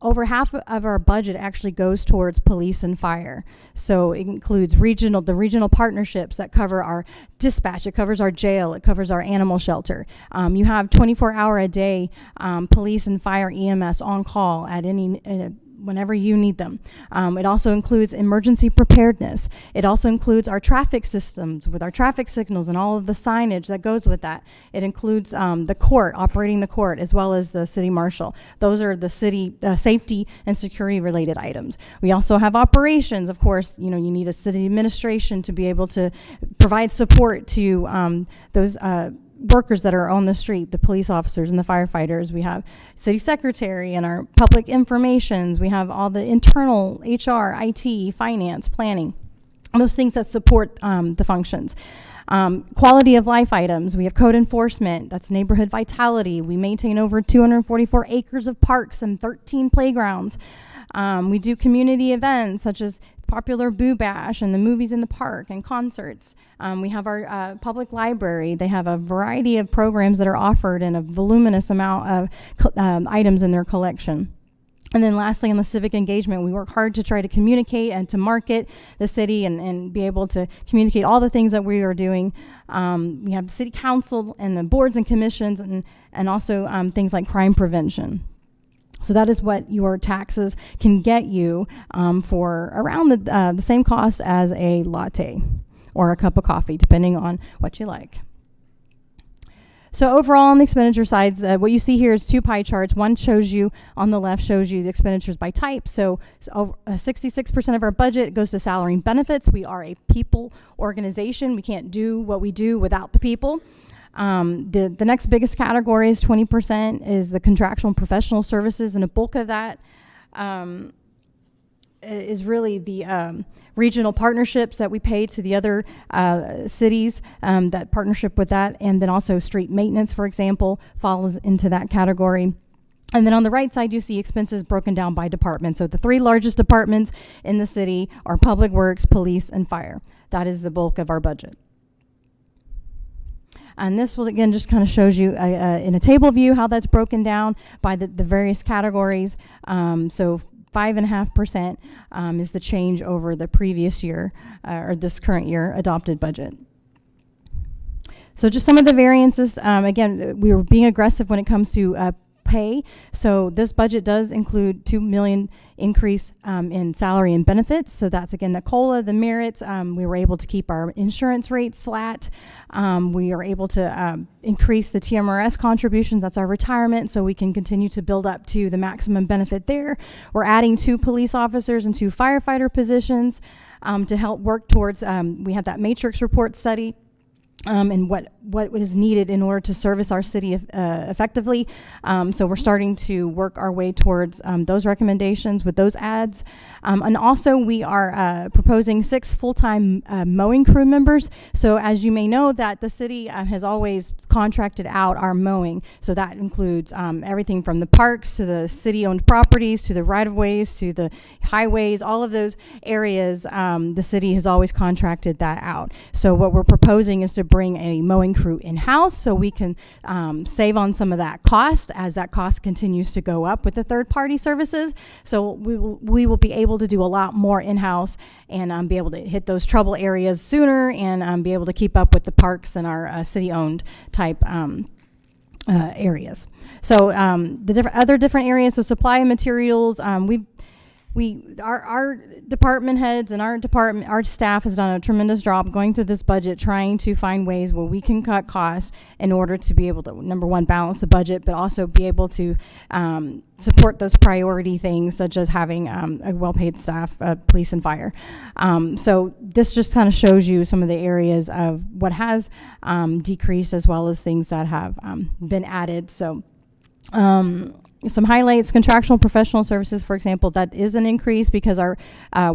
Over half of our budget actually goes towards police and fire. So it includes the regional partnerships that cover our dispatch, it covers our jail, it covers our animal shelter. You have 24-hour-a-day police and fire EMS on call at any whenever you need them. It also includes emergency preparedness. It also includes our traffic systems with our traffic signals and all of the signage that goes with that. It includes the court, operating the court, as well as the city marshal. Those are the city safety and security related items. We also have operations. Of course, you need a city administration to be able to provide support to those workers that are on the street, the police officers and the firefighters. We have city secretary and our public informations. We have all the internal HR, IT, finance, planning, those things that support the functions. Quality of life items. We have code enforcement. That's neighborhood vitality. We maintain over 244 acres of parks and 13 playgrounds. We do community events such as popular Boo Bash and the movies in the park and concerts. We have our public library. They have a variety of programs that are offered and a voluminous amount of items in their collection. And then lastly, on the civic engagement, we work hard to try to communicate and to market the city and be able to communicate all the things that we are doing. We have the city council and the boards and commissions and also things like crime prevention. So that is what your taxes can get you for around the same cost as a latte or a cup of coffee, depending on what you like. So overall, on the expenditure sides, what you see here is two pie charts. One shows you, on the left, shows you the expenditures by type. So 66% of our budget goes to salary and benefits. We are a people organization. We can't do what we do without the people. The next biggest category is 20% is the contractual and professional services, and a bulk of that is really the regional partnerships that we pay to the other cities, that partnership with that, and then also street maintenance, for example, falls into that category. And then on the right side, you see expenses broken down by department. So the three largest departments in the city are Public Works, Police, and Fire. That is the bulk of our budget. And this will, again, just kind of shows you in a table view how that's broken down by the various categories. So 5.5% is the change over the previous year or this current year adopted budget. So just some of the variances. Again, we were being aggressive when it comes to pay. So this budget does include $2 million increase in salary and benefits. So that's, again, the COLA, the merits. We were able to keep our insurance rates flat. We are able to increase the TMRS contributions. That's our retirement, so we can continue to build up to the maximum benefit there. We're adding 2 police officers and 2 firefighter positions to help work towards, we have that matrix report study. And what is needed in order to service our city effectively. So we're starting to work our way towards those recommendations with those ads. And also we are proposing 6 full-time mowing crew members. So as you may know, that the city has always contracted out our mowing. So that includes everything from the parks to the city-owned properties to the right-of-ways to the highways, all of those areas. The city has always contracted that out. So what we're proposing is to bring a mowing crew in-house so we can save on some of that cost as that cost continues to go up with the third-party services. So we will be able to do a lot more in-house and be able to hit those trouble areas sooner and be able to keep up with the parks and our city-owned type areas. So the other different areas, so supply and materials, our department heads and our staff has done a tremendous job going through this budget, trying to find ways where we can cut costs in order to be able to, number one, balance the budget, but also be able to support those priority things, such as having a well-paid staff, police and fire. So this just kind of shows you some of the areas of what has decreased as well as things that have been added. So some highlights: contractual professional services, for example, that is an increase because our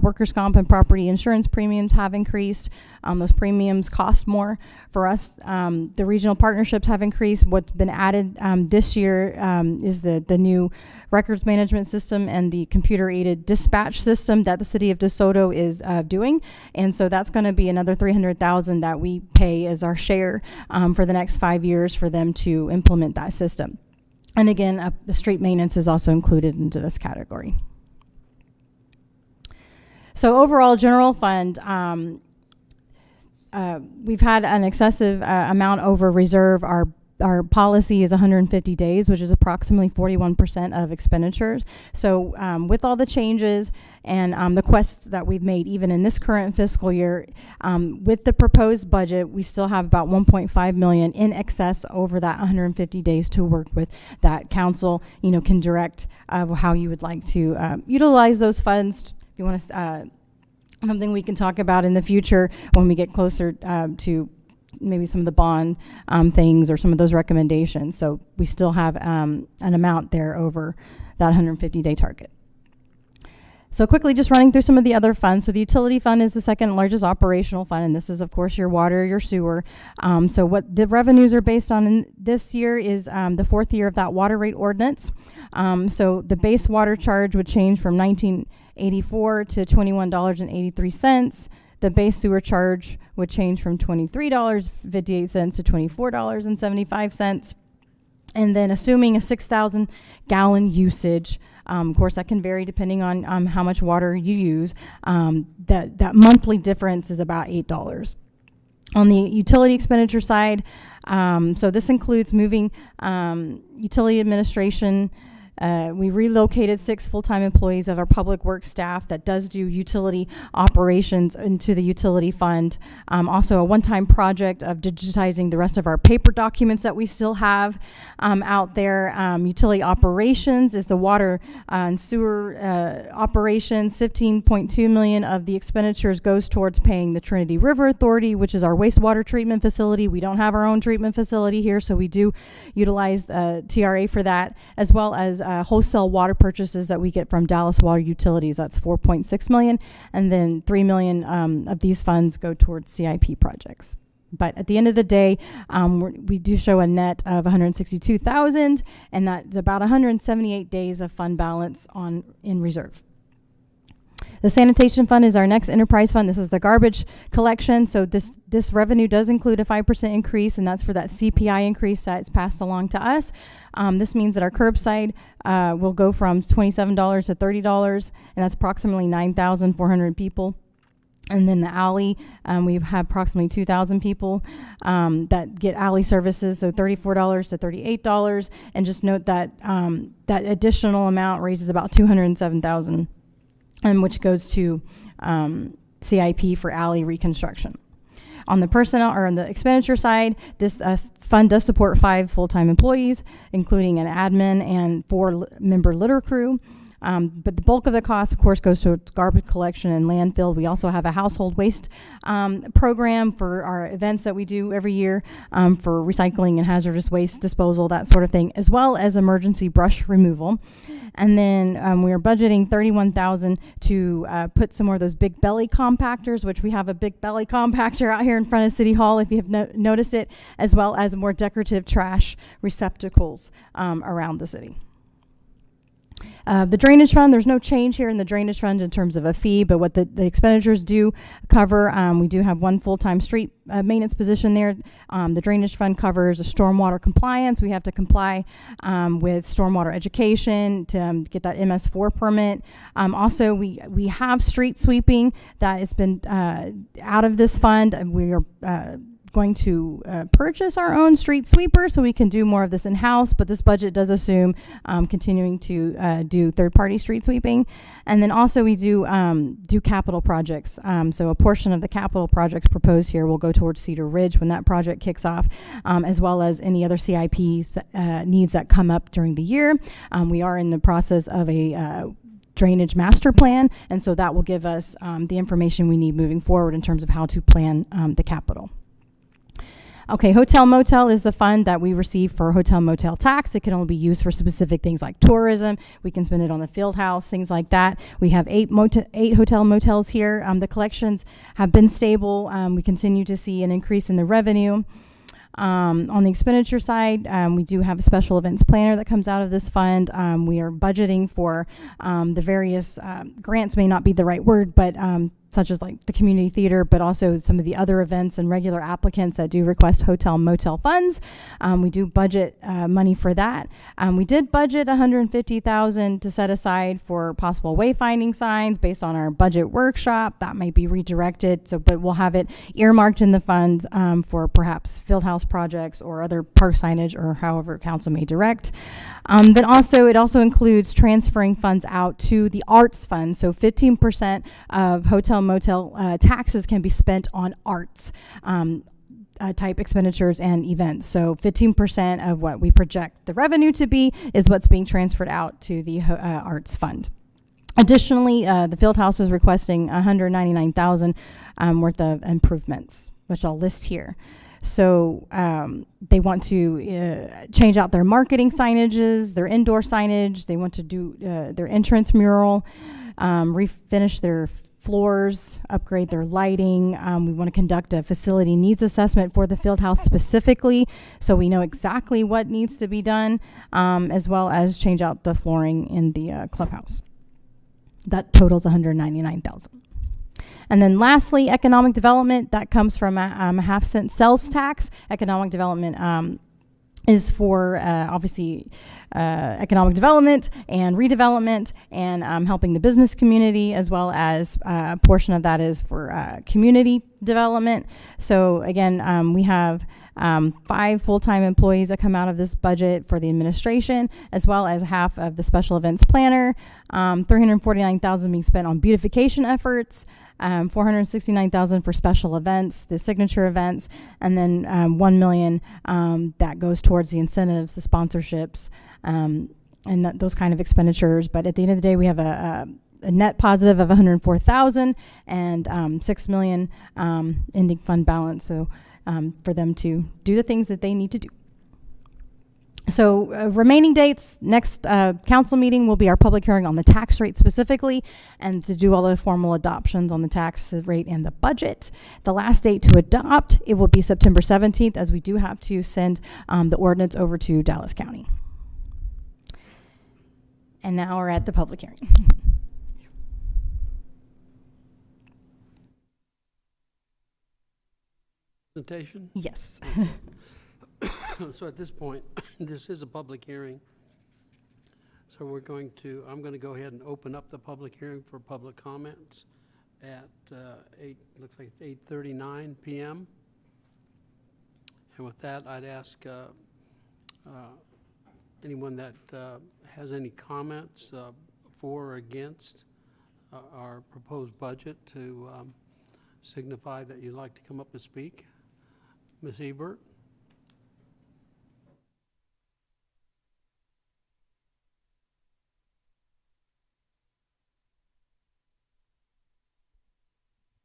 workers' comp and property insurance premiums have increased. Those premiums cost more for us. The regional partnerships have increased. What's been added this year is the new records management system and the computer-aided dispatch system that the city of DeSoto is doing. And so that's going to be another $300,000 that we pay as our share for the next 5 years for them to implement that system. And again, the street maintenance is also included into this category. So overall, general fund, we've had an excessive amount over reserve. Our our policy is 150 days, which is approximately 41% of expenditures. So with all the changes and the quests that we've made, even in this current fiscal year, with the proposed budget, we still have about 1.5 million in excess over that 150 days to work with. That council, can direct how you would like to utilize those funds. If you want to, something we can talk about in the future when we get closer to maybe some of the bond things or some of those recommendations. So we still have an amount there over that 150-day target. So quickly, just running through some of the other funds. So the utility fund is the second largest operational fund, and this is, of course, your water, your sewer. So what the revenues are based on in this year is the fourth year of that water rate ordinance. So the base water charge would change from $19.84 to $21.83. The base sewer charge would change from $23.58 to $24.75. And then assuming a 6,000 gallon usage, of course that can vary depending on how much water you use, that monthly difference is about $8. On the utility expenditure side, so this includes moving utility administration. We relocated 6 full-time employees of our public works staff that does do utility operations into the utility fund. Also a one-time project of digitizing the rest of our paper documents that we still have out there. Utility operations is the water and sewer operations. 15.2 million of the expenditures goes towards paying the Trinity River Authority, which is our wastewater treatment facility. We don't have our own treatment facility here, so we do utilize TRA for that, as well as wholesale water purchases that we get from Dallas Water Utilities. That's 4.6 million, and then 3 million of these funds go towards CIP projects. But at the end of the day, we do show a net of 162,000, and that's about 178 days of fund balance in reserve. The sanitation fund is our next enterprise fund. This is the garbage collection. So this revenue does include a 5% increase, and that's for that CPI increase that's passed along to us. This means that our curbside will go from $27 to $30, and that's approximately 9,400 people. And then the alley, we have approximately 2,000 people that get alley services, so $34 to $38. And just note that that additional amount raises about $207,000. And which goes to CIP for alley reconstruction. On the personnel or on the expenditure side, this fund does support 5 full-time employees, including an admin and 4-member litter crew. But the bulk of the cost, of course, goes to garbage collection and landfill. We also have a household waste program for our events that we do every year for recycling and hazardous waste disposal, that sort of thing, as well as emergency brush removal. And then we are budgeting $31,000 to put some more of those big belly compactors, which we have a big belly compactor out here in front of City Hall, if you have noticed it, as well as more decorative trash receptacles around the city. The drainage fund, there's no change here in the drainage fund in terms of a fee, but what the expenditures do cover, we do have 1 full-time street maintenance position there. The drainage fund covers a stormwater compliance. We have to comply with stormwater education to get that MS4 permit. Also, we have street sweeping that has been out of this fund. We are going to purchase our own street sweeper so we can do more of this in-house, but this budget does assume continuing to do third-party street sweeping. And then also we do capital projects. So a portion of the capital projects proposed here will go towards Cedar Ridge when that project kicks off, as well as any other CIPs needs that come up during the year. We are in the process of a drainage master plan, and so that will give us the information we need moving forward in terms of how to plan the capital. Okay, hotel motel is the fund that we receive for hotel motel tax. It can only be used for specific things like tourism. We can spend it on the field house, things like that. We have 8 hotel motels here. The collections have been stable. We continue to see an increase in the revenue. On the expenditure side, we do have a special events planner that comes out of this fund. We are budgeting for the various grants, may not be the right word, but such as like the community theater, but also some of the other events and regular applicants that do request hotel motel funds. We do budget money for that. We did budget $150,000 to set aside for possible wayfinding signs based on our budget workshop. That might be redirected, but we'll have it earmarked in the funds for perhaps field house projects or other park signage, or however council may direct. Then also, it also includes transferring funds out to the arts fund. So 15% of hotel motel taxes can be spent on arts type expenditures and events. So 15% of what we project the revenue to be is what's being transferred out to the arts fund. Additionally, the field house is requesting $199,000 worth of improvements, which I'll list here. So they want to change out their marketing signages, their indoor signage. They want to do their entrance mural, refinish their floors, upgrade their lighting. We want to conduct a facility needs assessment for the field house specifically, so we know exactly what needs to be done, as well as change out the flooring in the clubhouse. That totals $199,000. And then lastly, economic development, that comes from a half-cent sales tax. Economic development is for obviously economic development and redevelopment and helping the business community, as well as a portion of that is for community development. So again, we have 5 full-time employees that come out of this budget for the administration, as well as half of the special events planner. $349,000 being spent on beautification efforts, $469,000 for special events, the signature events, and then $1 million that goes towards the incentives, the sponsorships, and those kind of expenditures. But at the end of the day, we have a net positive of $104,000 and $6 million ending fund balance. So for them to do the things that they need to do. So remaining dates, next council meeting will be our public hearing on the tax rate specifically, and to do all the formal adoptions on the tax rate and the budget. The last date to adopt, it will be September 17th, as we do have to send the ordinance over to Dallas County. And now we're at the public hearing. Presentation? Yes. So at this point, this is a public hearing. So I'm going to go ahead and open up the public hearing for public comments at looks like 8:39 p.m. And with that, I'd ask anyone that has any comments for or against our proposed budget to signify that you'd like to come up and speak. Ms. Ebert?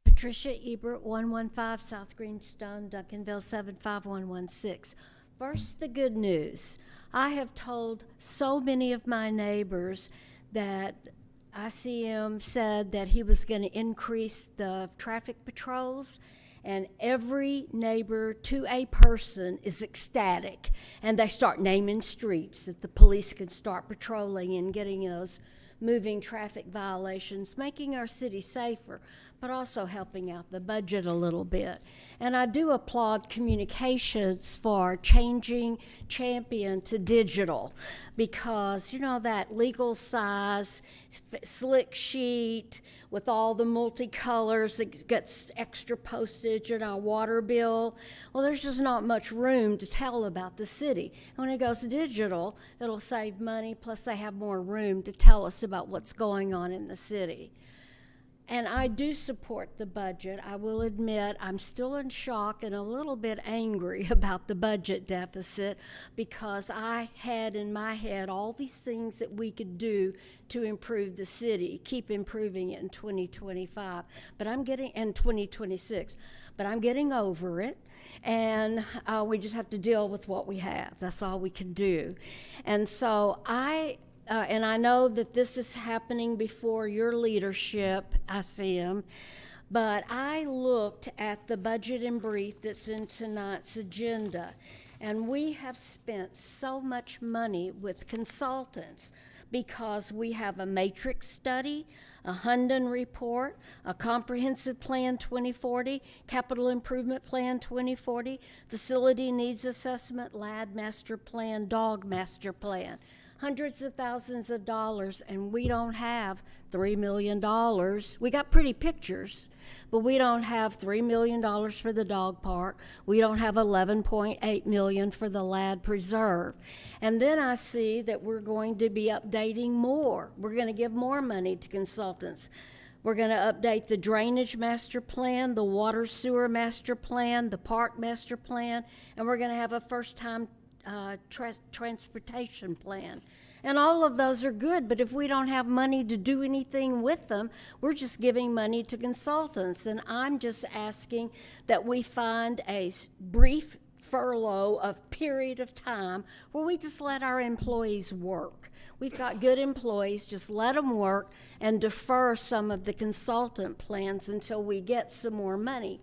Patricia Ebert, 115 South Greenstone, Duncanville, 75116. First, the good news. I have told so many of my neighbors that ICM said that he was going to increase the traffic patrols, and every neighbor to a person is ecstatic, and they start naming streets that the police can start patrolling and getting those moving traffic violations, making our city safer, but also helping out the budget a little bit. And I do applaud communications for changing Champion to digital, because you know that legal size slick sheet with all the multicolors that gets extra postage in our water bill. Well, there's just not much room to tell about the city. When it goes digital, it'll save money, plus they have more room to tell us about what's going on in the city. And I do support the budget. I will admit I'm still in shock and a little bit angry about the budget deficit, because I had in my head all these things that we could do to improve the city, keep improving it in 2025, and 2026. But I'm getting over it, and we just have to deal with what we have. That's all we can do. And so and I know that this is happening before your leadership, ICM, but I looked at the budget in brief that's in tonight's agenda, and we have spent so much money with consultants. because we have a matrix study, a Hunden report, a comprehensive plan 2040, capital improvement plan 2040, facility needs assessment, lad master plan, dog master plan. Hundreds of thousands of dollars, and we don't have $3 million. We got pretty pictures, but we don't have $3 million for the dog park. We don't have $11.8 million for the Lad Preserve. And then I see that we're going to be updating more. We're going to give more money to consultants. We're going to update the drainage master plan, the water sewer master plan, the park master plan, and we're going to have a first-time transportation plan. And all of those are good, but if we don't have money to do anything with them, we're just giving money to consultants. And I'm just asking that we find a brief furlough of period of time where we just let our employees work. We've got good employees, just let them work and defer some of the consultant plans until we get some more money.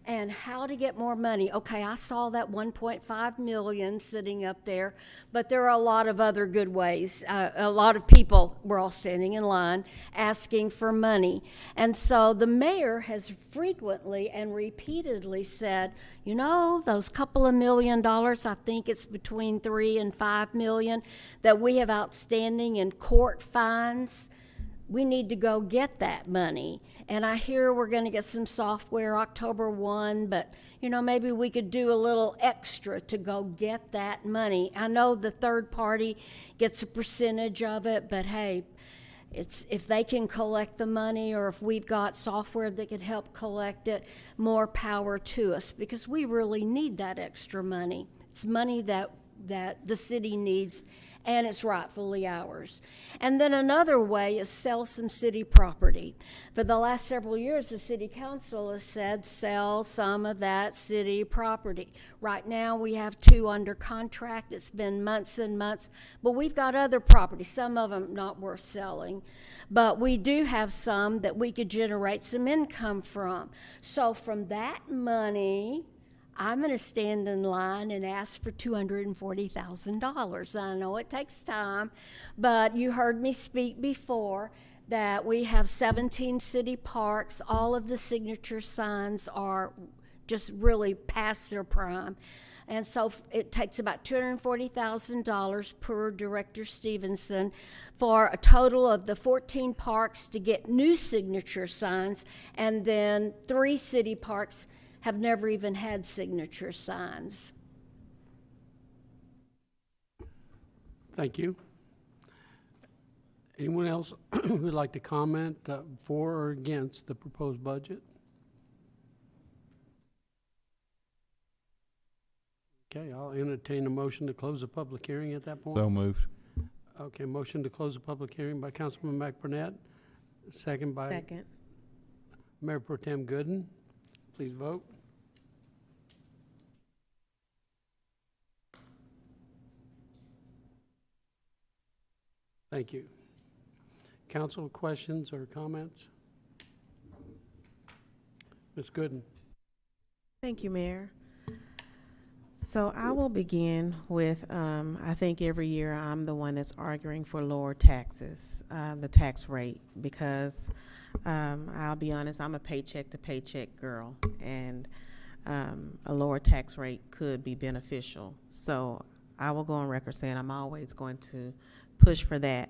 And how to get more money. Okay, I saw that 1.5 million sitting up there, but there are a lot of other good ways. A lot of people were all standing in line asking for money. And so the mayor has frequently and repeatedly said, you know, those couple of $1 million, I think it's between 3 and 5 million, that we have outstanding in court fines. We need to go get that money. And I hear we're going to get some software October 1, but, you know, maybe we could do a little extra to go get that money. I know the third party gets a percentage of it, but hey, it's if they can collect the money, or if we've got software that could help collect it, more power to us, because we really need that extra money. It's money that the city needs, and it's rightfully ours. And then another way is sell some city property. For the last several years, the city council has said sell some of that city property. Right now, we have 2 under contract. It's been months and months, but we've got other property, some of them not worth selling. But we do have some that we could generate some income from. So from that money, I'm going to stand in line and ask for $240,000. I know it takes time, but you heard me speak before that we have 17 city parks. All of the signature signs are just really past their prime. And so it takes about $240,000 per Director Stevenson for a total of the 14 parks to get new signature signs, and then 3 city parks have never even had signature signs. Thank you. Anyone else who would like to comment for or against the proposed budget? Okay, I'll entertain a motion to close the public hearing at that point. So moved. Okay, motion to close the public hearing by Councilman McBurnett, second by Mayor Pro Tem Gooden. Please vote. Thank you. Council, questions or comments? Ms. Gooden. Thank you, Mayor. So I will begin with, I think every year I'm the one that's arguing for lower taxes, the tax rate, because I'll be honest, I'm a paycheck to paycheck girl, and a lower tax rate could be beneficial. So I will go on record saying I'm always going to push for that.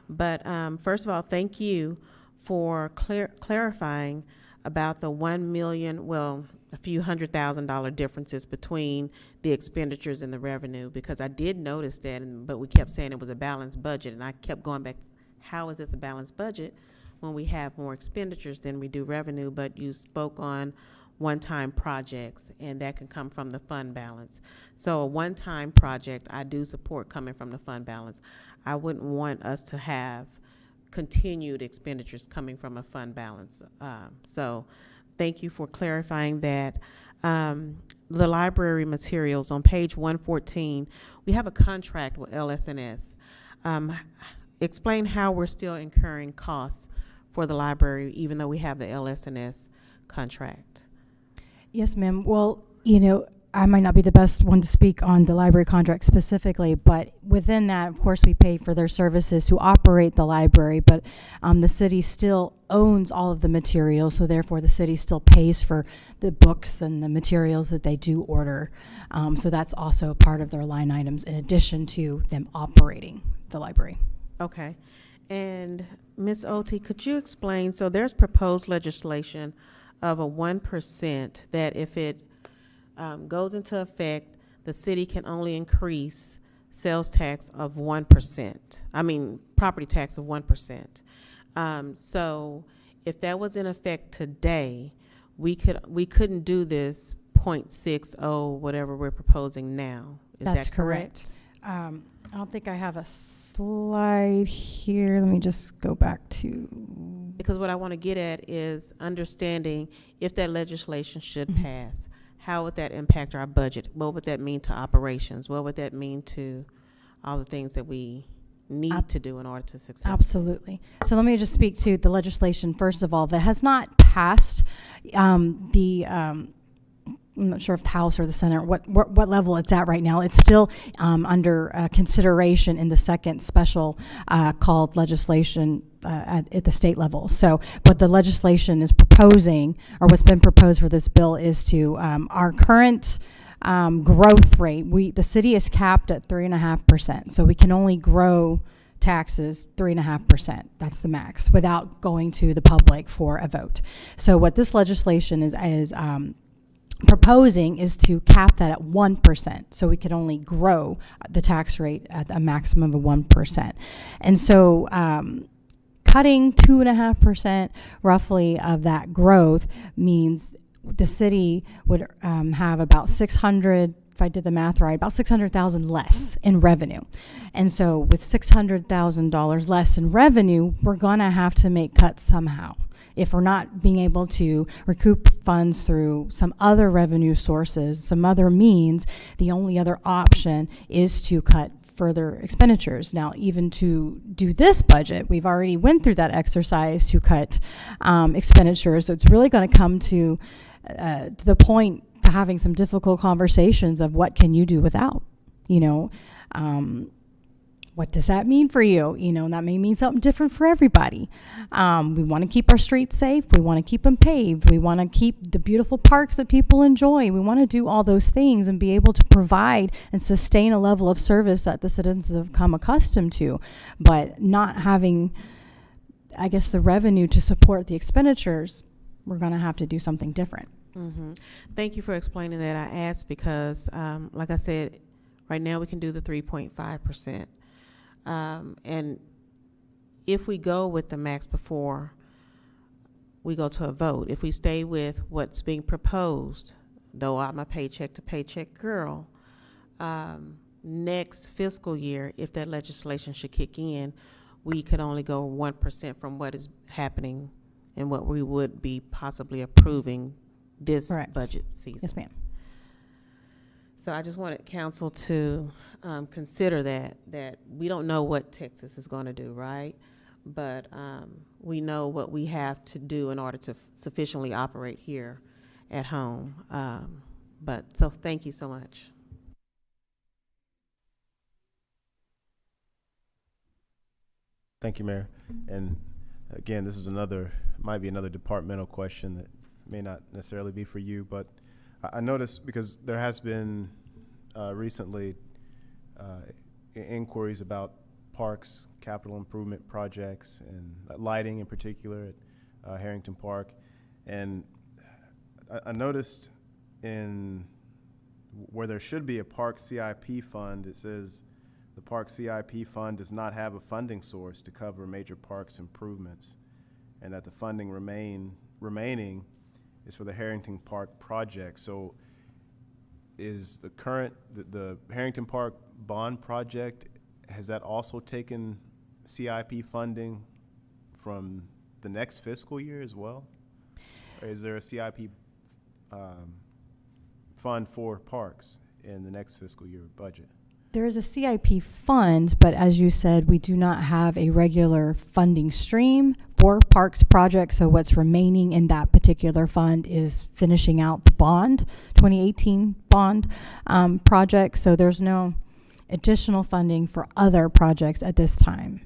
But first of all, thank you for clarifying about the 1 million, well, a few $100,000 differences between the expenditures and the revenue, because I did notice that, but we kept saying it was a balanced budget, and I kept going back, how is this a balanced budget when we have more expenditures than we do revenue? But you spoke on one-time projects, and that can come from the fund balance. So a one-time project, I do support coming from the fund balance. I wouldn't want us to have continued expenditures coming from a fund balance. So thank you for clarifying that. The library materials on page 114, we have a contract with LS&S. Explain how we're still incurring costs for the library even though we have the LS&S contract. Yes, ma'am. Well, you know, I might not be the best one to speak on the library contract specifically, but within that, of course, we pay for their services to operate the library, but the city still owns all of the materials, so therefore the city still pays for the books and the materials that they do order. So that's also part of their line items in addition to them operating the library. Okay. And Ms. Oti, could you explain, so there's proposed legislation of a 1% that if it goes into effect, the city can only increase sales tax of 1%. I mean, property tax of 1%. So if that was in effect today, we couldn't do this 0.60, whatever we're proposing now. Is That's that correct? I don't think I have a slide here. Let me just go back to. Because what I want to get at is understanding if that legislation should pass, how would that impact our budget? What would that mean to operations? What would that mean to all the things that we need to do in order to successfully? Absolutely. So let me just speak to the legislation, first of all, that has not passed I'm not sure if the House or the Senate, what level it's at right now. It's still under consideration in the second special called legislation at the state level. So what the legislation is proposing, or what's been proposed for this bill, is to our current growth rate. The city is capped at 3.5%, so we can only grow taxes 3.5%. That's the max without going to the public for a vote. So what this legislation is proposing is to cap that at 1%, so we could only grow the tax rate at a maximum of 1%. And so cutting 2.5% roughly of that growth means the city would have about 600, if I did the math right, about $600,000 less in revenue. And so with $600,000 less in revenue, we're gonna have to make cuts somehow. If we're not being able to recoup funds through some other revenue sources, some other means, the only other option is to cut further expenditures. Now, even to do this budget, we've already went through that exercise to cut expenditures. So it's really going to come to the point to having some difficult conversations of what can you do without, what does that mean for you? That may mean something different for everybody. We want to keep our streets safe. We want to keep them paved. We want to keep the beautiful parks that people enjoy. We want to do all those things and be able to provide and sustain a level of service that the citizens have come accustomed to. But not having, I guess, the revenue to support the expenditures, we're going to have to do something different. Mm-hmm. Thank you for explaining that. I asked because, like I said, right now we can do the 3.5%. And if we go with the max before we go to a vote, if we stay with what's being proposed, though I'm a paycheck to paycheck girl, next fiscal year, if that legislation should kick in, we could only go 1% from what is happening and what we would be possibly approving this Correct. budget season. Yes, ma'am. So I just wanted council to consider that we don't know what Texas is going to do, right? But we know what we have to do in order to sufficiently operate here at home. So thank you so much. Thank you, Mayor. And again, this is might be another departmental question that may not necessarily be for you, but I noticed, because there has been recently inquiries about parks, capital improvement projects, and lighting in particular at Harrington Park. And I noticed in where there should be a park CIP fund, it says the park CIP fund does not have a funding source to cover major parks improvements, and that the funding remaining is for the Harrington Park project. So is the Harrington Park bond project, has that also taken CIP funding from the next fiscal year as well? Or is there a CIP fund for parks in the next fiscal year budget? There is a CIP fund, but as you said, we do not have a regular funding stream for parks projects. So what's remaining in that particular fund is finishing out the bond, 2018 bond project. So there's no additional funding for other projects at this time.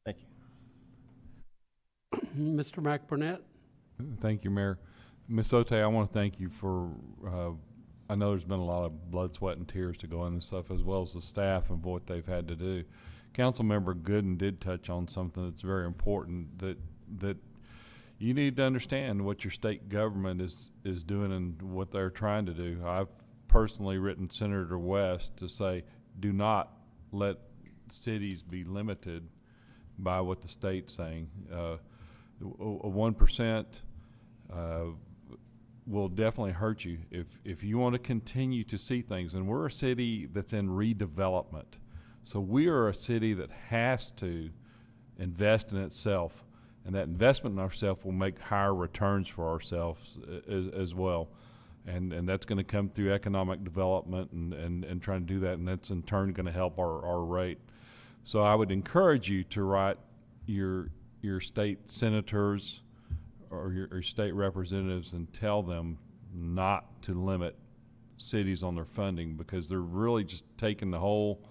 Thank you. Mr. McBurnett? Thank you, Mayor. Ms. Ote, I want to thank you for, I know there's been a lot of blood, sweat, and tears to go in this stuff, as well as the staff and what they've had to do. Councilmember Gooden did touch on something that's very important, that you need to understand what your state government is doing and what they're trying to do. I've personally written Senator West to say, do not let cities be limited by what the state's saying. A 1% will definitely hurt you if you want to continue to see things. And we're a city that's in redevelopment. So we are a city that has to invest in itself, and that investment in ourselves will make higher returns for ourselves as well. And that's going to come through economic development and trying to do that, and that's in turn going to help our rate. So I would encourage you to write your state senators or your state representatives and tell them not to limit cities on their funding, because they're really just taking the whole,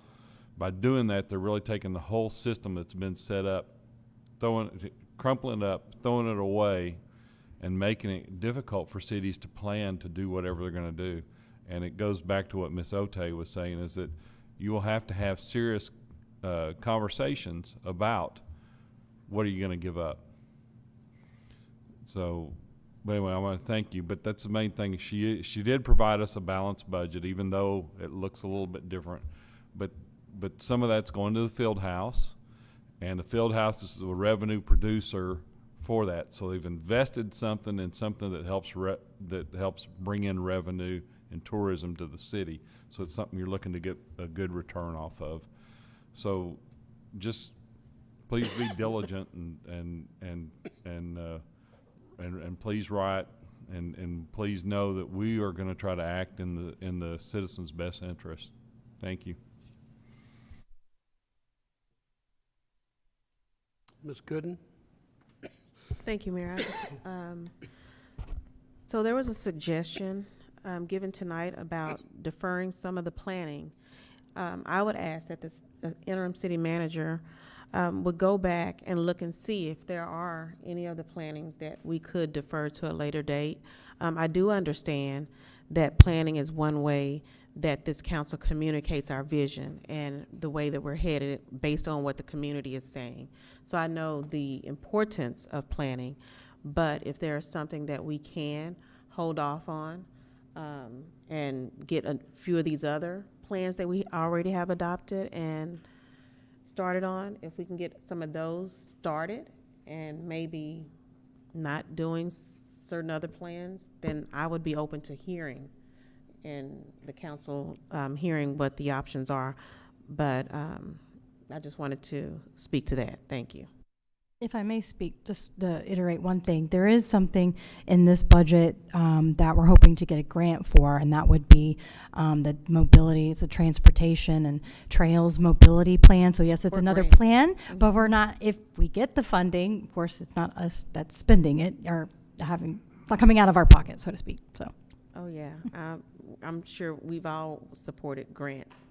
by doing that, they're really taking the whole system that's been set up, crumpling it up, throwing it away, and making it difficult for cities to plan to do whatever they're going to do. And it goes back to what Ms. Ote was saying, is that you will have to have serious conversations about what are you going to give up. So, but anyway, I want to thank you. But that's the main thing. She did provide us a balanced budget, even though it looks a little bit different. But some of that's going to the field house, and the field house is a revenue producer for that. So they've invested something in something that helps bring in revenue and tourism to the city. So it's something you're looking to get a good return off of. So just please be diligent and please write and please know that we are going to try to act in the citizens' best interest. Thank you. Ms. Gooden? Thank you, Mayor. So there was a suggestion given tonight about deferring some of the planning. I would ask that the interim city manager would go back and look and see if there are any of the plannings that we could defer to a later date. I do understand that planning is one way that this council communicates our vision and the way that we're headed based on what the community is saying. So I know the importance of planning, but if there is something that we can hold off on and get a few of these other plans that we already have adopted and started on, if we can get some of those started and maybe not doing certain other plans, then I would be open to hearing and the council hearing what the options are. But I just wanted to speak to that. Thank you. If I may speak, just to iterate one thing, there is something in this budget that we're hoping to get a grant for, and that would be the mobility, it's a transportation and trails mobility plan. So yes, it's another plan, but we're not, if we get the funding, of course, it's not us that's spending it or having, it's not coming out of our pocket, so to speak, so. Oh, yeah. I'm sure we've all supported grants,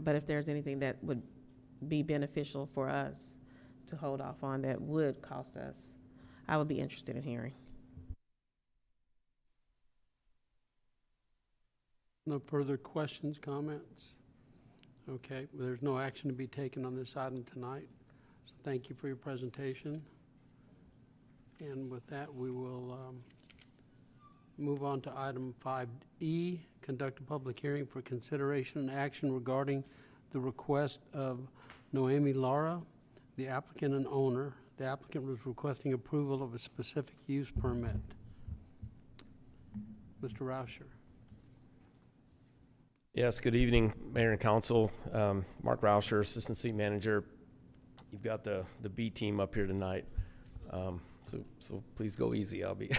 but if there's anything that would be beneficial for us to hold off on that would cost us, I would be interested in hearing. No further questions, comments? Okay, well, there's no action to be taken on this item tonight. So thank you for your presentation. And with that, we will move on to item 5E, conduct a public hearing for consideration and action regarding the request of Noemi Lara, the applicant and owner. The applicant was requesting approval of a specific use permit. Mr. Rauscher. Yes, good evening, Mayor and Council. Mark Rauscher, Assistant City Manager. You've got the B team up here tonight, so please go easy. I'll be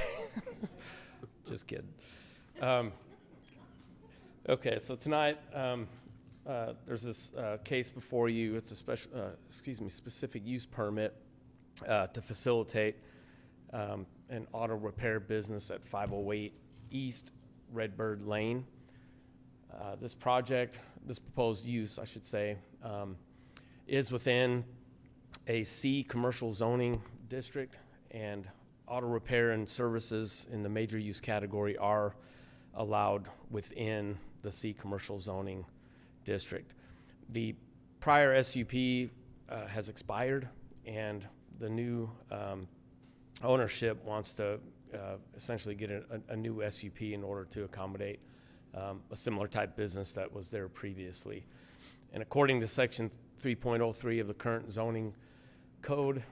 just kidding. Okay, so tonight, there's this case before you. It's a specific use permit to facilitate an auto repair business at 508 East Redbird Lane. This proposed use, I should say, is within a C commercial zoning district, and auto repair and services in the major use category are allowed within the C commercial zoning district. The prior SUP has expired, and the new ownership wants to essentially get a new SUP in order to accommodate a similar type business that was there previously. And according to section 3.03 of the current zoning code,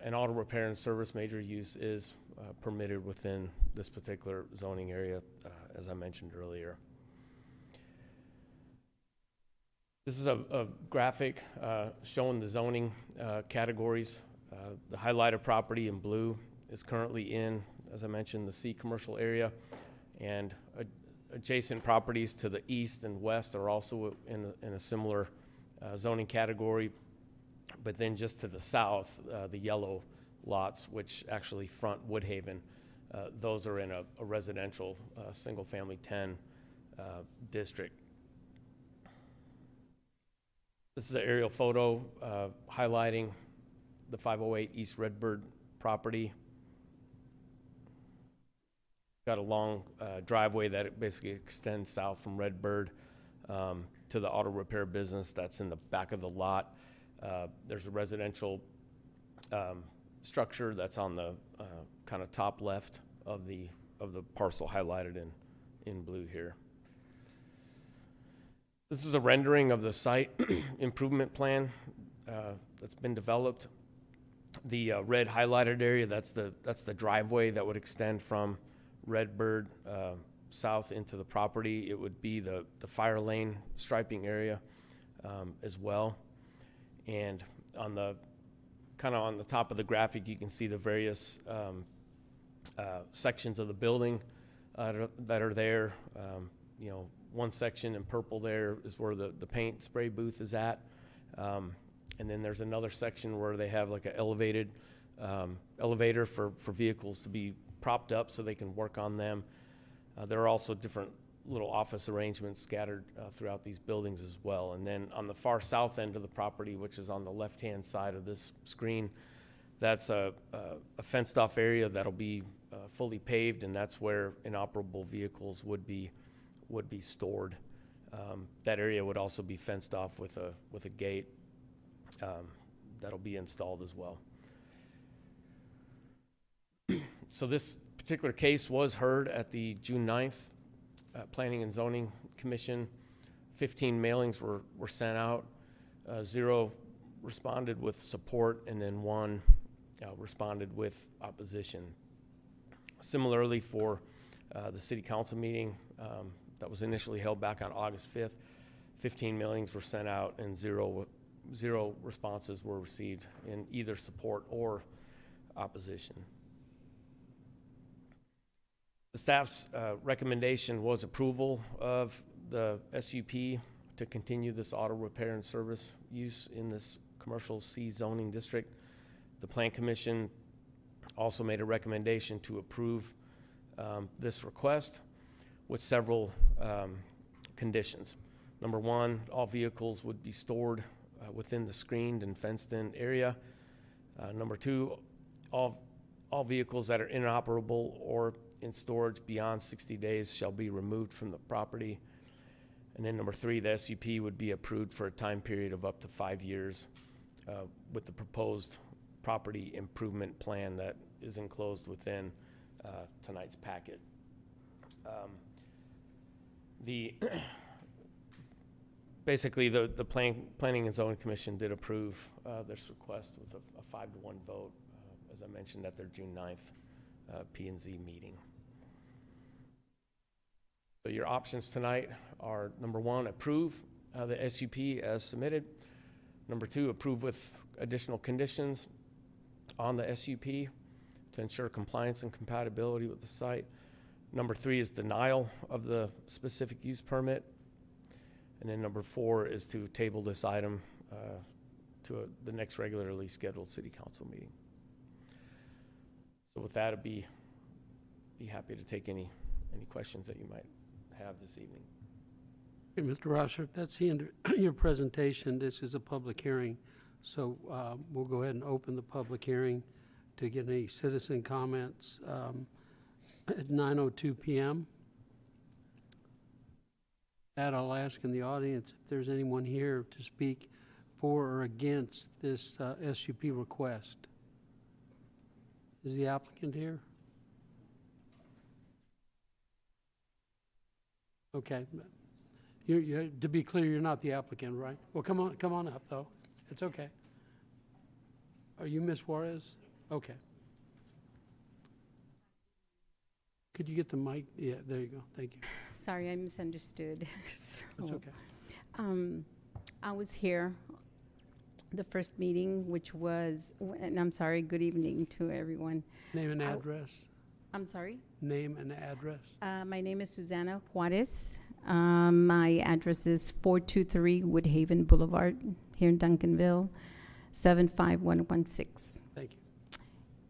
an auto repair and service major use is permitted within this particular zoning area, as I mentioned earlier. This is a graphic showing the zoning categories. The highlighted property in blue is currently in, as I mentioned, the C commercial area, and adjacent properties to the east and west are also in a similar zoning category. But then just to the south, the yellow lots, which actually front Woodhaven, those are in a residential single-family 10 district. This is an aerial photo highlighting the 508 East Redbird property. Got a long driveway that basically extends south from Redbird to the auto repair business that's in the back of the lot. There's a residential structure that's on the kind of top left of the parcel highlighted in blue here. This is a rendering of the site improvement plan that's been developed. The red highlighted area, that's the driveway that would extend from Redbird south into the property. It would be the fire lane striping area as well. And on the top of the graphic, you can see the various sections of the building that are there. One section in purple there is where the paint spray booth is at. And then there's another section where they have like an elevator for vehicles to be propped up so they can work on them. There are also different little office arrangements scattered throughout these buildings as well. And then on the far south end of the property, which is on the left-hand side of this screen, that's a fenced-off area that'll be fully paved, and that's where inoperable vehicles would be stored. That area would also be fenced off with a gate that'll be installed as well. So this particular case was heard at the June 9th Planning and Zoning Commission. 15 mailings were sent out. 0 responded with support, and then 1 responded with opposition. Similarly, for the city council meeting that was initially held back on August 5th, 15 mailings were sent out, and 0 responses were received in either support or opposition. The staff's recommendation was approval of the SUP to continue this auto repair and service use in this commercial C zoning district. The Plan Commission also made a recommendation to approve this request with several conditions. Number 1, all vehicles would be stored within the screened and fenced-in area. Number 2, all vehicles that are inoperable or in storage beyond 60 days shall be removed from the property. And then number 3, the SUP would be approved for a time period of up to 5 years with the proposed property improvement plan that is enclosed within tonight's packet. Basically, the Planning and Zoning Commission did approve this request with a 5-to-1 vote, as I mentioned, at their June 9th P&Z meeting. So your options tonight are, number 1, approve the SUP as submitted. Number 2, approve with additional conditions on the SUP to ensure compliance and compatibility with the site. Number 3 is denial of the specific use permit. And then number 4 is to table this item to the next regularly scheduled city council meeting. So with that, I'd be happy to take any questions that you might have this evening. Hey, Mr. Rosser, if that's the end of your presentation, this is a public hearing. So we'll go ahead and open the public hearing to get any citizen comments at 9:02 p.m. That I'll ask in the audience if there's anyone here to speak for or against this SUP request. Is the applicant here? Okay. To be clear, you're not the applicant, right? Well, come on up, though. It's okay. Are you Ms. Juarez? Okay. Could you get the mic? Yeah, there you go. Thank you. Sorry, I misunderstood. That's okay. I was here the first meeting, which was, and I'm sorry, good evening to everyone. Name and address. I'm sorry? Name and address. My name is Susana Juarez. My address is 423 Woodhaven Boulevard here in Duncanville, 75116. Thank you.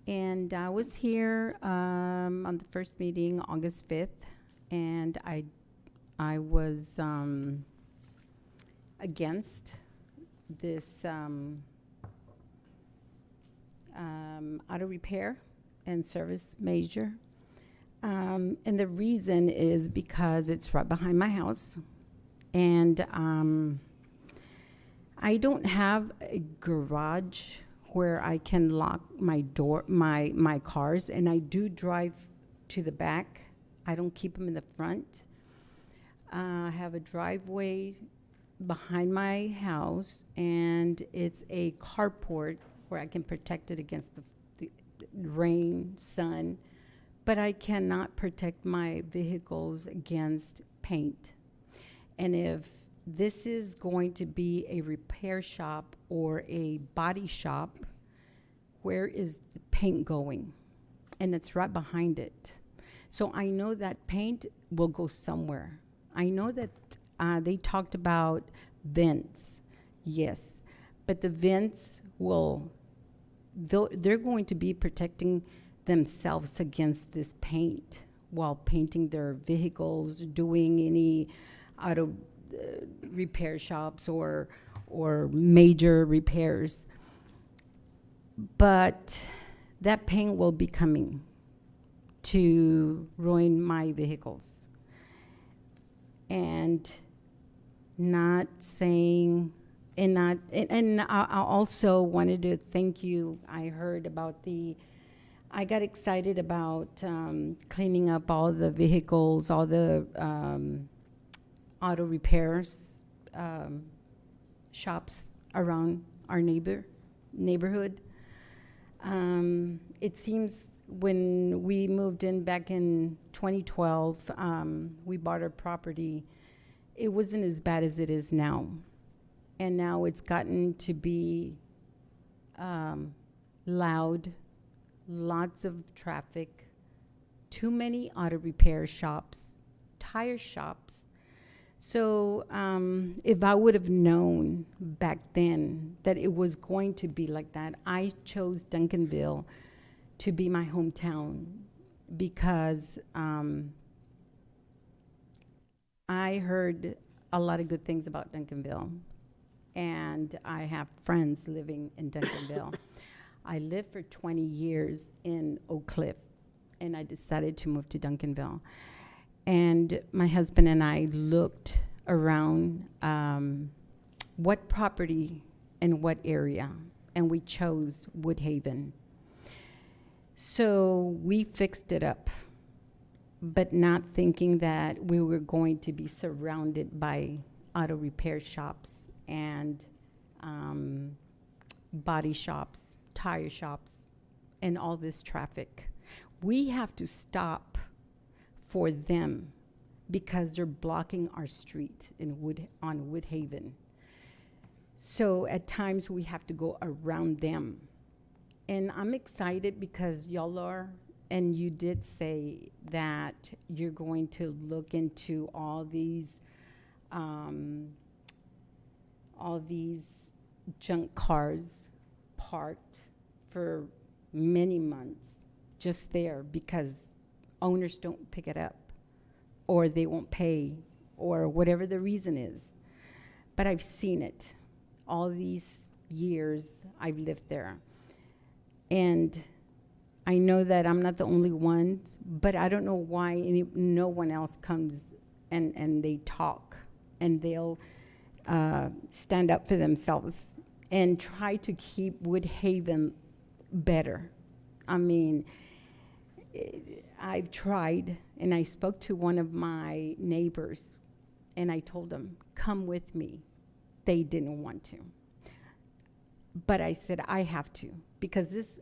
And I was here on the first meeting, August 5th, and I was against this auto repair and service major. And the reason is because it's right behind my house, and I don't have a garage where I can lock my door, my cars, and I do drive to the back. I don't keep them in the front. I have a driveway behind my house, and it's a carport where I can protect it against the rain, sun, but I cannot protect my vehicles against paint. And if this is going to be a repair shop or a body shop, where is the paint going? And it's right behind it. So I know that paint will go somewhere. I know that they talked about vents, yes, but the vents will, they're going to be protecting themselves against this paint while painting their vehicles, doing any auto repair shops or major repairs. But that paint will be coming to ruin my vehicles. And not saying, and I also wanted to thank you. I heard about I got excited about cleaning up all the vehicles, all the auto repairs shops around our neighborhood. It seems when we moved in back in 2012, we bought our property. It wasn't as bad as it is now. And now it's gotten to be loud, lots of traffic, too many auto repair shops, tire shops. So if I would have known back then that it was going to be like that, I chose Duncanville to be my hometown because I heard a lot of good things about Duncanville, and I have friends living in Duncanville. I lived for 20 years in Oak Cliff, and I decided to move to Duncanville. And my husband and I looked around what property and what area, and we chose Woodhaven. So we fixed it up, but not thinking that we were going to be surrounded by auto repair shops and body shops, tire shops, and all this traffic. We have to stop for them because they're blocking our street on Woodhaven. So at times we have to go around them. And I'm excited because y'all are, And you did say that you're going to look into all these junk cars parked for many months just there because owners don't pick it up or they won't pay or whatever the reason is. But I've seen it. All these years I've lived there. And I know that I'm not the only one, but I don't know why no one else comes and they talk and they'll stand up for themselves and try to keep Woodhaven better. I mean, I've tried, and I spoke to one of my neighbors, and I told them, come with me. They didn't want to. But I said, I have to, because this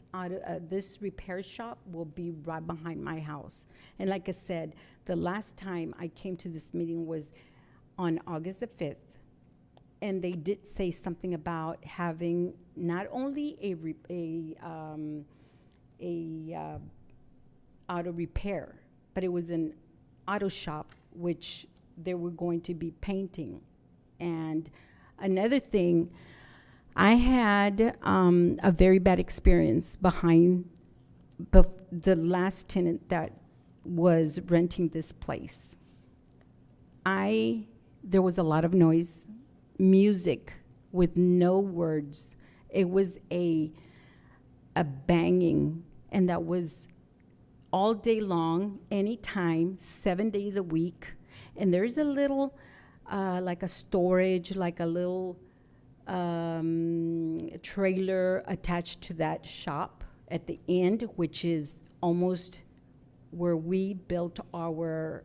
repair shop will be right behind my house. And like I said, the last time I came to this meeting was on August the 5th. And they did say something about having not only a auto repair, but it was an auto shop, which they were going to be painting. And another thing, I had a very bad experience behind the last tenant that was renting this place. There was a lot of noise, music with no words. It was a banging, and that was all day long, anytime, 7 days a week. And there's a little, like a storage, like a little trailer attached to that shop at the end, which is almost where we built our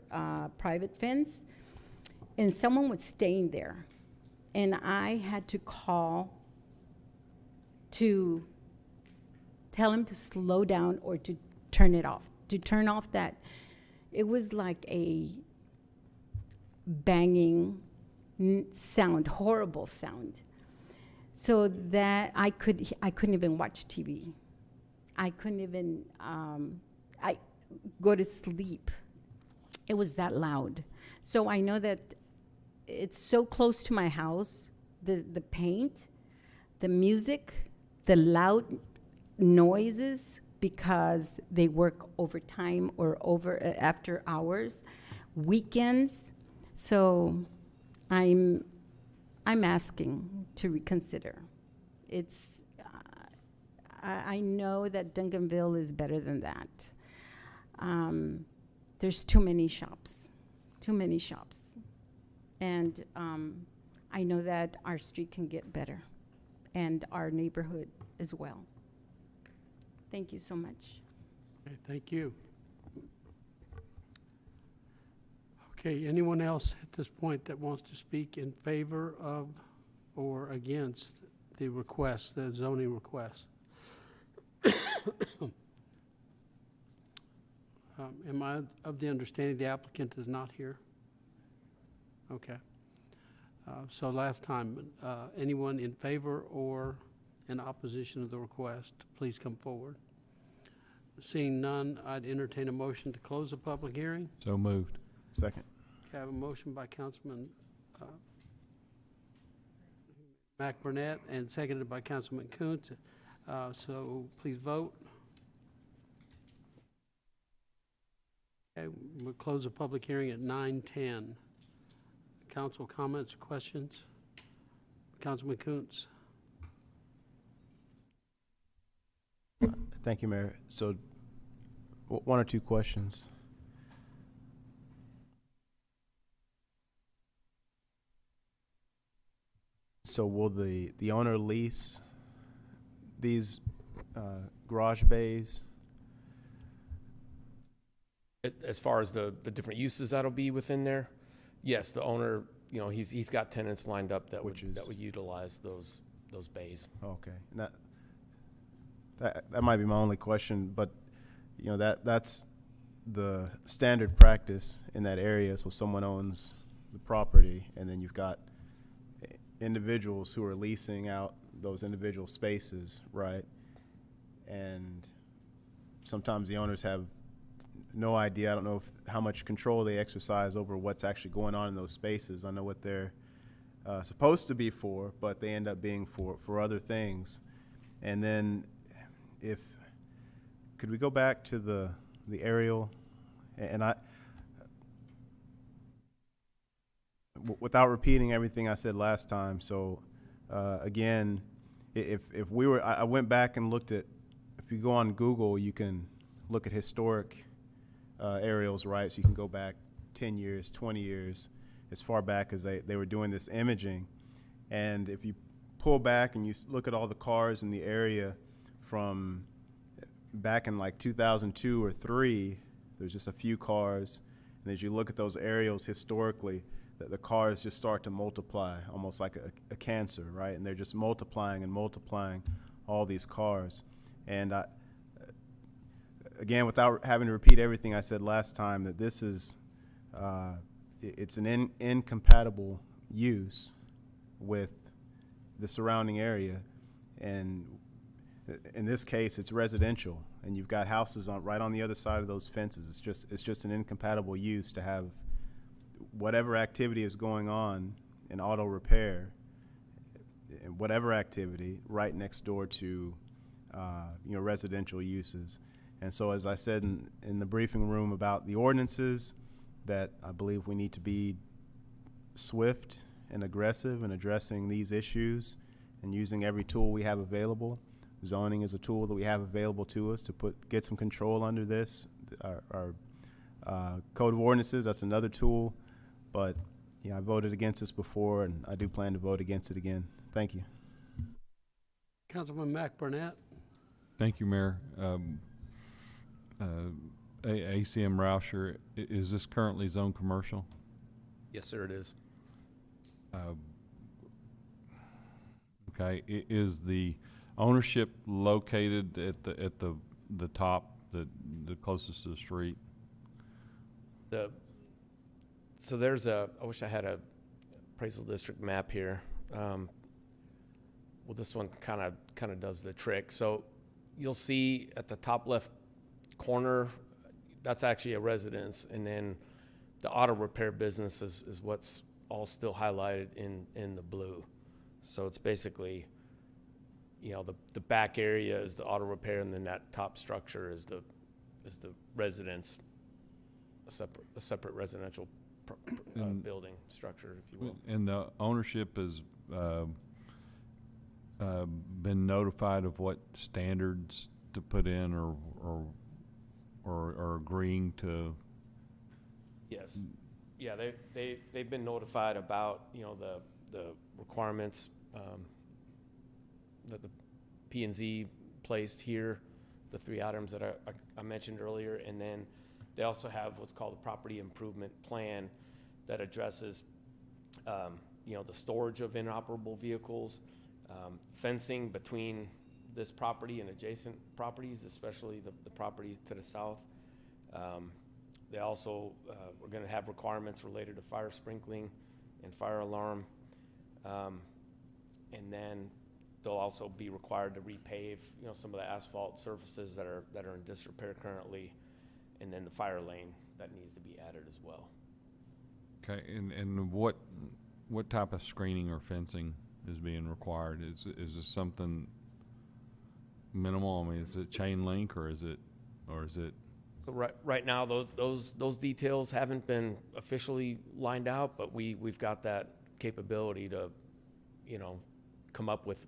private fence. And someone was staying there. And I had to call to tell him to slow down or to turn it off. To turn off that, it was like a banging sound, horrible sound. So that I couldn't even watch TV. I couldn't even go to sleep. It was that loud. So I know that it's so close to my house, the paint, the music, the loud noises, because they work overtime or after hours, weekends. So I'm asking to reconsider. It's I know that Duncanville is better than that. There's too many shops, and I know that our street can get better, and our neighborhood as well. Thank you so much. Okay, thank you. Okay, anyone else at this point that wants to speak in favor of or against the request, the zoning request? Am I of the understanding the applicant is not here? Okay. So last time, anyone in favor or in opposition of the request, please come forward. Seeing none, I'd entertain a motion to close the public hearing. So moved. Second. Okay, I have a motion by Councilman Mac Burnett and seconded by Councilman Kuntz. So please vote. Okay, we'll close the public hearing at 9:10. Council comments, questions? Councilman Kuntz. Thank you, Mayor. So, one or two questions. So, will the owner lease these garage bays? As far as the different uses that'll be within there, yes, the owner, he's got tenants lined up that would utilize those bays. Okay, and that might be my only question, but that's the standard practice in that area. So someone owns the property, and then you've got individuals who are leasing out those individual spaces, right? And sometimes the owners have no idea. I don't know how much control they exercise over what's actually going on in those spaces. I know what they're supposed to be for, but they end up being for other things. And then could we go back to the aerial? And without repeating everything I said last time. So again, if we were, I went back and looked at, if you go on Google, you can look at historic aerials, right? So you can go back 10 years, 20 years, as far back as they were doing this imaging. And if you pull back and you look at all the cars in the area from back in like 2002 or 3, there's just a few cars. And as you look at those aerials historically, the cars just start to multiply, almost like a cancer, right? And they're just multiplying and multiplying all these cars. And again, without having to repeat everything I said last time, that this is, it's an incompatible use with the surrounding area. And in this case, it's residential, and you've got houses right on the other side of those fences. It's just an incompatible use to have whatever activity is going on in auto repair, and whatever activity, right next door to residential uses. And so, as I said in the briefing room about the ordinances, that I believe we need to be swift and aggressive in addressing these issues and using every tool we have available. Zoning is a tool that we have available to us to get some control under this. Our code of ordinances, that's another tool. But yeah, I voted against this before, and I do plan to vote against it again. Thank you. Councilman Mac Burnett. Thank you, Mayor. ACM Rauscher, is this currently zoned commercial? Yes, sir, it is. Okay, is the ownership located at the top, the closest to the street? So there's I wish I had a appraisal district map here. Well, this one kind of does the trick. So you'll see at the top left corner, that's actually a residence, and then the auto repair business is what's all still highlighted in the blue. So it's basically, the back area is the auto repair, and then that top structure is the residence, a separate residential building structure, if you will. And the ownership has been notified of what standards to put in, or agreeing to? Yes. Yeah, they've been notified about the requirements that the P&Z placed here, the 3 items that I mentioned earlier, and then they also have what's called a property improvement plan that addresses the storage of inoperable vehicles, fencing between this property and adjacent properties, especially the properties to the south. They also are going to have requirements related to fire sprinkling and fire alarm. And then they'll also be required to repave, some of the asphalt surfaces that are in disrepair currently, and then the fire lane that needs to be added as well. Okay, and what type of screening or fencing is being required? Is this something minimal? I mean, is it chain link or is it? So right now, those details haven't been officially lined out, but we've got that capability to, come up with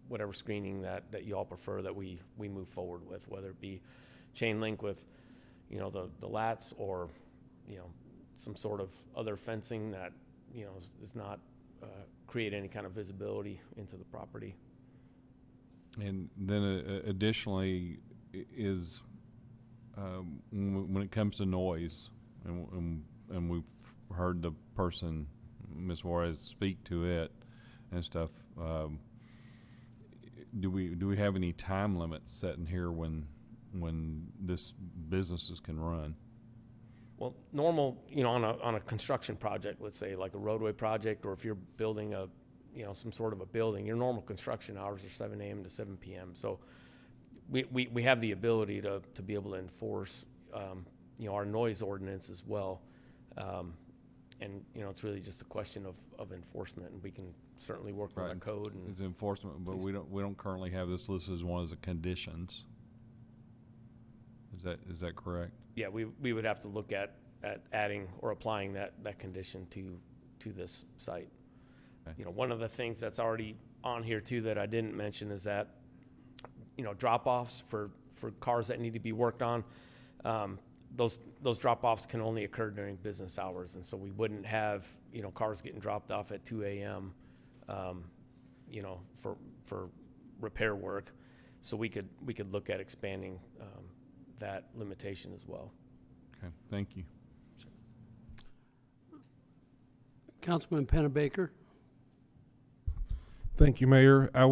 whatever screening that you all prefer that we move forward with, whether it be chain link with, the lats, or, some sort of other fencing that, is not create any kind of visibility into the property. And then additionally is when it comes to noise, and we've heard the person, Ms. Juarez, speak to it and stuff. Do we have any time limits set in here when this businesses can run? Well, normal, on a construction project, let's say like a roadway project, or if you're building some sort of a building, your normal construction hours are 7 a.m. to 7 p.m. So we have the ability to be able to enforce, our noise ordinance as well. And, it's really just a question of enforcement, and we can certainly work on Right. our code. And It's enforcement, but we don't currently have this listed as one of the conditions. Is that correct? yeah, we would have to look at adding or applying that condition to this site. Okay. One of the things that's already on here too that I didn't mention is that, drop-offs for cars that need to be worked on, those drop-offs can only occur during business hours, and so we wouldn't have, cars getting dropped off at 2 a.m., for repair work. So we could look at expanding that limitation as well. Okay, thank you. Councilman Pennebaker? Thank you, Mayor. I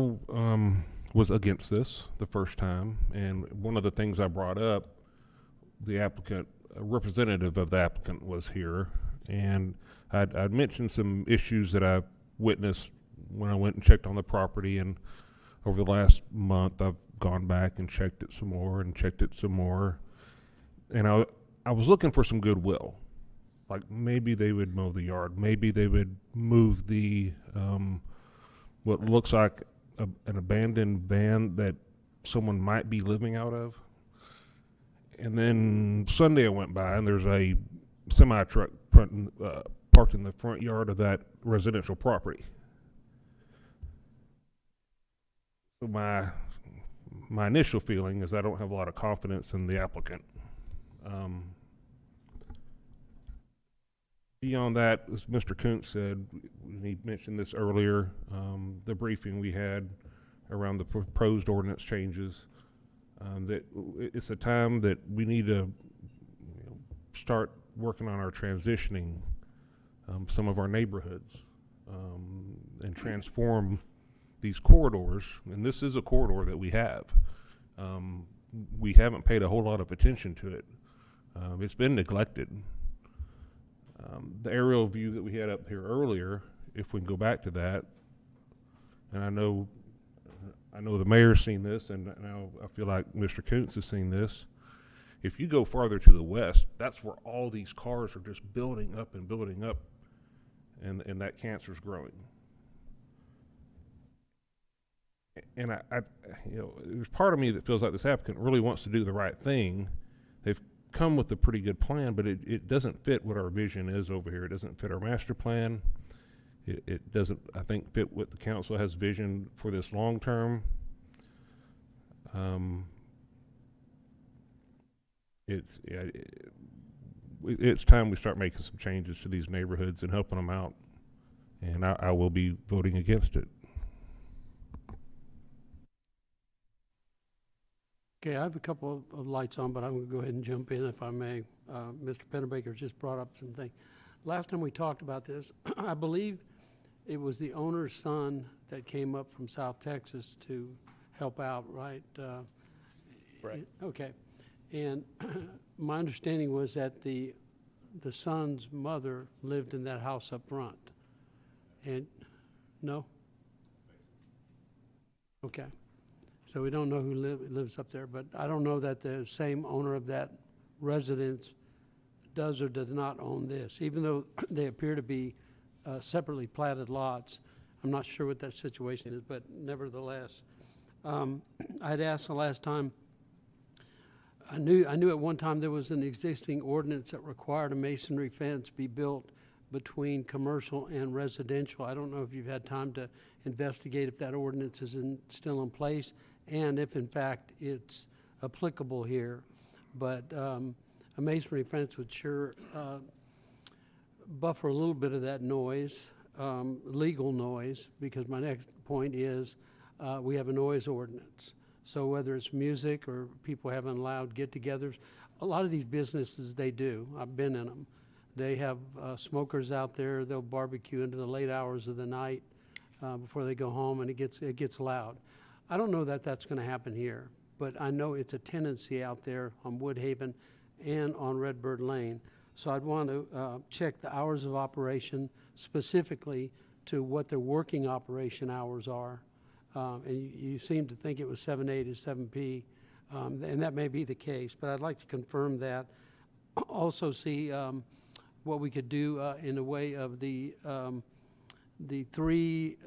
was against this the first time, and one of the things I brought up, the applicant, a representative of the applicant was here, and I'd mentioned some issues that I witnessed when I went and checked on the property, and over the last month I've gone back and checked it some more and checked it some more, and I was looking for some goodwill. Like maybe they would mow the yard, maybe they would move the what looks like an abandoned van that someone might be living out of. And then Sunday I went by and there's a semi truck parked in the front yard of that residential property. So my initial feeling is I don't have a lot of confidence in the applicant. Beyond that, as Mr. Kuntz said, he mentioned this earlier, the briefing we had around the proposed ordinance changes, that it's a time that we need to start working on our transitioning some of our neighborhoods and transform these corridors. And this is a corridor that we have. We haven't paid a whole lot of attention to it. It's been neglected. The aerial view that we had up here earlier, if we can go back to that, and I know the mayor's seen this, and now I feel like Mr. Kuntz has seen this. If you go farther to the west, that's where all these cars are just building up, and that cancer's growing. And there's part of me that feels like this applicant really wants to do the right thing. They've come with a pretty good plan, but it doesn't fit what our vision is over here. It doesn't fit our master plan. It doesn't, I think, fit what the council has vision for this long term. It's time we start making some changes to these neighborhoods and helping them out. And I will be voting against it. Okay, I have a couple of lights on, but I'm going to go ahead and jump in if I may. Mr. Pennebaker just brought up some things. Last time we talked about this, I believe it was the owner's son that came up from South Texas to help out, right? Right. Okay. And my understanding was that the son's mother lived in that house up front. And, no? Okay. So we don't know who lives up there, but I don't know that the same owner of that residence does or does not own this. Even though they appear to be separately platted lots, I'm not sure what that situation is, but nevertheless, I'd asked the last time, I knew at one time there was an existing ordinance that required a masonry fence be built between commercial and residential. I don't know if you've had time to investigate if that ordinance is still in place and if in fact it's applicable here. But a masonry fence would sure buffer a little bit of that noise, legal noise, because my next point is we have a noise ordinance. So whether it's music or people having loud get-togethers, a lot of these businesses, they do. I've been in them. They have smokers out there. They'll barbecue into the late hours of the night before they go home, and it gets loud. I don't know that that's going to happen here, but I know it's a tendency out there on Woodhaven and on Redbird Lane. So I'd want to check the hours of operation specifically to what their working operation hours are. And you seem to think it was 7A to 7P, and that may be the case, but I'd like to confirm that. also see what we could do in the way of the three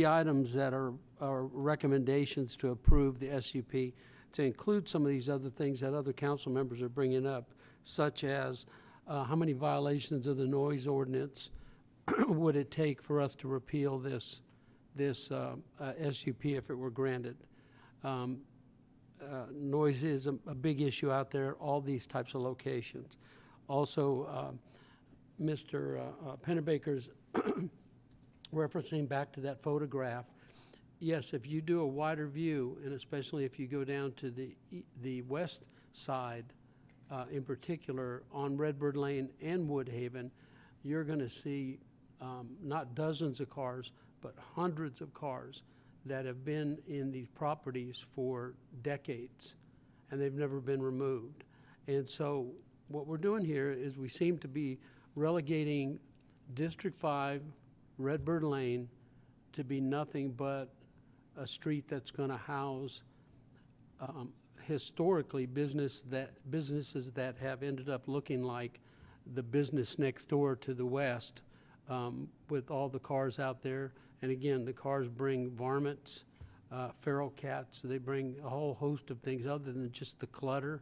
items that are recommendations to approve the SUP, to include some of these other things that other council members are bringing up, such as how many violations of the noise ordinance would it take for us to repeal this SUP if it were granted. Noise is a big issue out there, all these types of locations. Also, Mr. Pennebaker's referencing back to that photograph. Yes, if you do a wider view, and especially if you go down to the west side, in particular on Redbird Lane and Woodhaven, you're going to see not dozens of cars, but hundreds of cars that have been in these properties for decades, and they've never been removed. And so what we're doing here is we seem to be relegating District 5, Redbird Lane, to be nothing but a street that's going to house historically businesses that have ended up looking like the business next door to the west, with all the cars out there. And again, the cars bring varmints, feral cats. They bring a whole host of things other than just the clutter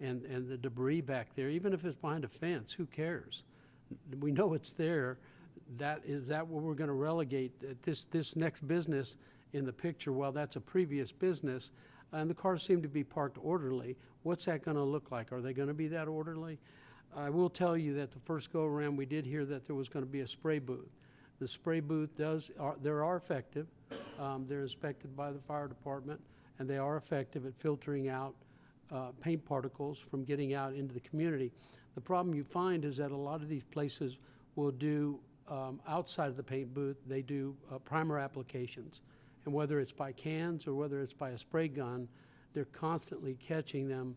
and the debris back there. Even if it's behind a fence, who cares? We know it's there. Is that what we're going to relegate this next business in the picture? Well, that's a previous business, and the cars seem to be parked orderly. What's that going to look like? Are they going to be that orderly? I will tell you that the first go around we did hear that there was going to be a spray booth. The spray booth they are effective. They're inspected by the fire department, and they are effective at filtering out paint particles from getting out into the community. The problem you find is that a lot of these places will do, outside of the paint booth, they do primer applications. And whether it's by cans or whether it's by a spray gun, they're constantly catching them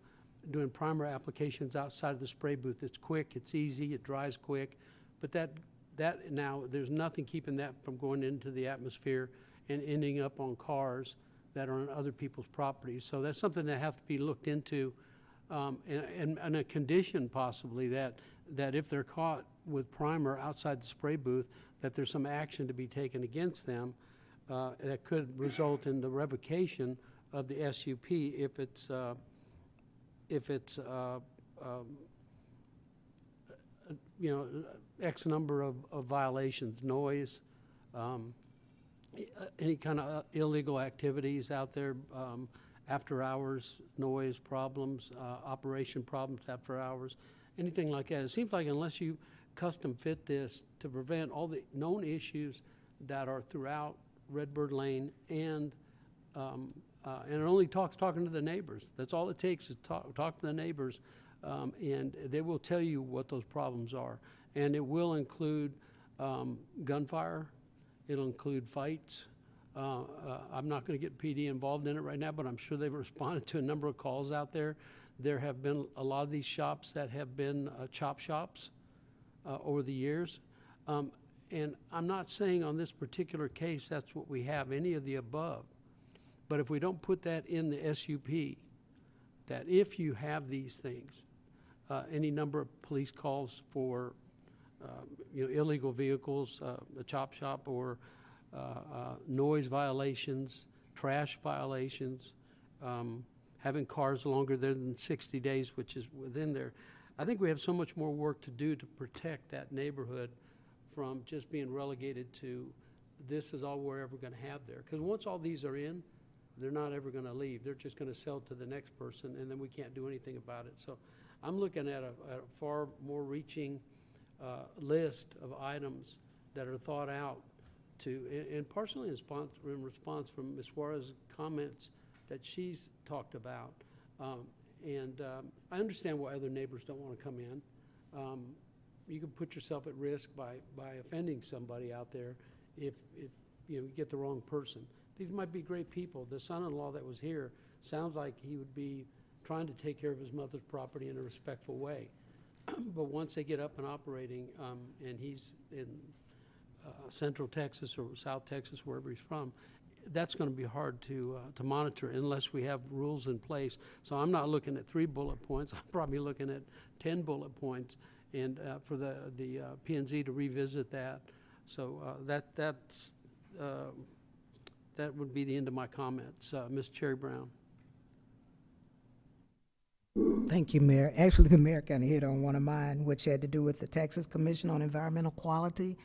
doing primer applications outside of the spray booth. It's quick, it's easy, it dries quick, but that now, there's nothing keeping that from going into the atmosphere and ending up on cars that are on other people's properties. So that's something that has to be looked into, and a condition possibly that if they're caught with primer outside the spray booth, that there's some action to be taken against them that could result in the revocation of the SUP if it's X number of violations, noise, any kind of illegal activities out there, after hours, noise problems, operation problems after hours, anything like that. It seems like unless you custom fit this to prevent all the known issues that are throughout Redbird Lane, and it only talking to the neighbors. That's all it takes is talk to the neighbors, and they will tell you what those problems are. And it will include gunfire. It'll include fights. I'm not going to get PD involved in it right now, but I'm sure they've responded to a number of calls out there. There have been a lot of these shops that have been chop shops over the years. And I'm not saying on this particular case that's what we have, any of the above. But if we don't put that in the SUP, that if you have these things, any number of police calls for illegal vehicles, a chop shop, or noise violations, trash violations, having cars longer than 60 days, which is within there. I think we have so much more work to do to protect that neighborhood from just being relegated to this is all we're ever going to have there. Because once all these are in, they're not ever going to leave. They're just going to sell to the next person, and then we can't do anything about it. So I'm looking at a far more reaching list of items that are thought out to, and partially in response from Ms. Suarez's comments that she's talked about. I understand why other neighbors don't want to come in. You can put yourself at risk by offending somebody out there if you get the wrong person. These might be great people. The son-in-law that was here sounds like he would be trying to take care of his mother's property in a respectful way. But once they get up and operating, and he's in Central Texas or South Texas, wherever he's from, that's gonna be hard to monitor unless we have rules in place. So I'm not looking at 3 bullet points, I'm probably looking at 10 bullet points, and for the P&Z to revisit that. So that would be the end of my comments. Ms. Cherry Brown. Thank you, Mayor. Actually, the mayor kind of hit on one of mine, which had to do with the Texas Commission on Environmental Quality.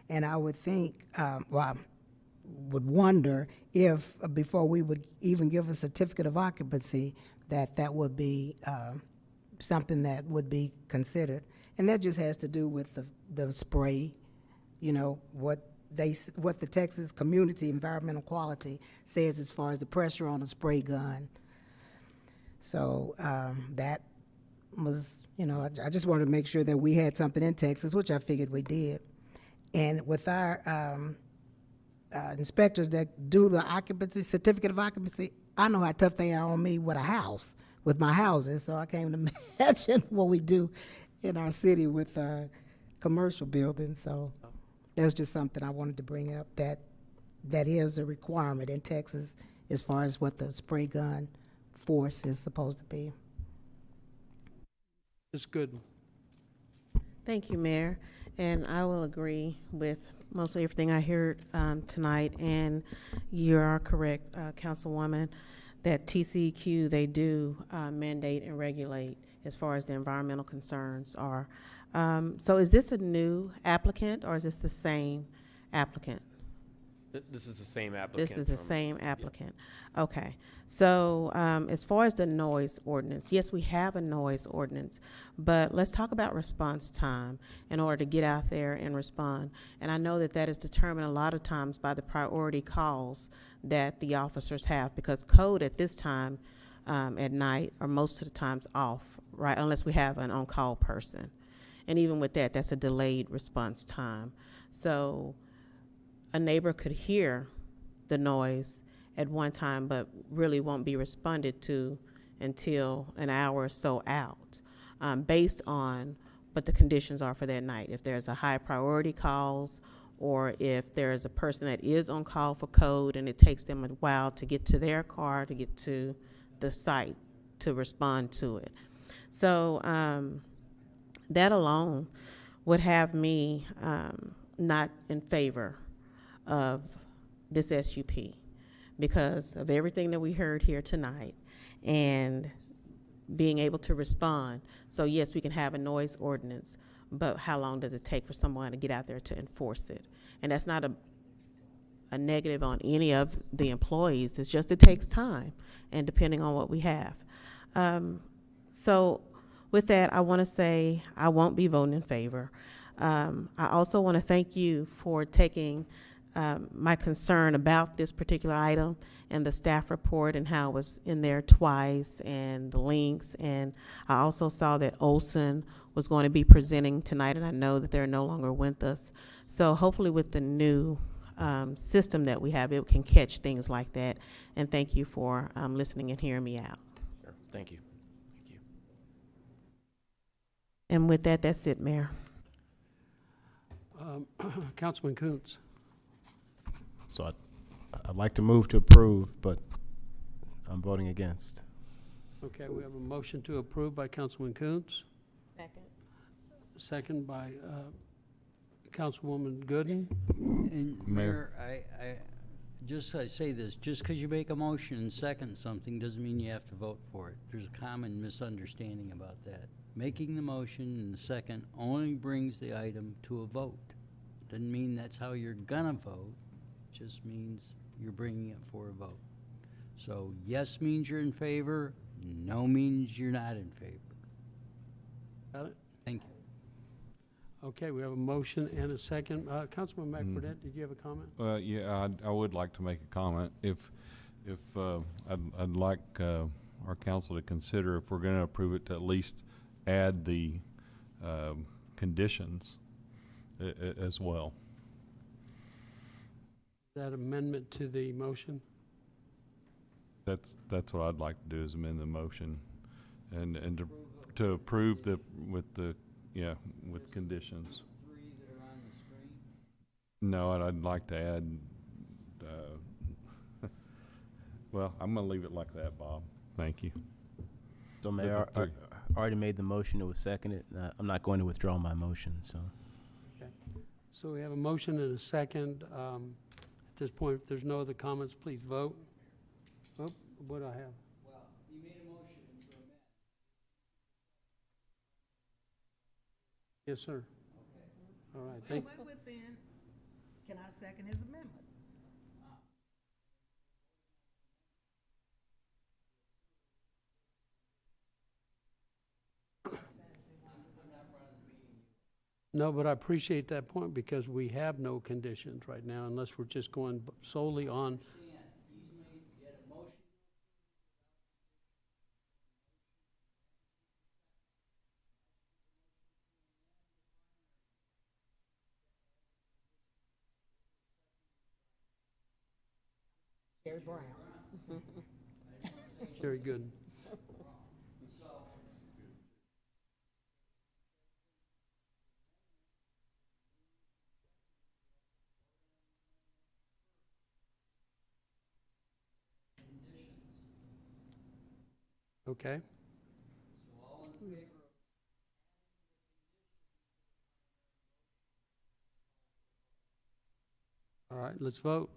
And I would think, well, I would wonder if before we would even give a certificate of occupancy, that would be something that would be considered. And that just has to do with the spray, you know, what the Texas Community Environmental Quality says as far as the pressure on a spray gun. So that was, you know, I just wanted to make sure that we had something in Texas, which I figured we did. And with our inspectors that do the occupancy, certificate of occupancy, I know how tough they are on me with a house, with my houses. So I can't even imagine what we do in our city with commercial buildings. So that's just something I wanted to bring up, that is a requirement in Texas as far as what the spray gun force is supposed to be. It's good. Thank you, Mayor. And I will agree with mostly everything I heard tonight. And you are correct, Councilwoman, that TCEQ, they do mandate and regulate as far as the environmental concerns are. So is this a new applicant or is this the same applicant? This is the same applicant. This is the same applicant. Okay. So as far as the noise ordinance, yes, we have a noise ordinance, but let's talk about response time in order to get out there and respond. And I know that is determined a lot of times by the priority calls that the officers have, because code at this time at night are most of the times off, right, unless we have an on-call person. And even with that, that's a delayed response time. So a neighbor could hear the noise at one time, but really won't be responded to until an hour or so out, based on what the conditions are for that night. If there's a high priority calls, or if there's a person that is on call for code and it takes them a while to get to their car, to get to the site to respond to it. So that alone would have me not in favor of this SUP because of everything that we heard here tonight and being able to respond. So yes, we can have a noise ordinance, but how long does it take for someone to get out there to enforce it? And that's not a negative on any of the employees. It's just it takes time, and depending on what we have. So with that, I want to say I won't be voting in favor. I also want to thank you for taking my concern about this particular item and the staff report and how it was in there twice and the links. And I also saw that Olson was going to be presenting tonight, and I know that they're no longer with us. So hopefully with the new system that we have, it can catch things like that. And thank you for listening and hearing me out. Sure. Thank you. Thank you. And with that, that's it, Mayor. Councilman Kuntz. So I'd like to move to approve, but I'm voting against. Okay, we have a motion to approve by Councilman Kuntz. Second. Second by Councilwoman Gooden. And Mayor, I say this, just because you make a motion and second something doesn't mean you have to vote for it. There's a common misunderstanding about that. Making the motion and the second only brings the item to a vote. Doesn't mean that's how you're gonna vote. It just means you're bringing it for a vote. So yes means you're in favor, no means you're not in favor. Got it? Thank you. Okay, we have a motion and a second. Councilman McBurnett, did you have a comment? Yeah, I would like to make a comment. I'd like our council to consider, if we're going to approve it, to at least add the conditions as well. That amendment to the motion? That's what I'd like to do, is amend the motion and to approve with conditions. Three that are on the screen? No, I'd like to add Well, I'm gonna leave it like that, Bob. Thank you. So With Mayor, the I three. already made the motion, it was seconded. I'm not going to withdraw my motion, so. So we have a motion and a second. At this point, if there's no other comments, please vote. Oh, what do I have? Well, you made a motion to amend. Yes, sir. All right, thank, Can I second his amendment? no, but I appreciate that point because we have no conditions right now unless we're just going solely on. Jerry Brown. Very good. Okay. All right, let's vote.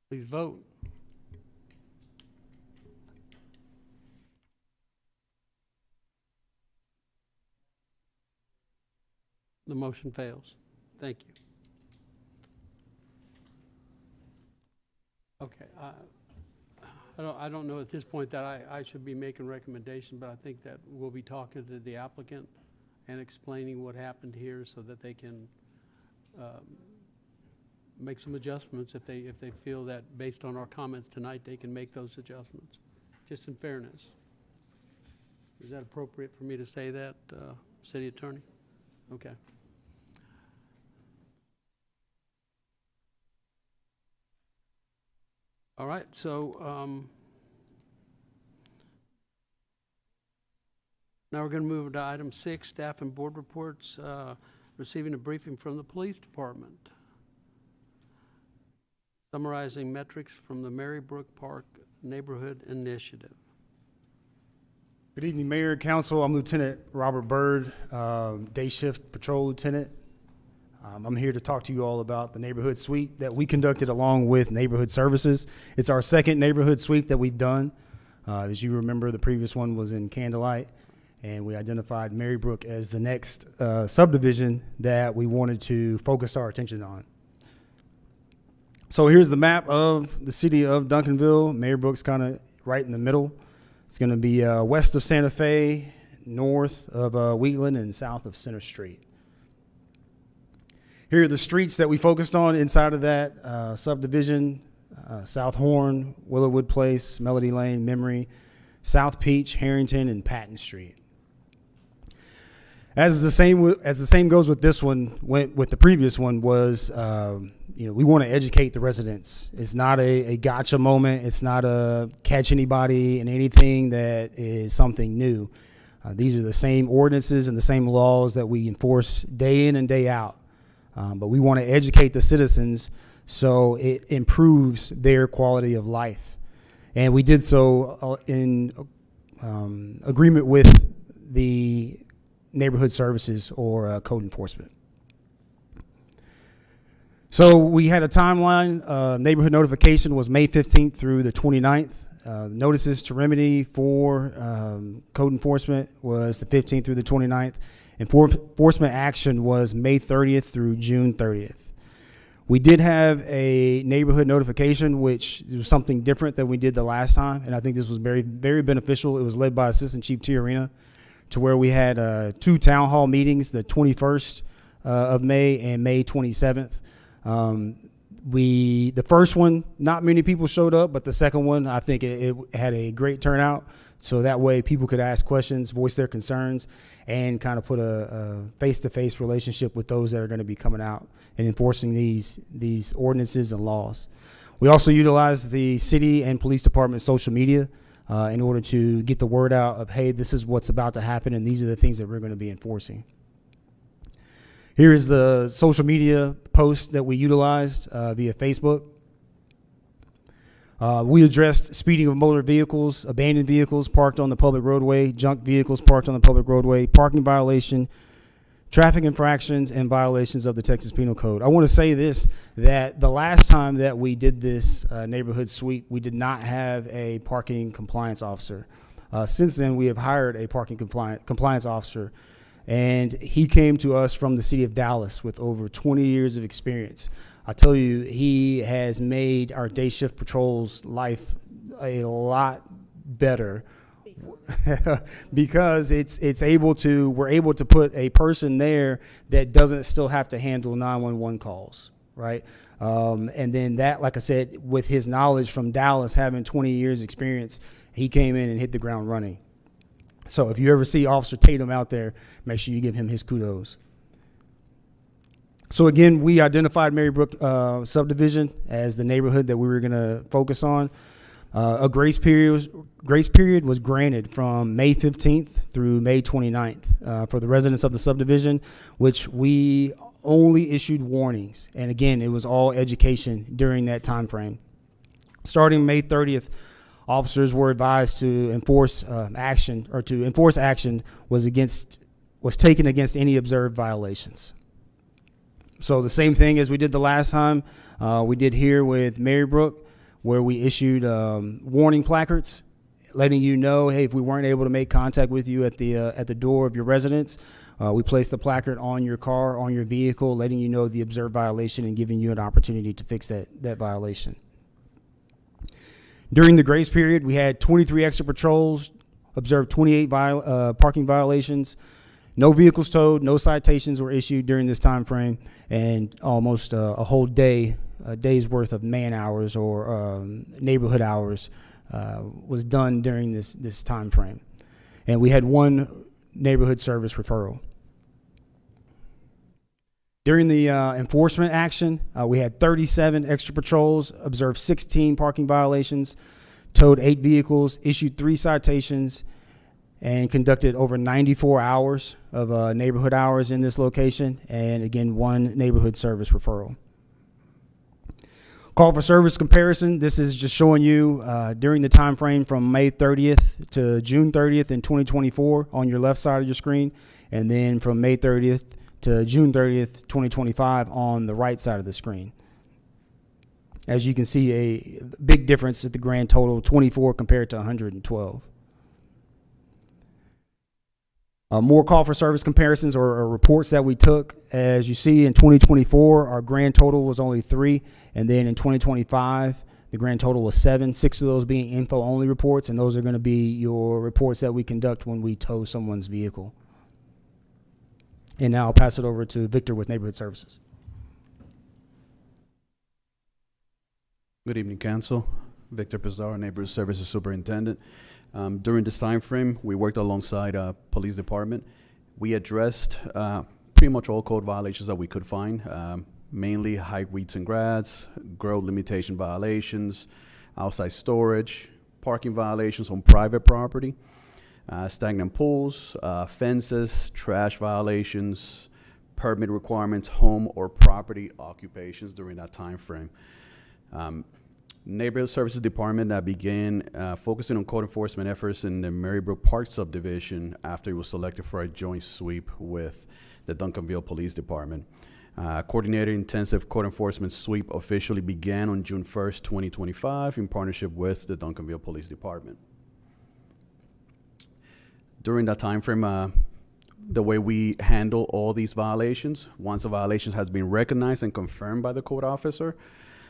Please vote. The motion fails. Thank you. Okay, I don't know at this point that I should be making recommendation, but I think that we'll be talking to the applicant and explaining what happened here so that they can make some adjustments if they feel that based on our comments tonight, they can make those adjustments, just in fairness. Is that appropriate for me to say that, City Attorney? Okay. All right, so now we're going to move to item 6, staff and board reports, receiving a briefing from the police department, summarizing metrics from the Marybrook Park Neighborhood Initiative. Good evening, Mayor and Council. I'm Lieutenant Robert Byrd, day shift patrol lieutenant. I'm here to talk to you all about the neighborhood sweep that we conducted along with neighborhood services. It's our second neighborhood sweep that we've done. As you remember, the previous one was in Candlelight, and we identified Marybrook as the next subdivision that we wanted to focus our attention on. So here's the map of the city of Duncanville. Marybrook's kind of right in the middle. It's going to be west of Santa Fe, north of Wheatland, and south of Center Street. Here are the streets that we focused on inside of that subdivision: South Horn, Willowwood Place, Melody Lane, Memory, South Peach, Harrington, and Patton Street. As the same goes with this one, with the previous one, was we want to educate the residents. It's not a gotcha moment. It's not a catch anybody in anything that is something new. These are the same ordinances and the same laws that we enforce day in and day out. But we want to educate the citizens so it improves their quality of life. And we did so in agreement with the neighborhood services or code enforcement. So we had a timeline. Neighborhood notification was May 15th through the 29th. Notices to remedy for code enforcement was the 15th through the 29th. Enforcement action was May 30th through June 30th. We did have a neighborhood notification, which was something different than we did the last time, and I think this was very, very beneficial. It was led by Assistant Chief Tiarina, to where we had 2 town hall meetings, the 21st of May and May 27th. The first one, not many people showed up, but the second one, I think it had a great turnout. So that way people could ask questions, voice their concerns, and kind of put a face-to-face relationship with those that are going to be coming out and enforcing these ordinances and laws. We also utilize the city and police department social media in order to get the word out of, hey, this is what's about to happen, and these are the things that we're going to be enforcing. Here is the social media post that we utilized via Facebook. We addressed speeding of motor vehicles, abandoned vehicles parked on the public roadway, junk vehicles parked on the public roadway, parking violation, traffic infractions, and violations of the Texas Penal Code. I want to say this, that the last time that we did this neighborhood sweep, we did not have a parking compliance officer. Since then, we have hired a parking compliance officer, and he came to us from the city of Dallas with over 20 years of experience. I tell you, he has made our day shift patrol's life a lot better because we're able to put a person there that doesn't still have to handle 911 calls, right? And then that, like I said, with his knowledge from Dallas, having 20 years experience, he came in and hit the ground running. So if you ever see Officer Tatum out there, make sure you give him his kudos. So again, we identified Marybrook subdivision as the neighborhood that we were going to focus on. A grace period was granted from May 15th through May 29th for the residents of the subdivision, which we only issued warnings. And again, it was all education during that time frame. Starting May 30th, officers were advised to enforce action was taken against any observed violations. So the same thing as we did the last time, we did here with Marybrook, where we issued warning placards, letting you know, hey, if we weren't able to make contact with you at the door of your residence, we placed the placard on your car, on your vehicle, letting you know the observed violation and giving you an opportunity to fix that violation. During the grace period, we had 23 extra patrols, observed 28 parking violations. No vehicles towed, no citations were issued during this time frame, and almost a whole day's worth of man hours or neighborhood hours was done during this time frame. And we had one neighborhood service referral. During the enforcement action, we had 37 extra patrols, observed 16 parking violations, towed 8 vehicles, issued 3 citations, and conducted over 94 hours of neighborhood hours in this location, and again, 1 neighborhood service referral. Call for service comparison. This is just showing you during the time frame from May 30th to June 30th in 2024 on your left side of your screen, and then from May 30th to June 30th, 2025 on the right side of the screen. As you can see, a big difference at the grand total, 24 compared to 112. More call for service comparisons or reports that we took. As you see, in 2024, our grand total was only 3, and then in 2025, the grand total was 7, 6 of those being info-only reports, and those are going to be your reports that we conduct when we tow someone's vehicle. And now I'll pass it over to Victor with Neighborhood Services. Good evening, Council. Victor Pizarro, Neighborhood Services Superintendent. During this time frame, we worked alongside Police Department. We addressed pretty much all code violations that we could find, mainly height, weeds, and grass, grow limitation violations, outside storage, parking violations on private property, stagnant pools, fences, trash violations, permit requirements, home or property occupations during that time frame. Neighborhood Services Department that began focusing on code enforcement efforts in the Marybrook Park subdivision after it was selected for a joint sweep with the Duncanville Police Department. Coordinated intensive code enforcement sweep officially began on June 1st, 2025 in partnership with the Duncanville Police Department. During that time frame, the way we handle all these violations, once a violation has been recognized and confirmed by the code officer,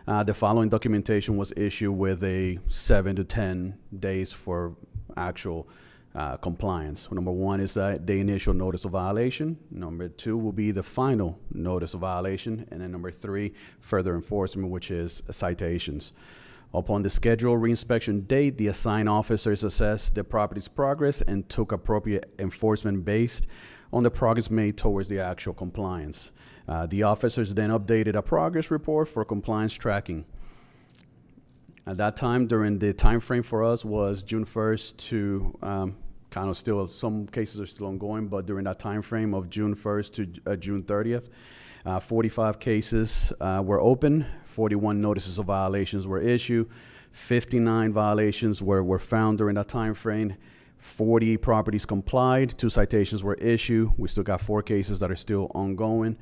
the following documentation was issued with a 7 to 10 days for actual compliance. Number 1 is the initial notice of violation. Number 2 will be the final notice of violation. And then number 3, further enforcement, which is citations. Upon the scheduled reinspection date, the assigned officers assessed the property's progress and took appropriate enforcement based on the progress made towards the actual compliance. The officers then updated a progress report for compliance tracking. At that time, during the time frame for us was June 1st to kind of still, some cases are still ongoing, but during that time frame of June 1st to June 30th, 45 cases were open, 41 notices of violations were issued, 59 violations were found during that time frame, 40 properties complied, 2 citations were issued. We still got 4 cases that are still ongoing.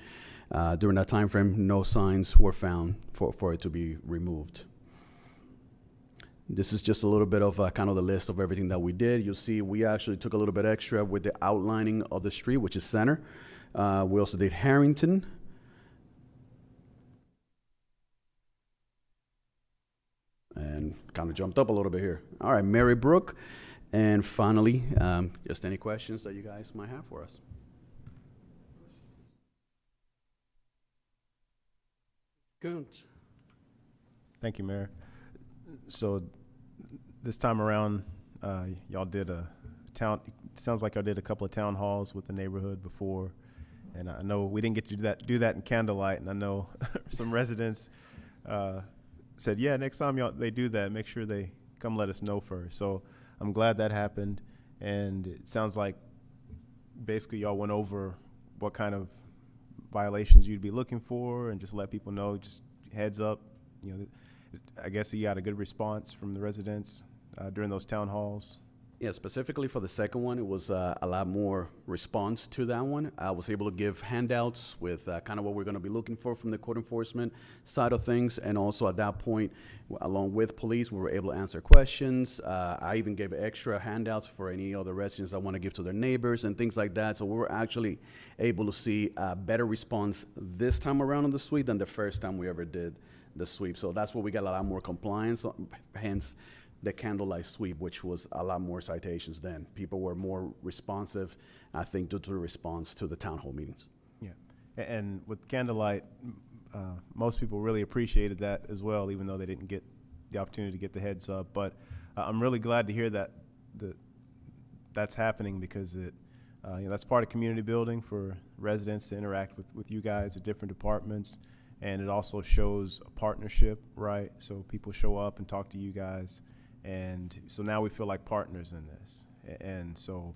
During that time frame, no signs were found for it to be removed. This is just a little bit of kind of the list of everything that we did. You'll see we actually took a little bit extra with the outlining of the street, which is Center. We also did Harrington. And kind of jumped up a little bit here. All right, Mary Brook. And finally, just any questions that you guys might have for us. Coons. Thank you, Mayor. So this time around, y'all did a town, sounds like y'all did a couple of town halls with the neighborhood before. And I know we didn't get to do that in candlelight. And I know some residents said, yeah, next time they do that, make sure they come let us know first. So I'm glad that happened. And it sounds like basically y'all went over what kind of violations you'd be looking for and just let people know, just heads up. You know, I guess you got a good response from the residents during those town halls. Yeah, specifically for the second one, it was a lot more response to that one. I was able to give handouts with kind of what we're going to be looking for from the code enforcement side of things. And also at that point, along with police, we were able to answer questions. I even gave extra handouts for any other residents that want to give to their neighbors and things like that. So we were actually able to see a better response this time around on the sweep than the first time we ever did the sweep. So that's where we got a lot more compliance, hence the candlelight sweep, which was a lot more citations then. People were more responsive, I think, due to the response to the town hall meetings. Yeah, and with candlelight, most people really appreciated that as well, even though they didn't get the opportunity to get the heads up. But I'm really glad to hear that that's happening because you know, that's part of community building for residents to interact with you guys at different departments. And it also shows a partnership, right? So people show up and talk to you guys. And so now we feel like partners in this. And so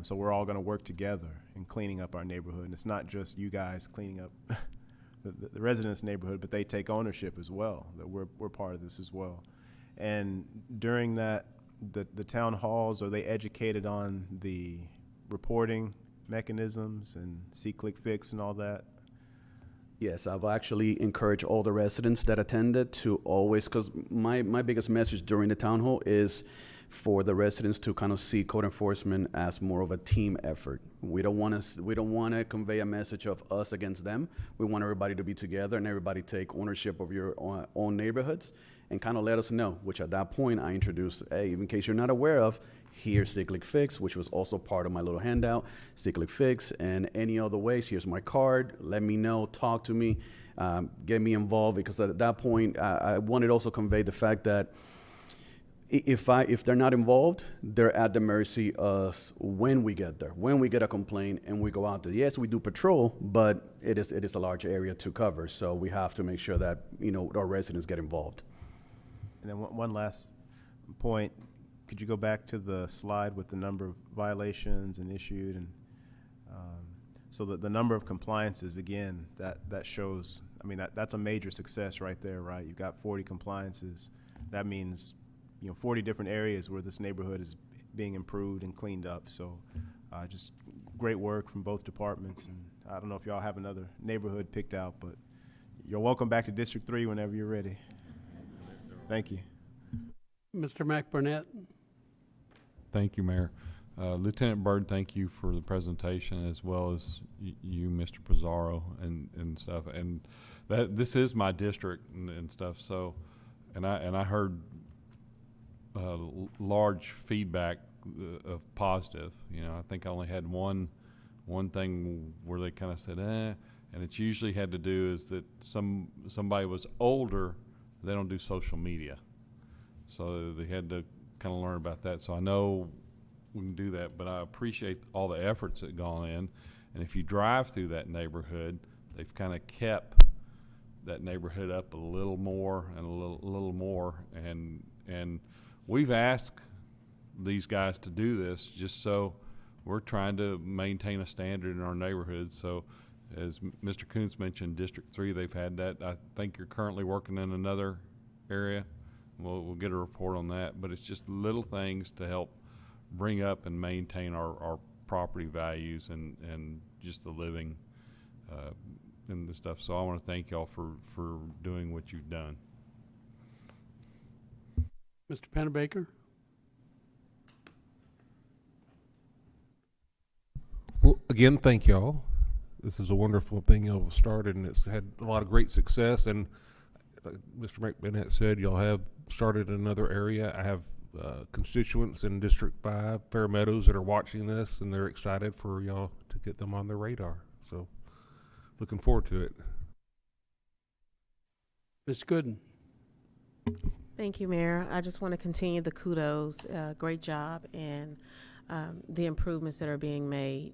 so we're all going to work together in cleaning up our neighborhood. And it's not just you guys cleaning up the residents' neighborhood, but they take ownership as well, that we're part of this as well. And during that, the town halls, are they educated on the reporting mechanisms and see, click, fix and all that? Yes, I've actually encouraged all the residents that attended to always, because my biggest message during the town hall is for the residents to kind of see code enforcement as more of a team effort. We don't want to convey a message of us against them. We want everybody to be together and everybody take ownership of your own neighborhoods and kind of let us know, which at that point I introduced, hey, in case you're not aware of, here's Cyclic Fix, which was also part of my little handout, Cyclic Fix, and any other ways, here's my card, let me know, talk to me, get me involved, because at that point, I wanted to also convey the fact that if they're not involved, they're at the mercy of when we get there, when we get a complaint and we go out there. Yes, we do patrol, but it is a large area to cover, so we have to make sure that, you know, our residents get involved. And then one last point. Could you go back to the slide with the number of violations and issued, and so that the number of compliances, again, that shows, I mean, that's a major success right there, right? You've got 40 compliances. That means, you know, 40 different areas where this neighborhood is being improved and cleaned up. So just great work from both departments. And I don't know if y'all have another neighborhood picked out, but you're welcome back to District 3 whenever you're ready. Thank you. Mr. McBurnett. Thank you, Mayor. Lieutenant Byrd, thank you for the presentation, as well as you, Mr. Pizarro, and stuff. And this is my district and stuff. So, and I heard large feedback of positive. You know, I think I only had one thing where they kind of said, and it's usually had to do is that somebody was older. They don't do social media. So they had to kind of learn about that. So I know we can do that, but I appreciate all the efforts that gone in. And if you drive through that neighborhood, they've kind of kept that neighborhood up a little more and a little more. And we've asked these guys to do this just so we're trying to maintain a standard in our neighborhood. So as Mr. Coons mentioned, District 3, they've had that. I think you're currently working in another area. We'll get a report on that. But it's just little things to help bring up and maintain our property values and just the living and the stuff. So I want to thank y'all for doing what you've done. Mr. Pennebaker? Well, again, thank y'all. This is a wonderful thing y'all have started, and it's had a lot of great success. And Mr. McBennett said y'all have started another area. I have constituents in District 5, Fair Meadows, that are watching this, and they're excited for y'all to get them on their radar. So looking forward to it. Ms. Gooden? Thank you, Mayor. I just want to continue the kudos. Great job, and the improvements that are being made.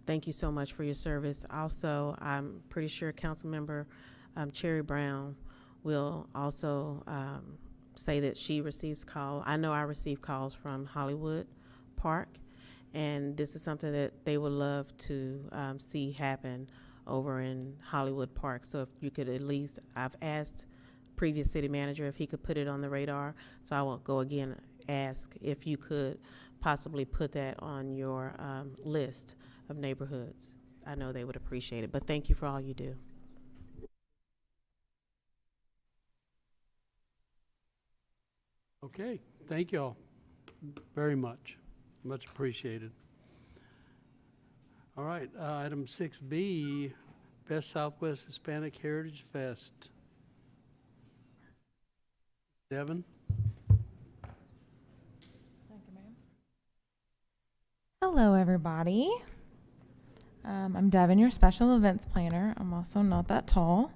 Thank you so much for your service. Also, I'm pretty sure Councilmember Cherry Brown will also say that she receives calls. I know I receive calls from Hollywood Park, and this is something that they would love to see happen over in Hollywood Park. So if you could at least, I've asked previous city manager if he could put it on the radar, so I will go again, ask if you could possibly put that on your list of neighborhoods. I know they would appreciate it, but thank you for all you do. Okay, thank y'all very much. Much appreciated. All right, item 6B, Best Southwest Hispanic Heritage Fest. Devin? Hello, everybody. I'm Devin, your special events planner. I'm also not that tall.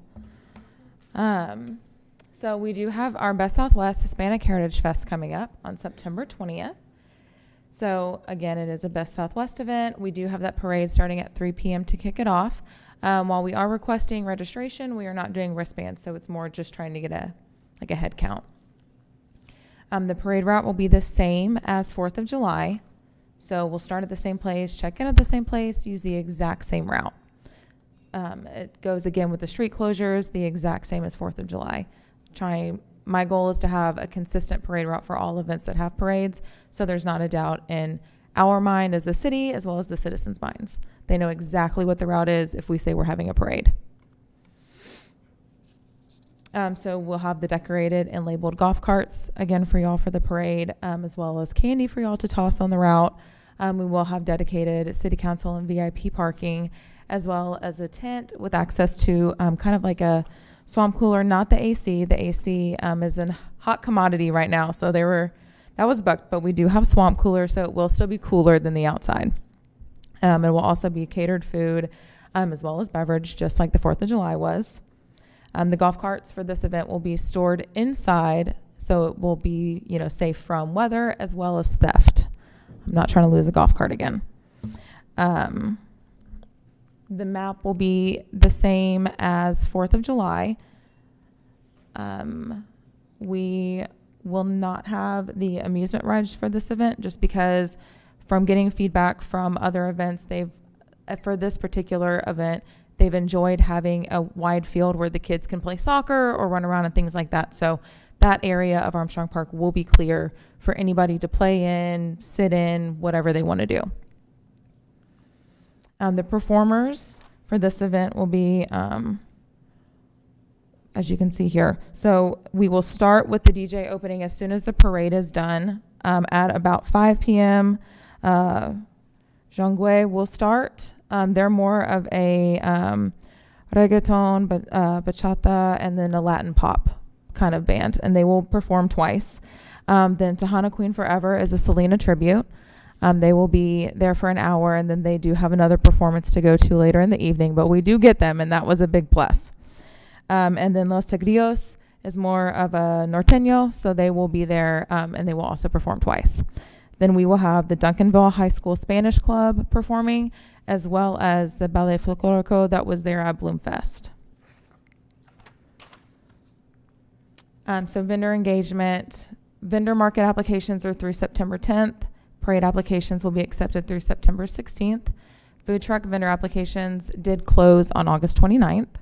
So we do have our Best Southwest Hispanic Heritage Fest coming up on September 20th. So again, it is a Best Southwest event. We do have that parade starting at 3 p.m. to kick it off. While we are requesting registration, we are not doing wristbands, so it's more just trying to get a head count. The parade route will be the same as 4th of July. So we'll start at the same place, check in at the same place, use the exact same route. It goes again with the street closures, the exact same as 4th of July. My goal is to have a consistent parade route for all events that have parades, so there's not a doubt in our mind as the city as well as the citizens' minds. They know exactly what the route is if we say we're having a parade. So we'll have the decorated and labeled golf carts again for y'all for the parade, as well as candy for y'all to toss on the route. We will have dedicated city council and VIP parking, as well as a tent with access to kind of like a swamp cooler, not the AC. The AC is a hot commodity right now, so that was booked, but we do have swamp cooler, so it will still be cooler than the outside. It will also be catered food, as well as beverage, just like the 4th of July was. The golf carts for this event will be stored inside, so it will be, safe from weather as well as theft. I'm not trying to lose a golf cart again. The map will be the same as 4th of July. We will not have the amusement rides for this event just because from getting feedback from other events, for this particular event, they've enjoyed having a wide field where the kids can play soccer or run around and things like that. So that area of Armstrong Park will be clear for anybody to play in, sit in, whatever they want to do. The performers for this event will be, as you can see here. So we will start with the DJ opening as soon as the parade is done at about 5 p.m. Jongwe will start. They're more of a reggaeton, bachata, and then a Latin pop kind of band, and they will perform twice. Then Tejana Queen Forever is a Selena tribute. They will be there for an hour, and then they do have another performance to go to later in the evening, but we do get them, and that was a big plus. And then Los Tigrillos is more of a norteño, so they will be there, and they will also perform twice. Then we will have the Duncanville High School Spanish Club performing, as well as the Ballet Folklorico that was there at Bloomfest. So vendor engagement, vendor market applications are through September 10th. Parade applications will be accepted through September 16th. Food truck vendor applications did close on August 29th.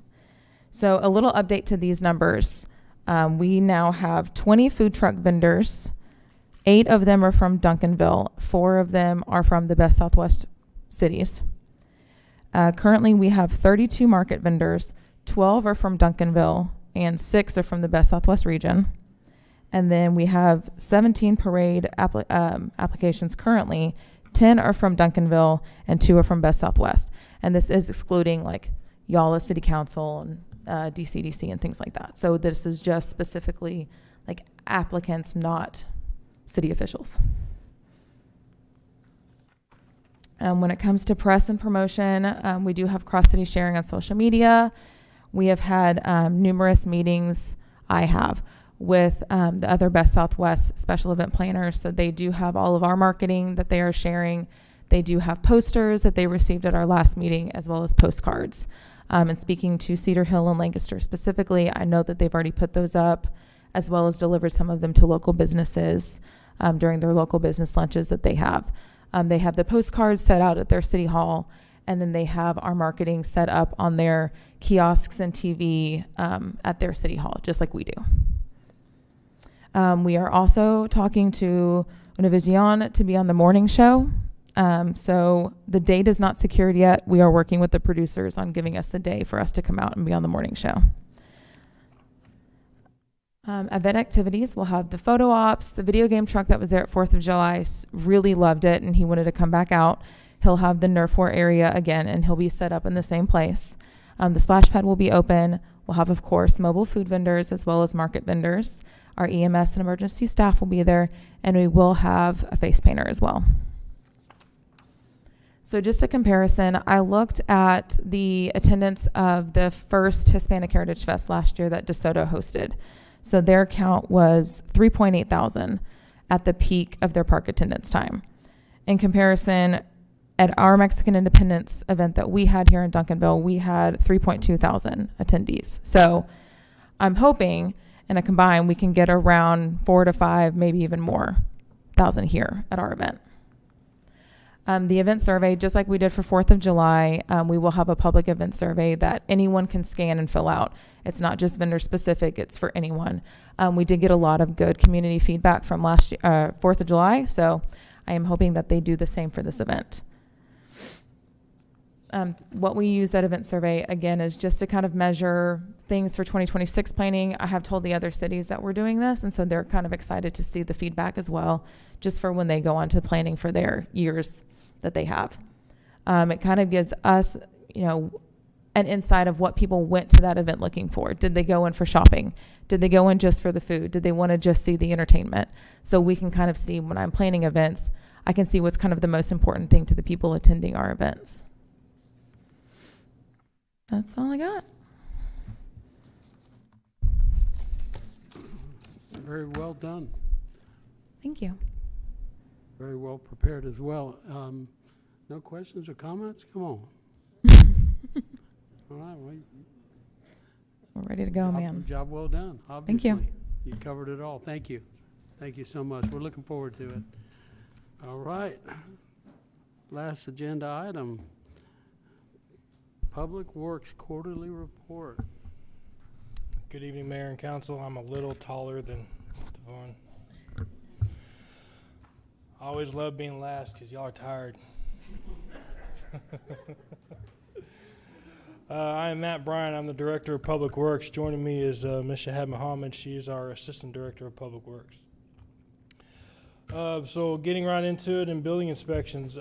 So a little update to these numbers. We now have 20 food truck vendors. 8 of them are from Duncanville. 4 of them are from the Best Southwest cities. Currently, we have 32 market vendors. 12 are from Duncanville, and 6 are from the Best Southwest region. And then we have 17 parade applications currently. 10 are from Duncanville, and 2 are from Best Southwest. And this is excluding like Yala City Council and DCDC and things like that. So this is just specifically like applicants, not city officials. When it comes to press and promotion, we do have cross-city sharing on social media. We have had numerous meetings, I have, with the other Best Southwest special event planners. So they do have all of our marketing that they are sharing. They do have posters that they received at our last meeting, as well as postcards. And speaking to Cedar Hill and Lancaster specifically, I know that they've already put those up, as well as delivered some of them to local businesses during their local business lunches that they have. They have the postcards set out at their city hall, and then they have our marketing set up on their kiosks and TV at their city hall, just like we do. We are also talking to Univision to be on the morning show. So the date is not secured yet. We are working with the producers on giving us a day for us to come out and be on the morning show. Event activities, we'll have the photo ops. The video game truck that was there at 4th of July really loved it, and he wanted to come back out. He'll have the Nerf War area again, and he'll be set up in the same place. The splash pad will be open. We'll have, of course, mobile food vendors as well as market vendors. Our EMS and emergency staff will be there, and we will have a face painter as well. So just a comparison, I looked at the attendance of the first Hispanic Heritage Fest last year that DeSoto hosted. So their count was 3.8 thousand at the peak of their park attendance time. In comparison, at our Mexican Independence event that we had here in Duncanville, we had 3.2 thousand attendees. So I'm hoping in a combined we can get around 4 to 5, maybe even more thousand here at our event. The event survey, just like we did for 4th of July, we will have a public event survey that anyone can scan and fill out. It's not just vendor specific, it's for anyone. We did get a lot of good community feedback from last year, 4th of July, so I am hoping that they do the same for this event. What we use that event survey, again, is just to kind of measure things for 2026 planning. I have told the other cities that we're doing this, and so they're kind of excited to see the feedback as well, just for when they go on to planning for their years that they have. It kind of gives us, an insight of what people went to that event looking for. Did they go in for shopping? Did they go in just for the food? Did they want to just see the entertainment? So we can kind of see, when I'm planning events, I can see what's kind of the most important thing to the people attending our events. That's all I got. Very well done. Thank you. Very well prepared as well. No questions or comments? Come on. All right, We're ready to go, man. Job well done, obviously. Thank you. You covered it all. Thank you. Thank you so much. We're looking forward to it. All right. Last agenda item. Public Works Quarterly Report. Good evening, Mayor and Council. I'm a little taller than Devon. I always love being last because y'all are tired. I am Matt Bryan. I'm the Director of Public Works. Joining me is Ms. Shahab Muhammad. She is our Assistant Director of Public Works. So getting right into it in building inspections,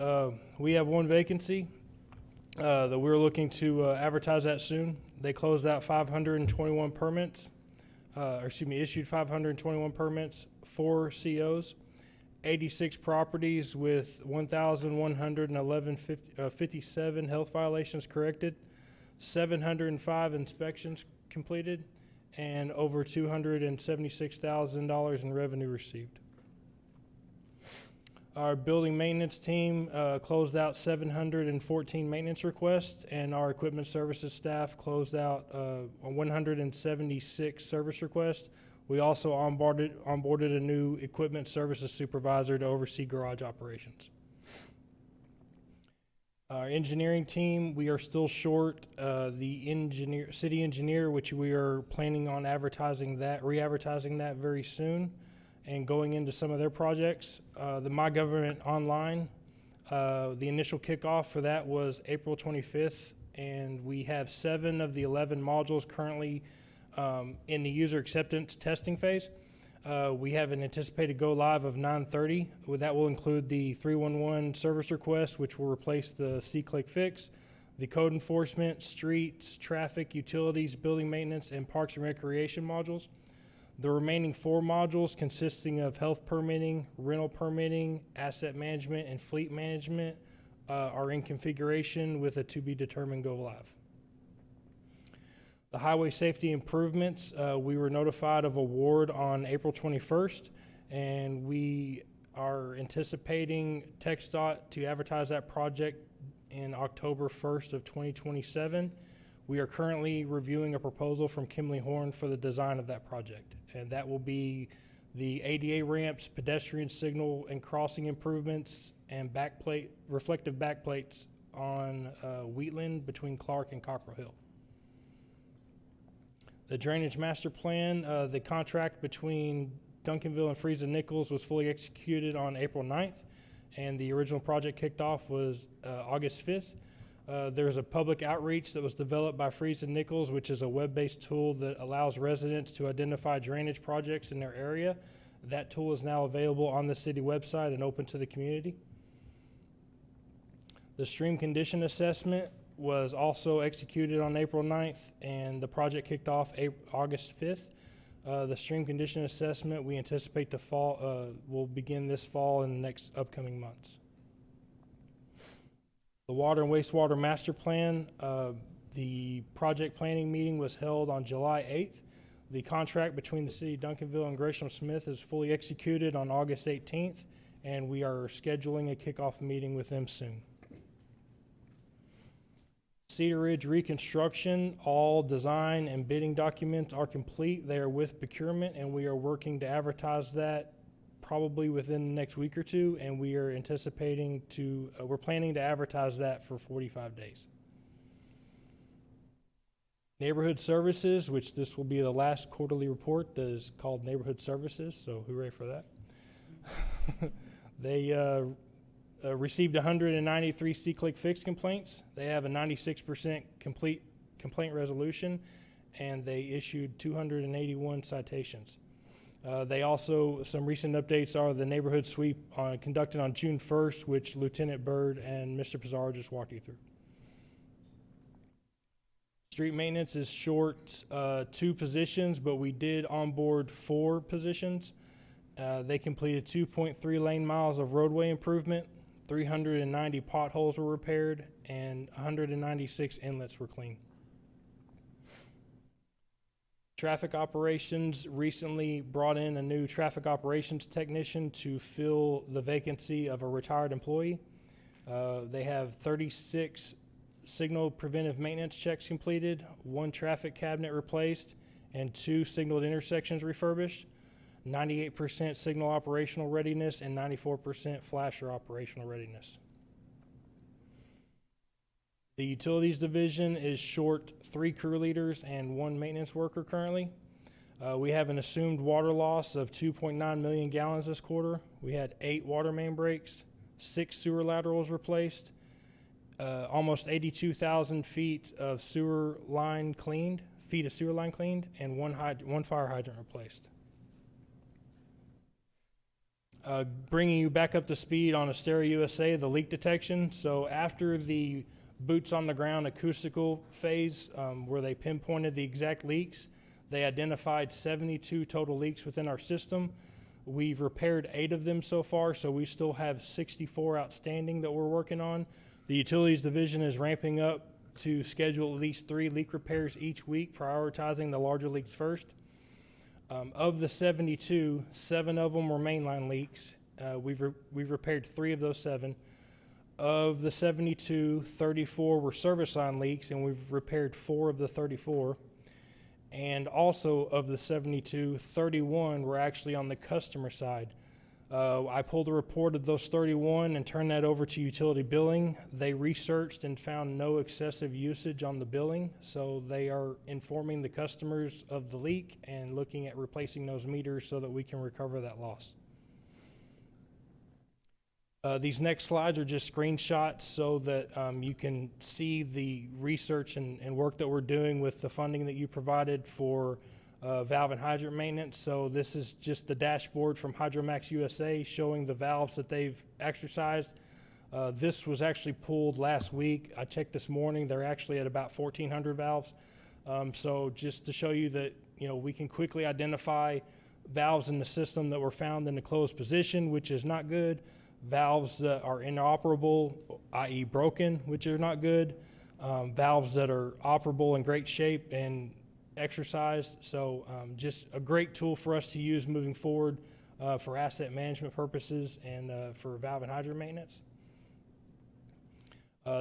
we have one vacancy that we're looking to advertise that soon. They closed out 521 permits, issued 521 permits, 4 COs, 86 properties with 1,157 health violations corrected, 705 inspections completed, and over $276,000 in revenue received. Our building maintenance team closed out 714 maintenance requests, and our equipment services staff closed out 176 service requests. We also onboarded a new equipment services supervisor to oversee garage operations. Our engineering team, we are still short the city engineer, which we are planning on re-advertising that very soon and going into some of their projects. The My Government Online, the initial kickoff for that was April 25th, and we have 7 of the 11 modules currently in the user acceptance testing phase. We have an anticipated go live of 9:30. That will include the 311 service request, which will replace the C-Click fix, the code enforcement, streets, traffic, utilities, building maintenance, and parks and recreation modules. The remaining 4 modules, consisting of health permitting, rental permitting, asset management, and fleet management, are in configuration with a to-be-determined go live. The highway safety improvements, we were notified of award on April 21st, and we are anticipating TxDOT to advertise that project in October 1st of 2027. We are currently reviewing a proposal from Kimley Horn for the design of that project, and that will be the ADA ramps, pedestrian signal and crossing improvements, and reflective backplates on Wheatland between Clark and Cockrell Hill. The drainage master plan, the contract between Duncanville and Friesen Nichols was fully executed on April 9th, and the original project kicked off was August 5th. There's a public outreach that was developed by Friesen Nichols, which is a web-based tool that allows residents to identify drainage projects in their area. That tool is now available on the city website and open to the community. The stream condition assessment was also executed on April 9th, and the project kicked off August 5th. The stream condition assessment we anticipate will begin this fall in the next upcoming months. The water and wastewater master plan, the project planning meeting was held on July 8th. The contract between the city of Duncanville and Gresham Smith is fully executed on August 18th, and we are scheduling a kickoff meeting with them soon. Cedar Ridge reconstruction, all design and bidding documents are complete. They are with procurement, and we are working to advertise that probably within the next week or two, and we are anticipating we're planning to advertise that for 45 days. Neighborhood services, which this will be the last quarterly report that is called Neighborhood Services, so hooray for that. They received 193 C-Click fix complaints. They have a 96% complaint resolution, and they issued 281 citations. They also, some recent updates are the neighborhood sweep conducted on June 1st, which Lieutenant Byrd and Mr. Pizarro just walked you through. Street maintenance is short 2 positions, but we did onboard 4 positions. They completed 2.3 lane miles of roadway improvement, 390 potholes were repaired, and 196 inlets were cleaned. Traffic operations recently brought in a new traffic operations technician to fill the vacancy of a retired employee. They have 36 signal preventive maintenance checks completed, 1 traffic cabinet replaced, and 2 signaled intersections refurbished, 98% signal operational readiness, and 94% flasher operational readiness. The utilities division is short 3 crew leaders and 1 maintenance worker currently. We have an assumed water loss of 2.9 million gallons this quarter. We had 8 water main breaks, 6 sewer laterals replaced, almost 82,000 feet of sewer line cleaned, and 1 fire hydrant replaced. Bringing you back up to speed on Astera USA, the leak detection. So after the boots on the ground acoustical phase, where they pinpointed the exact leaks, they identified 72 total leaks within our system. We've repaired 8 of them so far, so we still have 64 outstanding that we're working on. The utilities division is ramping up to schedule at least 3 leak repairs each week, prioritizing the larger leaks first. Of the 72, 7 of them were mainline leaks. We've repaired 3 of those 7. Of the 72, 34 were service line leaks, and we've repaired 4 of the 34. And also of the 72, 31 were actually on the customer side. I pulled a report of those 31 and turned that over to utility billing. They researched and found no excessive usage on the billing, so they are informing the customers of the leak and looking at replacing those meters so that we can recover that loss. These next slides are just screenshots so that you can see the research and work that we're doing with the funding that you provided for valve and hydrant maintenance. So this is just the dashboard from Hydromax USA showing the valves that they've exercised. This was actually pulled last week. I checked this morning. They're actually at about 1,400 valves. So just to show you that, you know, we can quickly identify valves in the system that were found in the closed position, which is not good. Valves that are inoperable, i.e. broken, which are not good. Valves that are operable in great shape and exercised. So just a great tool for us to use moving forward for asset management purposes and for valve and hydrant maintenance.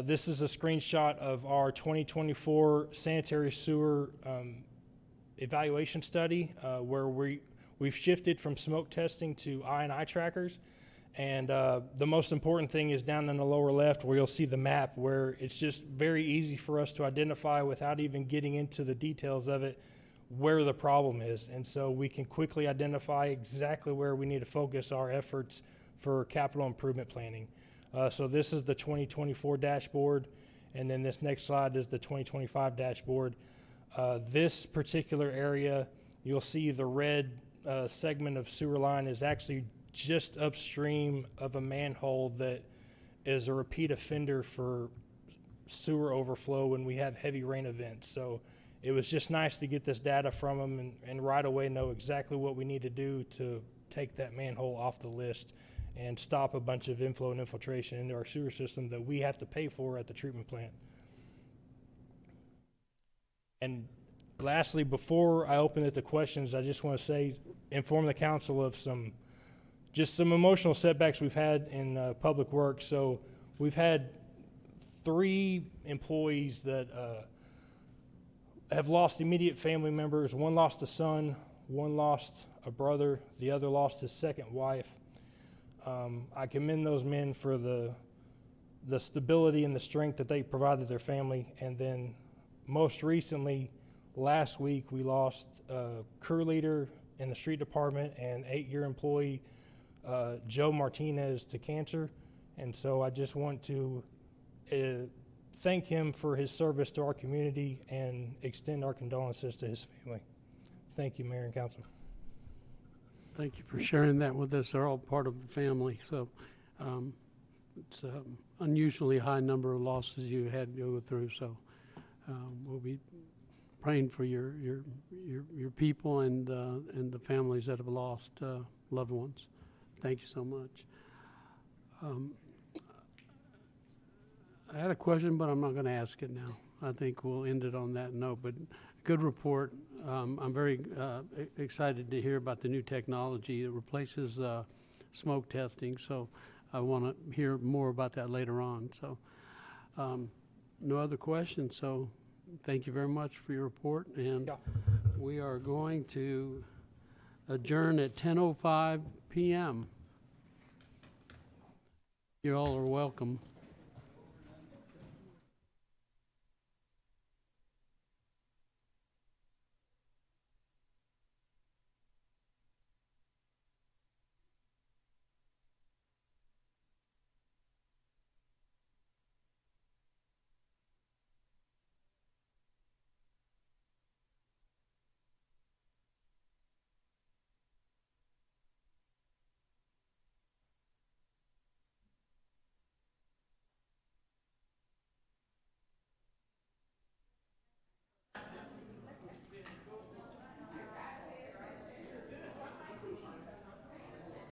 This is a screenshot of our 2024 sanitary sewer evaluation study where we've shifted from smoke testing to I&I trackers. And the most important thing is down in the lower left where you'll see the map, where it's just very easy for us to identify without even getting into the details of it where the problem is. And so we can quickly identify exactly where we need to focus our efforts for capital improvement planning. So this is the 2024 dashboard, and then this next slide is the 2025 dashboard. This particular area, you'll see the red segment of sewer line is actually just upstream of a manhole that is a repeat offender for sewer overflow when we have heavy rain events. So it was just nice to get this data from them and right away know exactly what we need to do to take that manhole off the list and stop a bunch of inflow and infiltration into our sewer system that we have to pay for at the treatment plant. And lastly, before I open it to questions, I just want to say, inform the council of some emotional setbacks we've had in public works. So we've had 3 employees that have lost immediate family members. One lost a son, one lost a brother, the other lost his second wife. I commend those men for the stability and the strength that they provided their family. And then most recently, last week, we lost a crew leader in the street department and 8-year employee, Joe Martinez, to cancer. And so I just want to thank him for his service to our community and extend our condolences to his family. Thank you, Mayor and Council. Thank you for sharing that with us. They're all part of the family. So it's an unusually high number of losses you had to go through. So we'll be praying for your people and the families that have lost loved ones. Thank you so much. I had a question, but I'm not going to ask it now. I think we'll end it on that note, but good report. I'm very excited to hear about the new technology that replaces smoke testing, so I want to hear more about that later on. So no other questions, so thank you very much for your report, and we are going to adjourn at 10:05 p.m. You all are welcome.